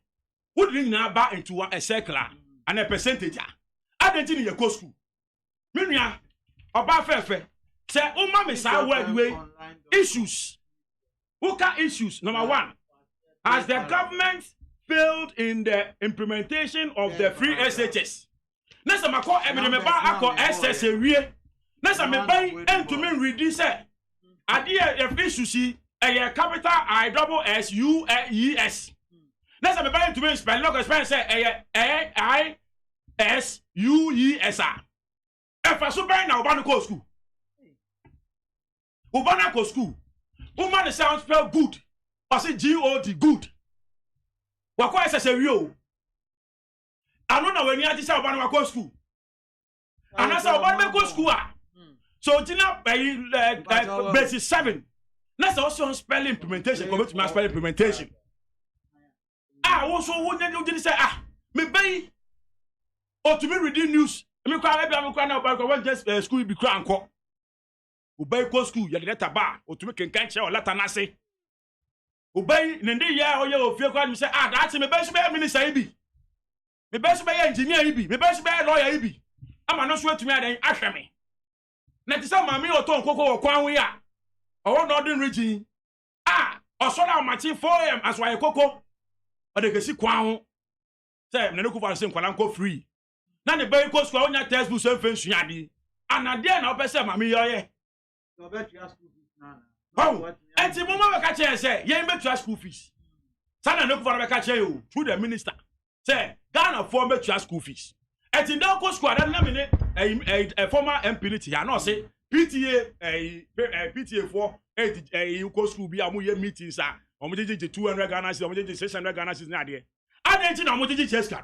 would you now back into a circle and a percentage? I didn't in your co school. Minya, about fair, say, oh, mammy, sir, way issues. Who can issues? Number one, has the government failed in the implementation of the free SHS? Nessa mako me ba akọ SS ewie nessa me ban entumi ready say ade e issue si capital I double S U E S nessa me ban entumi spell no spell say I S U E S A e fa so ban na oba ko school oba na ko school woman sound spell good or say God good wako SS ewie o I don't know when you are to say about go school. And I say about go school. So Tina basis 7. na say also spelling implementation come to my spelling implementation also won you say me bay or to me reading news me kwa be am kwa na ba kwa just school bi kwa anko ubay ko school ya letter ba o to me kenkan che o letter na say ubay nende ya o ye ofie kwa me say that me bay so be minister ibi me bay so be engineer ibi me bay so be lawyer ibi ama no so atumi adan ahwe me na ti say mama o ton kokko wo kwan we a o northern region osola amachi 4am as why kokko o de kesi kwan ho say na no ku fa say nkwala nko free na ne bay ko school onya textbook so fe nsuade anade na o pese mama yo ye no bet your school fees na enti mama be ka che say ye bet your school fees sana no ku fa be ka che you through the minister say Ghana for bet your school fees enti don ko school that na me ne a former MP niti ya no say PTA PTA for you go school bi amu ye meetings omo jeje 200 Ghana cedis omo jeje 600 Ghana cedis na de adenti na omo jeje cheska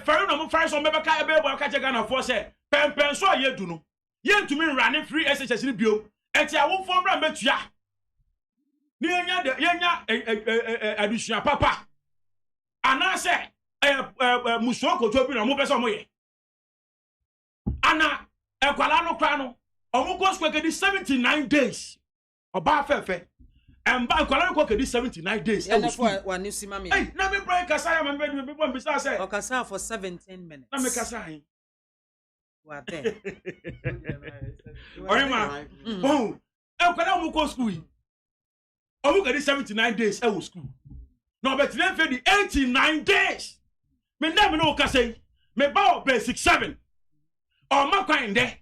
fair no mo fair so me be ka ebe bo ka che Ghana for say pen so ye du no ye ntumi running free SHS ni bio enti awo for bra metua ni yenya adusua papa ana say muso ko to bi na mo be so mo ye ana ekwala no kwa no omo go school ke di 79 days oba fefe emba ekwala no ke di 79 days e wo school wa ni sima me na me break kasa ya me people be say o kasa for 17 minutes na me kasa hin wa there oyima bon ekwala omo go school omo ke di 79 days e wo school no but then fe di 89 days me na me no kasa me ba basic 7 my kind there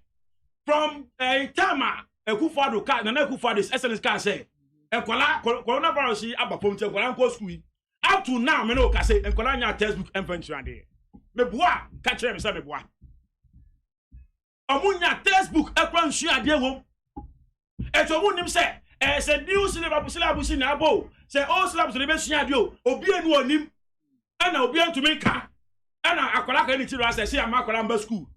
from Tama Ekufado card na Ekufado SLS card say enkwala coronavirus abapom te enkwala nko school up to now me no ka say enkwala nya textbook inventory ade me boa ka kire me say me boa omunya textbook ekwa nsu ade wo eto mu nim say say new syllabus na abo say all syllabus le be su ade o obi enu onim ana obi antumi ka ana akwala ka ni ti ro say amakwala mba school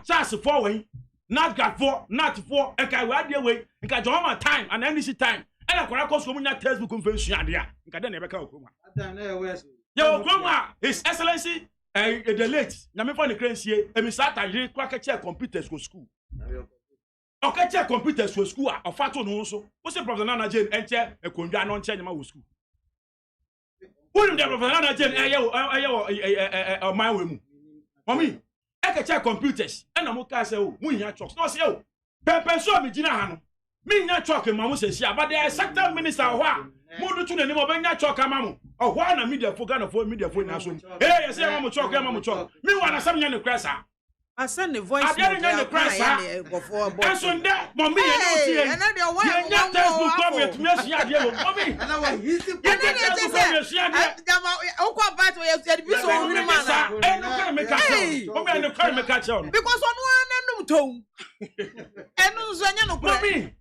chance for way not got for not for e kai wa dey way e ka joma time and NDC time e na kwara koso mu nya textbook mfensu ade a e ka dey na e be ka okroma yo okroma his excellency the late na me for the crancie e mi sata yire kwa ka che computers go school o ka che computers go school a ofato no so wo se professor Nana Jane enche e kondwa no nche nyama wo school wo nim the professor Nana Jane e my way mu mommy eke check computers na mo ka say o mu nya chalk no say o pepe so mi gina ha no mi nya chalk ma mo say sia but the sector minister ho a mo do tu na ni mo be nya chalk ama mo o ho na media fo Ghana fo media fo na so you say ma mo chalk mi wa na sam nya ne krasa asan the voice nya ne krasa go for boy so nda mo mi nya o tie na de wa nya textbook ko me tumi asia de wo mo mi na wa hisi ko textbook ko me asia de jama o ko bat we you be so wuru man na no kan me ka so mo me no kan me ka che on because onu ananum ton enu nso nya no ko mommy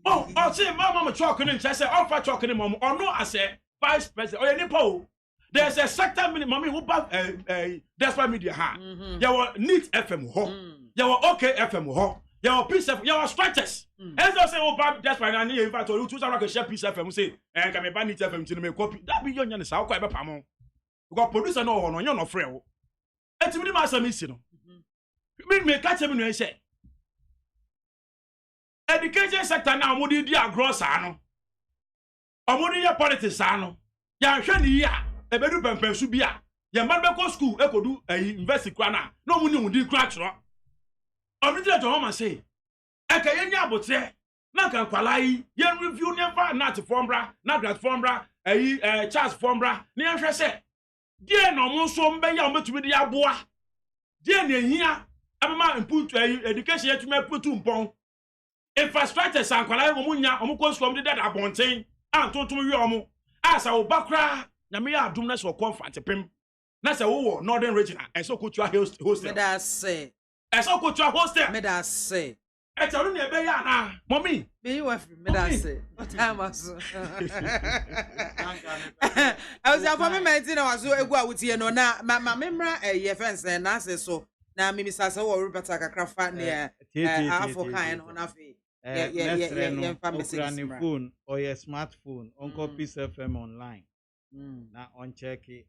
oh say mama chalk ni nche say offer chalk ni mom ono as a vice president o ye nipa o there's a sector mommy who back Desperate Media ha ya wa Neat FM ho ya wa OK FM ho ya wa Peace FM ya wa Stretches enzo say o back Desperate na ni in fact o tu say share Peace FM say ka me ba Neat FM ti me copy that be yonya ne sa kwa e be pam because producer no ho no nya no frɛ wo eti mi ma asami si no me catch me no say education sector na omudi di agro sa no omudi ya politics sa no ya hwe ni ya ebedu pempensu bia ya man be ko school ekodu university kwa na no mu ni udi kra chro omudi le to ma say e ka yenya abotre na kan kwala yi ye review never not formbra na grad formbra charge formbra ni hwe se die no mo so mbe ya ometumi di aboa die na ehia amama input education yet me put mpon infrastructure sankwala mo munya omo ko school mo de abonten antontom wi omo asa wo bakra na me ya adum na so comfort pem na se wo northern region e so ko tua hostel me da say e so ko tua hostel me da say e tell me e be ya na mommy be you wa me da say what time was I was for me maintain was so egu awutie no na memra ye fence na say so na mimi sasa wo Robert akakra fa ne afọ kan no na fe Okra phone or your smartphone on copy FM online. Now on check it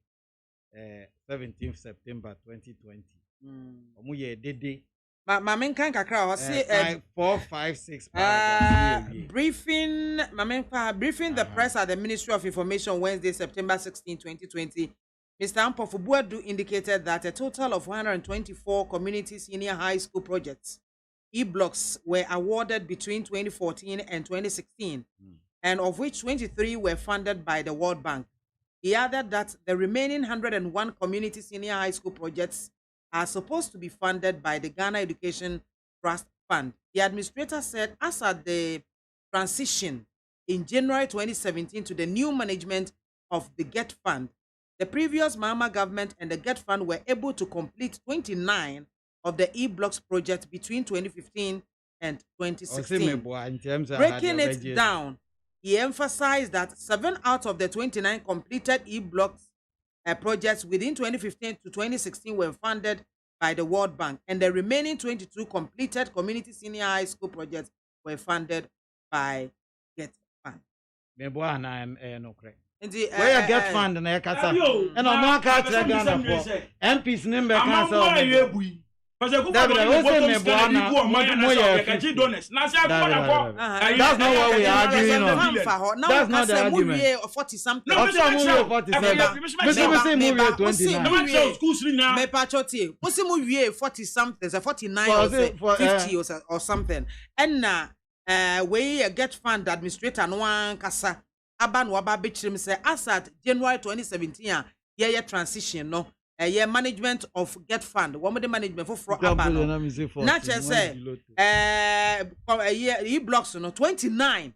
17th September 2020. Omuye dede. Mamen kan kakra o say 4, 5, 6 briefing briefing the press at the Ministry of Information Wednesday, September 16, 2020. Mr. Ampofubuadu indicated that a total of 124 community senior high school projects, e-blocks, were awarded between 2014 and 2016, and of which 23 were funded by the World Bank. He added that the remaining 101 community senior high school projects are supposed to be funded by the Ghana Education Trust Fund. The administrator said as at the transition in January 2017 to the new management of the GET Fund, the previous MAAME government and the GET Fund were able to complete 29 of the e-blocks projects between 2015 and 2016. Breaking it down, he emphasized that 7 out of the 29 completed e-blocks projects within 2015 to 2016 were funded by the World Bank, and the remaining 22 completed community senior high school projects were funded by GET Fund. Where get fund na yakasa and on one catch Ghana for MPs number cancel. That's not what we are arguing on. That's not the argument. 40 something. No, 40 something. 49 or 50 or something. And we get fund administrator no one kasa. Aban waba bichrim say as at January 2017 year transition no year management of GET Fund one the management for Aban na say year e-blocks no 29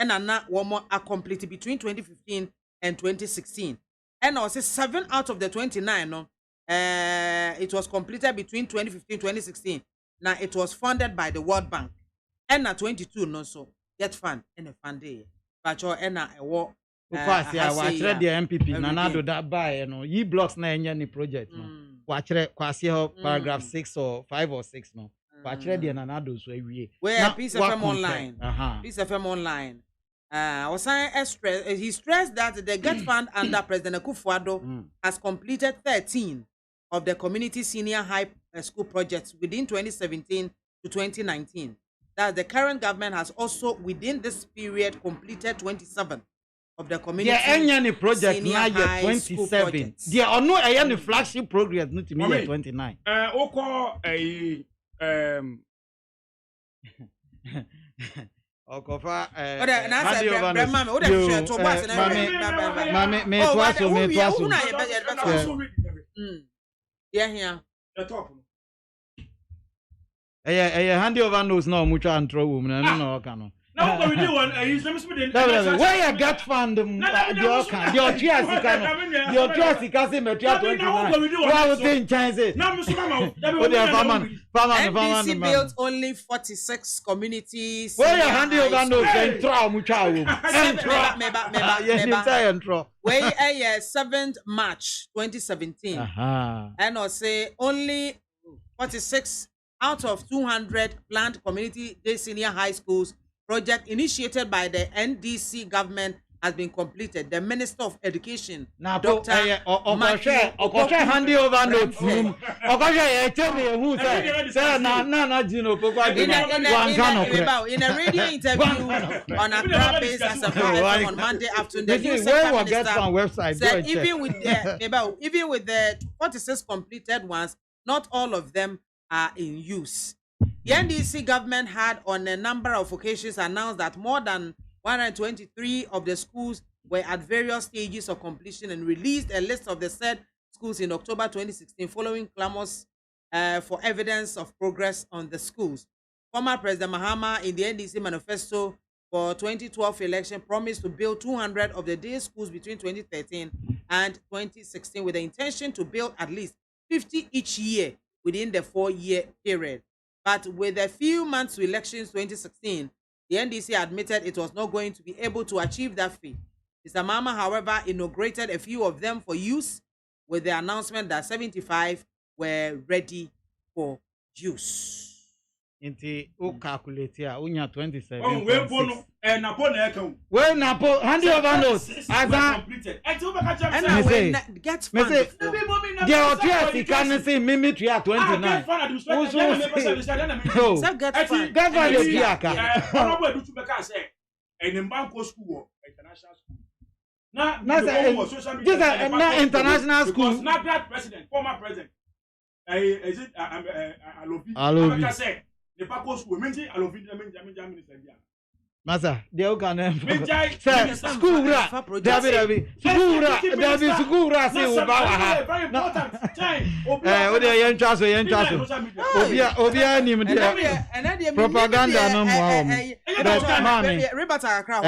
and na one more are completed between 2015 and 2016 and also 7 out of the 29 no it was completed between 2015 2016 now it was funded by the World Bank and na 22 no so GET Fund and a fund day. Pacho ena ewo because ya wa kire the MPP nanado that buy no ye blocks na enya ni project no wa kire kwase paragraph 6 or 5 or 6 no wa kire the nanado so awie where piece of FM online piece of FM online he stressed that the GET Fund under President AKWAFO has completed 13 of the community senior high school projects within 2017 to 2019. That the current government has also within this period completed 27 of the community any project now year 27. There are no any flagship progress not to me 29. Okofa handy over knows no much antro woman no can now we do one where you get fund the NDC built only 46 communities where you handy over knows where 7th March 2017 and I say only 46 out of 200 planned community day senior high schools project initiated by the NDC government has been completed. The Minister of Education, Dr. Okoshe handy over notes. Okoshe tell me who say na Gino in a radio interview on Accra based as a on Monday afternoon, the new website said even with the 46 completed ones, not all of them are in use. The NDC government had on a number of occasions announced that more than 123 of the schools were at various stages of completion and released a list of the said schools in October 2016 following clamors for evidence of progress on the schools. Former President Mahama in the NDC manifesto for 2012 election promised to build 200 of the day schools between 2013 and 2016 with the intention to build at least 50 each year within the 4-year period. But with a few months to elections 2016, the NDC admitted it was not going to be able to achieve that feat. Mr. MAAME, however, inaugurated a few of them for use with the announcement that 75 were ready for use. Inti o calculate ya unya 27. Oh, we bono na po na eka. We na po hand over notes. Aza Completed. And over catch up. And when gets fun. There are three can say mimi 29. So get fun. Get fun is yaka. Honorable do to make us say in banko school international school. Na international school. Because not that president, former president. Is it Alobi? Say the banko school. Menji Alobi minister dia. Masa, dia kan Menji school ra. David. School ra say uba wa ha. Very important. O de yen twaso. Obia ni me dia. Propaganda no mo. Rebata akra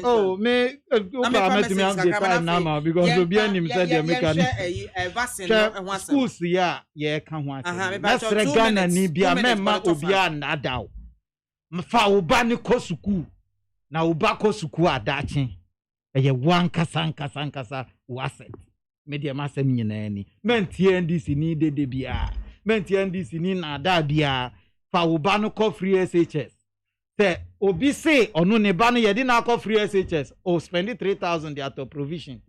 oh me uba metimi am dey time now because obia ni me say dey make an schools ya ye ka ho ase. Mesre Ghana ni bia memma obia na daw. Mfa uba ni ko suku na uba ko suku adachi eye wan kasa wasset media masem nyina ni mentie ndc ni dede bia mentie ndc ni na da bia fa uba no ko free SHS se obi say onu ne ba no ye di na ko free SHS o spend 3,000 their to provision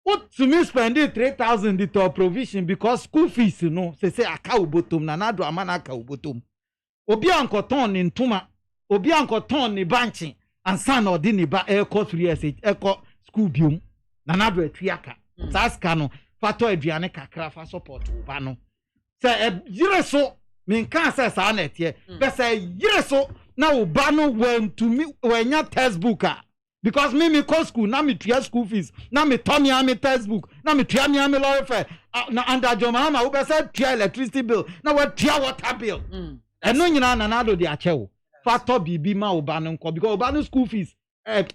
what to me spend 3,000 the to provision because school fees no say aka ubotom na do amana aka ubotom obi ankoton ni ntuma obi ankoton ni banchi ansa na odi ni ba eko 3SH eko school biom na nado atuaka saska no fato aduane kakra fa support oba no se yire so minka se sa na etie be se yire so na oba no wenya textbook because me call school na me tua school fees na me tomi am textbook na me tua me am lorry fare na under jomama wo be se tua electricity bill na we tua water bill eno nyina na nado de achewo fato bibi ma oba no nko because oba no school fees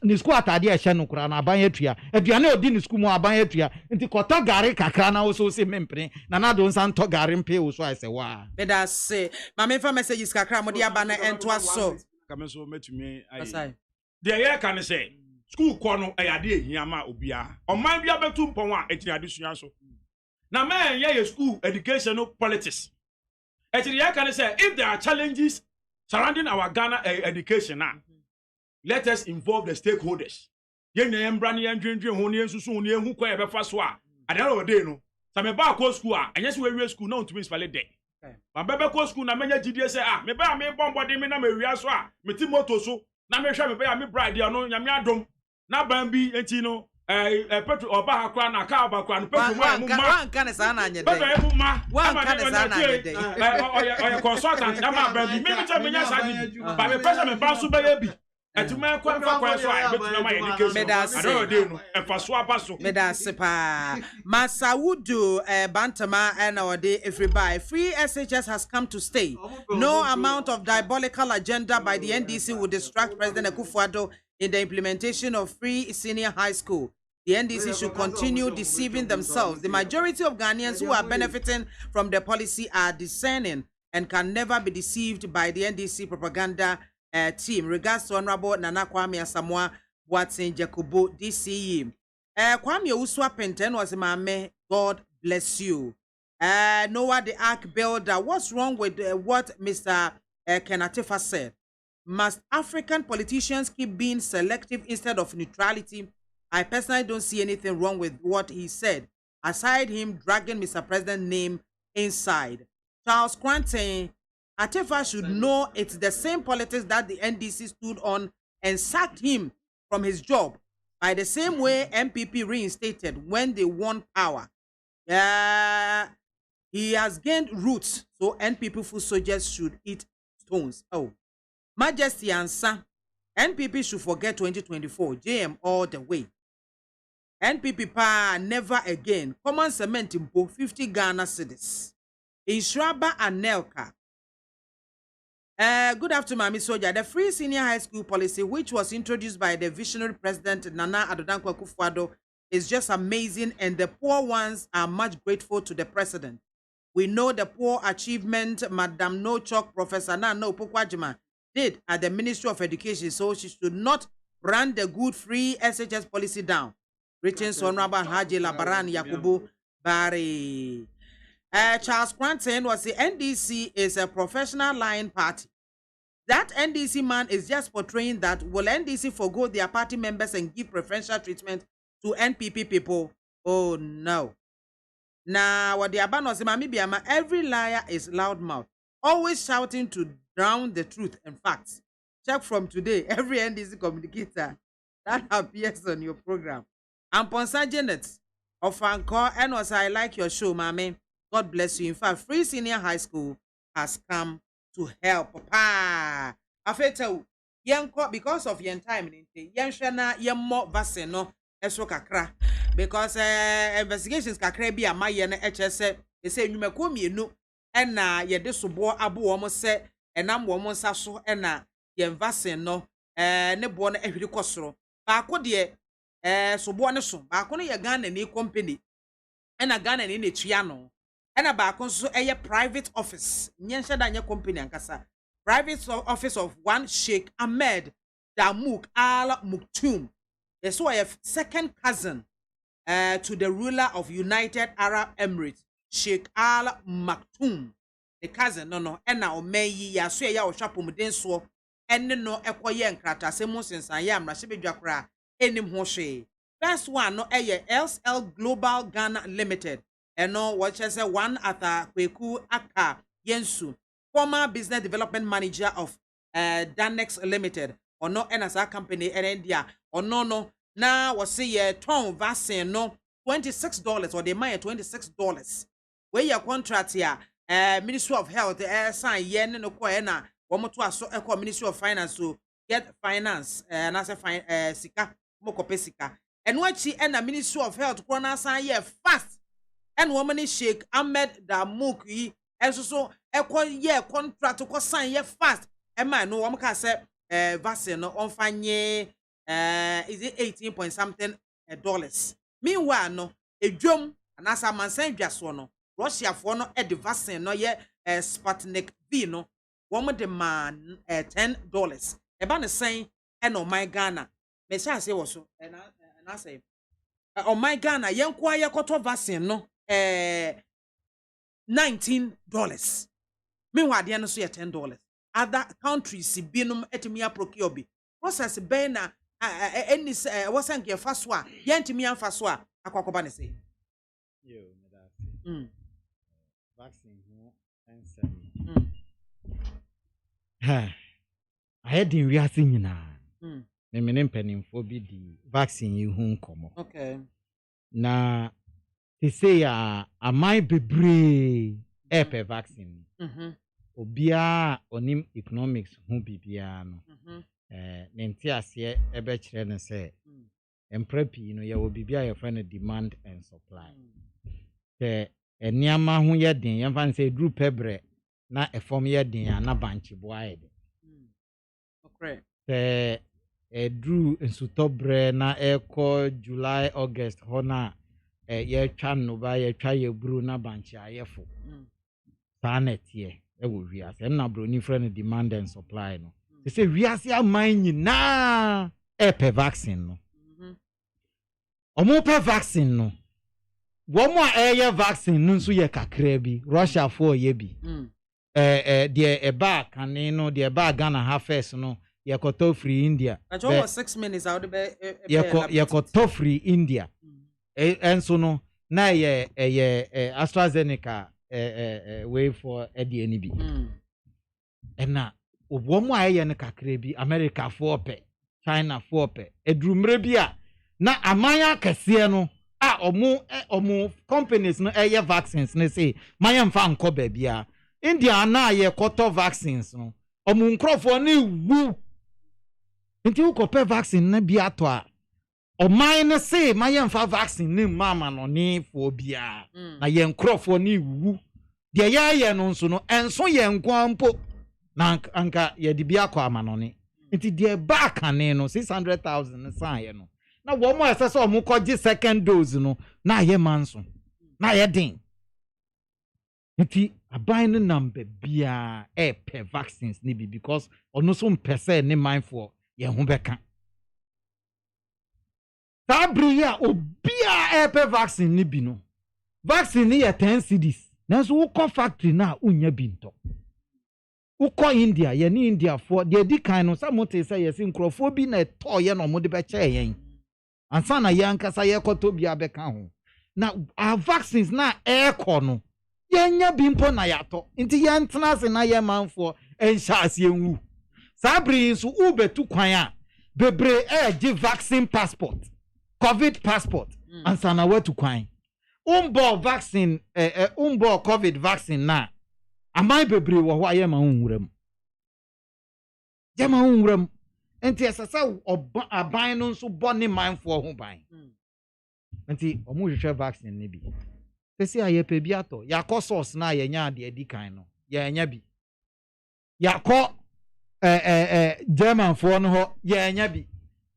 ni school atade e hye no kura na aban atua aduane odi ni school mu aban atua nti kota gare kakra na wo so se mempre na nado nsa nto gare mpe wo so ase wa beda se ma me fa messages kakra mo de aba na ento aso kame so metumi ai de ye kan say school ko no ayade ehia ma obia oman bia betu mpon a etiri adesua so na man ye school educational politics etiri ye kan say if there are challenges surrounding our Ghana education now let us involve the stakeholders yen embra ne yendwendwe ho ne yensusu ne ehu kwa ebefa so a adana o dey no sa me ba ko school a enye se we school na ontumi spale dey ma bebe ko school na menya gidie se me ba me bombo de me na me wia so a me ti moto so na me hwa me ba me bride no nyame adom na ban bi enti no petro oba ha kwa na ka oba kwa no petro mu ma kan sa na anye dey petro mu ma kan sa na anye dey oya consultant na ma ban bi me cha menya sa di ba me pesa me ban so ba ya bi etuma kwa so a betuna my education I don't dey no enfaso abaso medasepa Masawudu Bantama and ode everybody free SHS has come to stay. No amount of diabolical agenda by the NDC will distract President Akufo-Addo in the implementation of free senior high school. The NDC should continue deceiving themselves. The majority of Ghanaians who are benefiting from the policy are discerning and can never be deceived by the NDC propaganda team. Regards to Honorable Nana Kwame Asamoah Boateng Jacobo DCE. Kwame Uswa Penten was MAAME. God bless you. Noah the Ark Builder. What's wrong with what Mr. Kenatifa said? Must African politicians keep being selective instead of neutrality? I personally don't see anything wrong with what he said, aside him dragging Mr. President's name inside. Charles Quantin, Atifa should know it's the same politics that the NDC stood on and sacked him from his job by the same way MPP reinstated when they won power. He has gained roots, so NPP full soldiers should eat stones. Oh, Majesty answer, NPP should forget 2024, JM all the way. NPP pa never again. Common cement impo 50 Ghana cedis. Inshraba and Nelka. Good afternoon, Ms. Soja. The free senior high school policy, which was introduced by the visionary president Nana Addo Akufo-Addo, is just amazing, and the poor ones are much grateful to the president. We know the poor achievement Madam No Chok, Professor Nana Opokwajima, did at the Ministry of Education, so she should not run the good free SHS policy down. Written Honorable Haji Labaran Yakubu Bari. Charles Cranton was the NDC is a professional lying party. That NDC man is just portraying that will NDC forgo their party members and give preferential treatment to NPP people? Oh no. Now what the abanos MAAME BIAMAH, every liar is loudmouth, always shouting to drown the truth and facts. Check from today, every NDC communicator that appears on your program. I'm Ponsa Janet of Anchor, and was I like your show, MAAME. God bless you. In fact, Free Senior High School has come to help. Papa, I feel because of your time, young shana, young more vaccine, no, eso kakra. Because investigations kakra be a my HS, they say you may come you and ye desubo abu almost say, and I'm woman sasso and ye vaccine no, ne born every costro. Bako dear, so born so, Bakoni ya gun and a company, and a gun and in a triano. And about also a private office. Nyensha da nye company ankasa. Private office of one Sheikh Ahmed Damouk Al Maktoum. So I have second cousin to the ruler of United Arab Emirates, Sheikh Al Maktoum. The cousin no ena omeyi ya so ya oshapo muden so enne no ekoye nkrata semu sensan ya mra shebedwa kra enim ho hwe. First one no eye LSL Global Ghana Limited. And no, what I say one at Kweku Aka Yensu, former business development manager of Danex Limited, or no NSA company in India, or no, now was say ton vaccine no $26 or they might $26. Where your contract here, Ministry of Health, sign yen no koena, one more to a Ministry of Finance to get finance, and as a sika, mokopesika. And what she and the Ministry of Health, Kwana sign ye fast. And woman is Sheikh Ahmed Damouk yi and so contract to sign ye fast. And man no one can say vaccine no on fanye is it 18 point something dollars. Meanwhile no a drum and as a man saying just one Russia for no the vaccine no ye Sputnik V no woman demand $10. A ban is saying and on my Ghana me say also and I say on my Ghana yen kwa ye koto vaccine no $19. Meanwhile, the answer is $10. Other countries, binum etimia procure process bena any wasn't your first one, yantimia first one. Aquacobani say, vaccine, I had in reacting now. Me penning for the vaccine you home come. Okay. Na they say my bebree per vaccine. Obia onim economics hu bibia no. Nenti ase ebe kire ne say emprepi no ye wo bibia your friend demand and supply. Te eniama hu ye den ye fan say dru pebre na efom ye den na banchi boaye de. Okay. Te dru ensutobre na eko July August hona ye twa no ba ye twa ye bru na banchi ayefo sanet ye e wo wiase na bro ni friend demand and supply no they say wiase aman nyina pe vaccine no omo pe vaccine no wo mo ye vaccine no nso ye kakra bi Russia for ye bi de e ba kane no de ba Ghana ha first no ye koto free India that was 6 minutes out be ye koto free India and so no na ye AstraZeneca way for ADNB and na obomo aye ne kakra bi America for pe China for pe edrumre bia na amanya kase no omo companies no aye vaccines ne say maya mfa nko ba bia India na ye koto vaccines no omo nkrofo ne wu nti ukope vaccine na bia to a o mine say my yemfa vaccine ni mama no ni fo bia na ye nkrofo ni wu de ye no nso no enso ye nkwampo na anka ye de bia kwa ama no ni nti de back ane no 600,000 san ye no na wo mo ese so mo koji second dose no na ye manso na ye din nti aban no number bia per vaccines ni bi because ono so mpese ni mindful ye ho beka Tabria obia epe vaccine ni bi no vaccine ni ye 10 cedis nanso wokɔ factory na unya binto wokɔ India ye ni India for de di kan no samote say yes nkrofo bi na to ye no mo de be che yen ansa na ye ankasa ye kɔtɔ bi abeka ho na our vaccines na ɛkɔ no yenya bimpo na yato nti ye ntena se na ye manfo enhya ase enwu sabri nso ubetu kwan a bebre give vaccine passport covid passport ansa na watu kwan vaccine covid vaccine na amai bebre wo ho aye ma hunwuram jama hunwuram enti esasa aban no nso bone manfo ho ban enti omo hwehwe vaccine ne bi sesi aye pe bi ato yakọ source na ye nya ade adi kan no ye nya bi yakọ German for no ho ye nya bi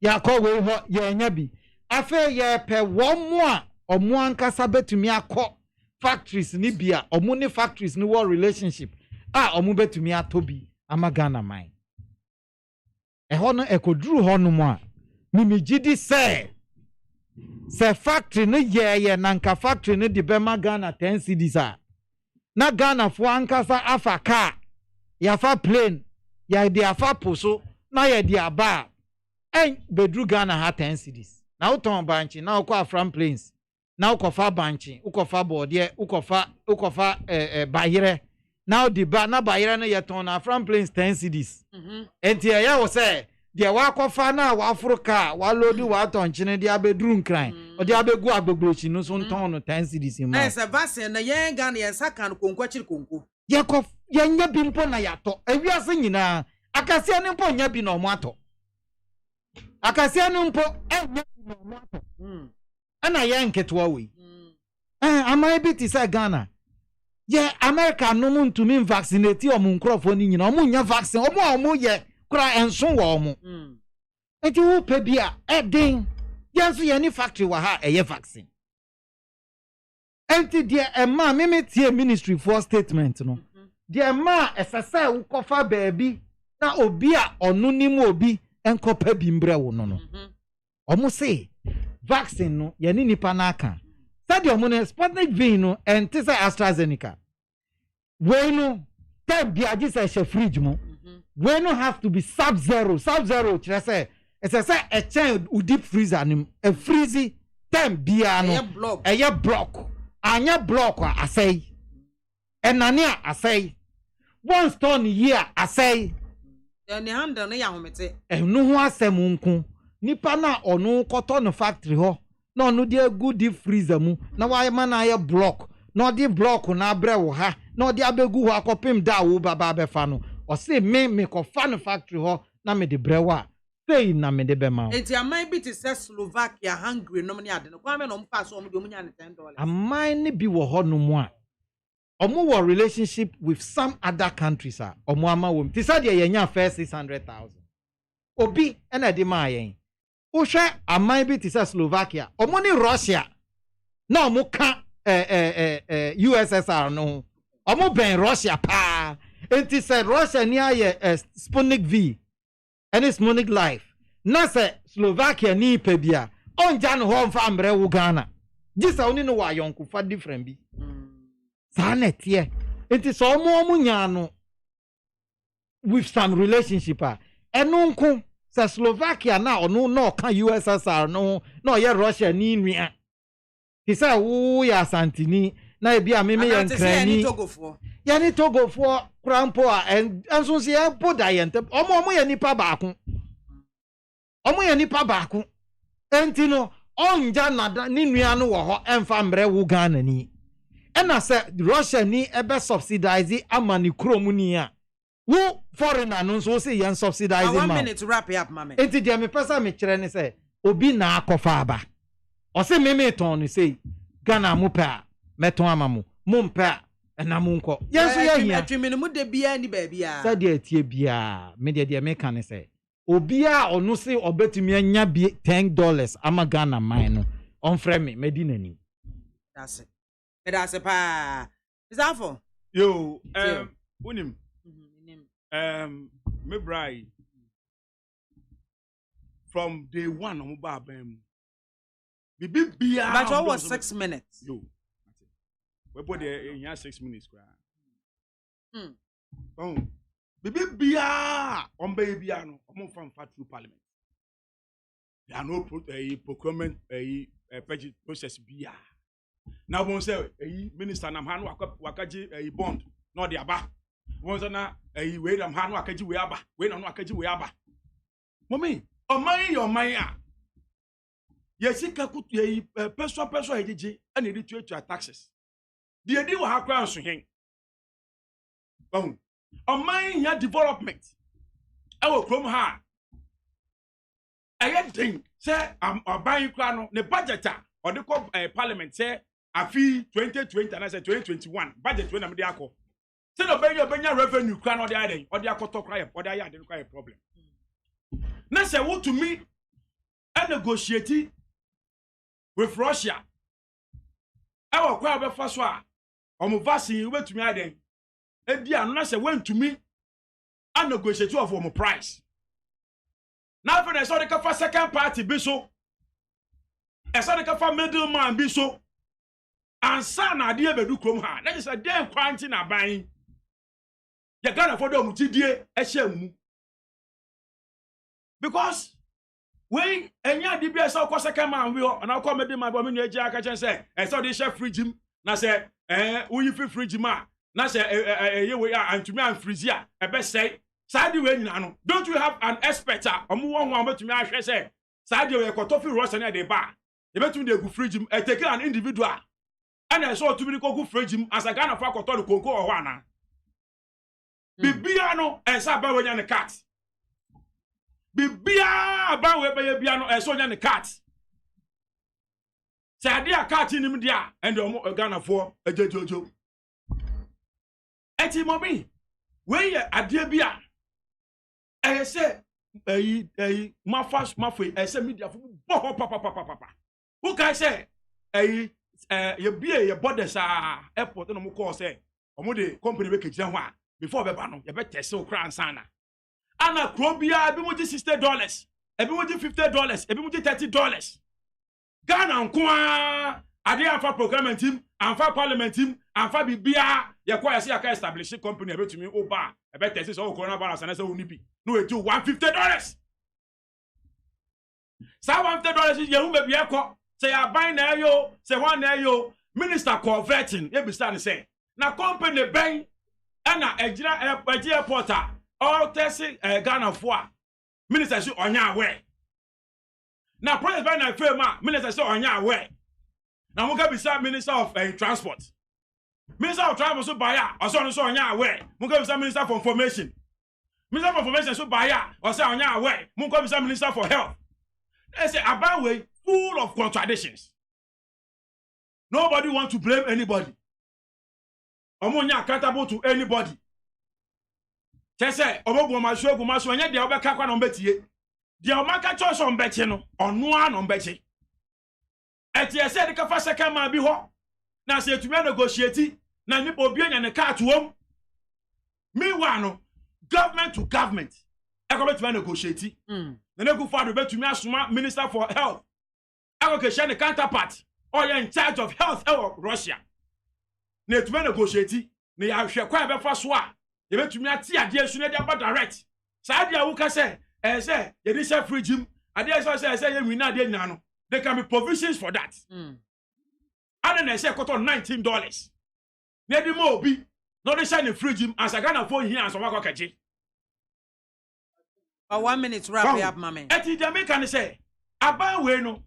yakọ we ho ye nya bi afa ye pe wo mo a omo ankasa betumi akọ factories ni bia omo ne factories ni war relationship omo betumi atobi amagana man ho no ekoduru ho no mo a mimigidi se factory no ye nanka factory no de bema Ghana 10 cedis na Ghana fo ankasa afa car ya fa plane ya de afa poso na ya de aba bedru Ghana ha 10 cedis na uton banchi na ukọ afram planes na ukofa banchi ukofa bode ukofa bayire na odi ba na bayire no yeton na afram planes 10 cedis enti ya wo say de wa kofa na wa Africa wa lodu wa ton chine de abedru nkran odi abegu agbogbochi no so nton no 10 cedis ma na vaccine na yen Ghana yen saka no konko chiri konko yakof yenya bi mpo na yato awiase nyina akasia ne mpo nya bi na omo ato akasia ne mpo enya bi na omo ato ana yen ketwa we amai bi ti say Ghana ye America no mu ntumi vaccinate omo nkrofo ni nyina omo nya vaccine omo ye kura enso wo omo enti wo pe bia eden yenso ye ni factory wa ha eye vaccine enti dia ema meme tie ministry for statement no dia ema esese wo kofa baabi na obi a onu nim obi enkopa bi mbre wo no omo say vaccine no ye ni nipa na aka said omo no Sputnik V no enti say AstraZeneca we no time bia ji say she fridge mo we no have to be sub-zero kire say esese a chain u deep freezer nim a freezy time bia no eye block anya block asay enane asay one stone year asay ni handle no ya homete enu ho asem nko nipa na onu koto no factory ho na onu de good deep freezer mu na wa ma na ye block na odi block na abre wo ha na odi abegu ho akopim da wo baba abefa no o say me ko fa no factory ho na me de brewa say na me de be ma enti amai bi ti say Slovakia Hungary no me ade no kwa me no mpa so omo nya $10 amai ni bi wo ho no mu a omo wo relationship with some other countries omo ama wo ti say de ye nya first 600,000 obi na de ma yen wo hwe amai bi ti say Slovakia omo ni Russia na omo ka USSR no omo ben Russia pa enti say Russia ni aye Sputnik V and Sputnik Life na say Slovakia ni pebia onja no ho mfa mbre wo Ghana gisa oni no wa yonku fa different bi sa na tie enti so omo nya no with some relationship enu nko say Slovakia na onu no ka USSR no no ye Russia ni nua ti say wo ya santini na bia meme ye nkrani ya ni Togofo krampo enso se e boda ye ntem omo ye nipa baako enti no onja nada ni nua no wo ho emfa mbre wo Ghana ni ena se Russia ni ebe subsidize amani kromu ni a wo foreigner no so se ye subsidize ma 1 minute to wrap up mama enti dia me pesa me kire ni se obi na akofa aba o se meme ton ni se Ghana mu pa meton amamu mumpa na munko yenso ye hia atwimene mu de bia ni ba bia sa de atie bia me de me kan se obi a onu se obetumi anya bi $10 ama Ghana man no on frame medinani that's it pa izafo yo unim me brai from day one on ba bam bibia but what was 6 minutes yo we put the 6 minutes Bibi bia on baby no omo fan fat through parliament. There are no procurement budget process bia. Now we say minister nam hanu wakaji bond no de aba. We say na we nam hanu wakaji we aba. We na no wakaji we aba. Mommy, oman your man a. Yesika kutu peso ejiji and e to taxes. The edi wa hakra nso hen. Oman ya development. Ewo krom ha. Ayedin say oban kra no ne budget or the parliament say afi 2020 and I said 2021 budget when am dey akọ. Say no benya revenue kra no dey aden or dey akoto kra or dey aden kra problem. Na say what to me and negotiate with Russia. Ewo kwa be fa so a omo vaccine we to me aden. Edi anu na say went to me and negotiate of omo price. Now for the so the second party be so. Esa de ka middleman bi so ansa na ade bedu krom ha na just dem kwanti na ban ye Ghana for dem tidie ehye because when enya de bi esa ko second man we na ko middleman bo me nu eji aka chen say esa de share fridge na say we fridge ma na say ye we antumi an freeze a ebe say side we nyina no don't you have an expert omo won ho amatumi ahwe say side we ekotofi Russia na de ba you better dey go fridge him take an individual and I saw to be go fridge him as a Ghana for koto the konko or wana bibia no e sa ba wanya ne cat bibia ba we be bia no e so nya ne cat say ade a cat nim dia and Ghana for ejejojo eti mobi we ye ade bia e say mafai e say media for papa who can say you be a borders airport no mo call say omo de company we kejia ho a before be ba no you better so kran sana ana krobia bi mo ji $60 e bi mo ji $50 e bi mo ji $30 Ghana nko a ade afa procurement team afa parliament team afa bibia ye kwa say aka establish company e betumi oba e better say so coronavirus and say we bi no e do $150 sa $150 ye hu be bia ko say ya buy na yo say one na yo minister converting e be stand say na company ben na ejira airport all tesi Ghana for minister say onya aware na project ben na fema minister say onya aware na mo ga be say minister of transport so buyer also so onya aware mo ga be say minister for information so buyer also onya aware mo ga be say minister for health they say about full of contradictions. Nobody wants to blame anybody. Omonya accountable to anybody. Say omogo masho anya de obeka kwa no betie. De omaka choice on betie no, onu an on betie. Etie say de ka fa second man bi ho. Na say tumi negotiate na nipa obi anya ne ka atuom. Meanwhile no, government to government. E ko betumi negotiate. Na neku fa do betumi asoma minister for health. Allocation the counterpart or you're in charge of health or Russia. Ne to negotiate, ne ya hwe kwa be fa so a, ye betumi ati ade asu na de aba direct. Sa ade a wo ka say ye dey say fridge him, ade say ye win ade nyina no. There can be provisions for that. And then say koto $19. Ne di mo obi, no dey say ne fridge him as a Ghana for here and so wa kaje. 1 minute wrap up mama. Eti Jamaica say aba we no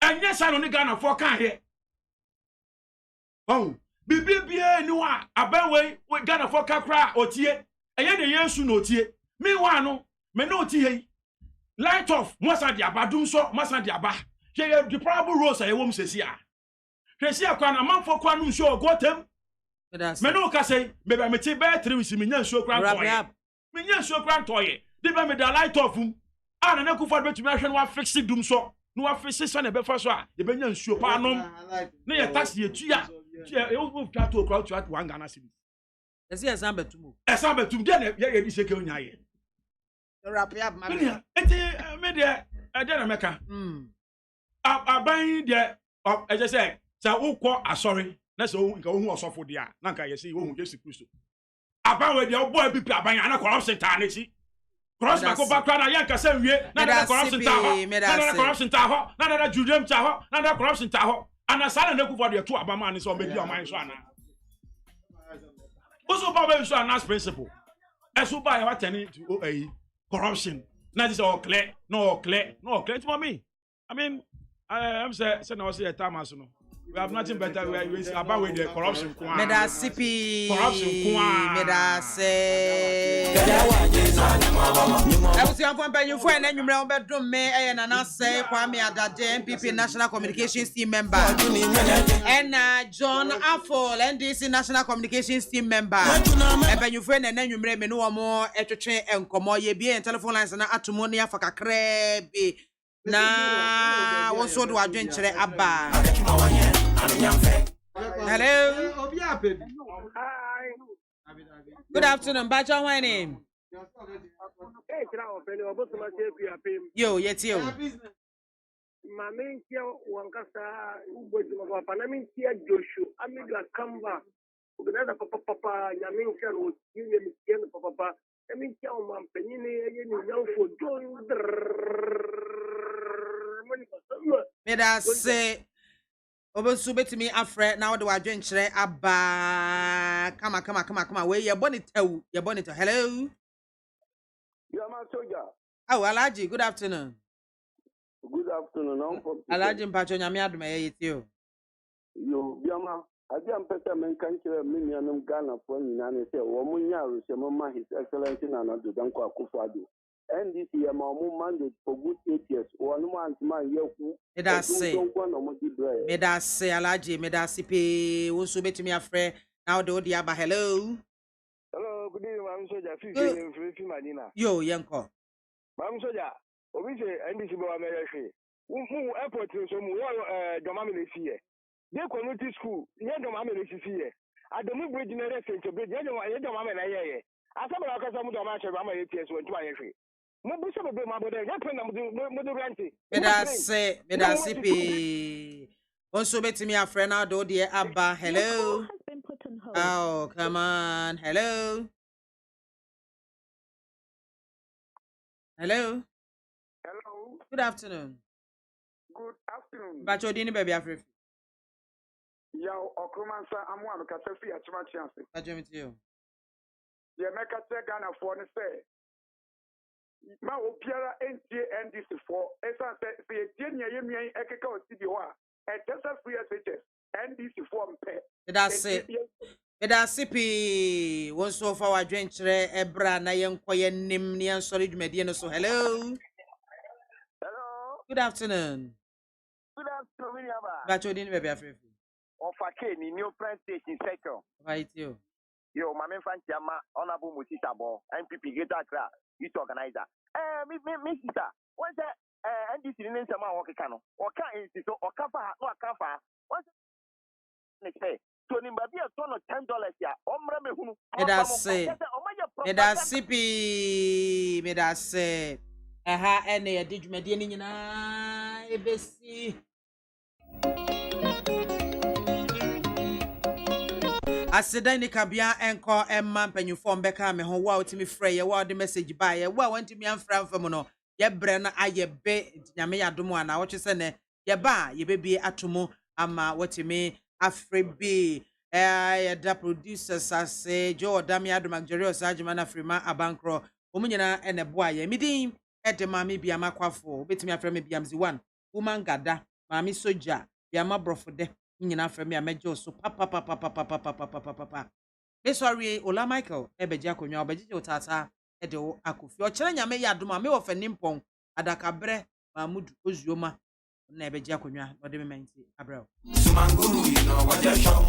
anya sa no ni Ghana for kan here. Bibia ni wa aban we Ghana for kakra otie. Eye de Yesu no otie. Me wa no me no otie. Light off mosa di abadum so mosa di aba. Hwe the probable rules aye wom sesi a. Hwe si akwa na manfo kwa no nso ogotem. Me no ka say me be me ti be 3 weeks me nya nso kra ntoye. Me nya nso kra ntoye. Di be me da light off ana na kufa betumi ahwe no afix dum so no afix so na be fa so a ye benya nsuo pa anom na ye tax ye tua e wo twa to crowd to 1 Ghana cedi ese esan betum de na ye di seke onya ye wrap up ma enti me de na meka aban de e je say Sa ukọ asori na se nka ohu osofo dia na nka yesi ohu Jesu Kristo aba we dia obo bi pi aban na corruption ta na chi cross bako bakra na yanka se wie na na corruption ta ho na corruption ta ho na Julium ta ho na corruption ta ho ana sala na kufo dia to abama ni so obedi aman so ana oso ba be so ana principle eso ba ya watani to corruption na this all clear no clear to me. I mean I'm say na was say time aso no we have nothing better we about with the corruption kwa medasipi corruption kwa medase abusi amfo mpanyufo en anwumre obedum me na na say Kwame Adade MPP National Communications Team member and John Afol NDC National Communications Team member mpanyufo en anwumre me no omo etwetwe enkomo ye bie telephone lines na atomo ne afa kakra bi na wonso do adwenkyere aba. Hello. Hi. Good afternoon. Bacha, my name. Yo, yet you. Mame kia wankasa uboji mabapa na min kia Joshua amiga kamba ugenada papa nyamin kia ro yeye mkia papa min kia o mampenyine yeye ni yafo John Meda say obosu betimi afre na wode wadwenkyere aba kama we ye bonita hello BIAMAH soldier. Oh, Alaji, good afternoon. Good afternoon. Alaji mpacho nyame adoma ye yetio. Yo BIAMAH adi ampesa men kan kire minyanum Ghana for nyina ne se wo munya rusemo ma His Excellency Nana Danko Akufo-Addo. NDC ma omu mandate for good 8 years. One man yeku. Medase Alaji, medase pe wonso betimi afre na wode odi aba hello. Hello, good evening, Mam Soja. Fifi Madina. Yo, yanko. Mam Soja, obi se NDC bo amere hwe. Mu airport so mu Joma me siye. Dey community school, ye Joma me siye. Adamu bridge na reference bridge, ye Joma me na ye. Asaba la kasa mu Joma hwe ba ma ye ties won tu aye hwe. Mu bu se be ma bodo, ye pen na mu do ranti. Medase pe wonso betimi afre na wode odi aba hello. Oh, come on. Hello. Hello. Hello. Good afternoon. Good afternoon. Bacho dini baby Africa. Yo, Okromansa amwa ka sefi atuma chance. Bacho mit you. Ye meka te Ghana for ne say. Ma obiara NTA NDC for esa se ye tie nya yemien ekeka osidi ho a. Etesa free SHS NDC for mpe. That's it. Medase pe wonso fa wadwenkyere ebra na yenkoye nim ne ansori dwumade no so hello. Hello. Good afternoon. Good afternoon, Yaba. Bacho dini baby Africa. Ofake ni new press station second. Right you. Yo, Mame Fantiama, Honorable Musita Bo, MPP Greater Accra, youth organizer. Me sister, what's that? NDC didn't say my work cano. Or can't so or kafa, no kafa. What's it say? So nimbabi a ton of $10 ya. Omra me hunu. Medase. Aha, ene ya dijumade ni nyina ebesi. Aseda ni kabia enko emma mpanyufo mbeka me ho wa otimi frɛ ye wa de message ba ye wa wantimi amfra mfam no ye bre na aye be nyame yadomo ana wo twese ne ye ba ye bebie atomo ama watimi afrebi ye da producers ase jo dami adoma Jerry Sajima na frima abankro omunyina ene boa ye midin ede maame BIAMAH kwafo betimi afra me biamzi 1 woman gada maame soja BIAMAH brofode nyina afra me amejo so papa me sorry Ola Michael ebeji akonwa obeji otata ede wo Akofie okere nyame ya adoma me wo fanimpon adakabre Mahmudu Ozuoma na ebeji akonwa ode me menti abrel Sumanguru you know what you show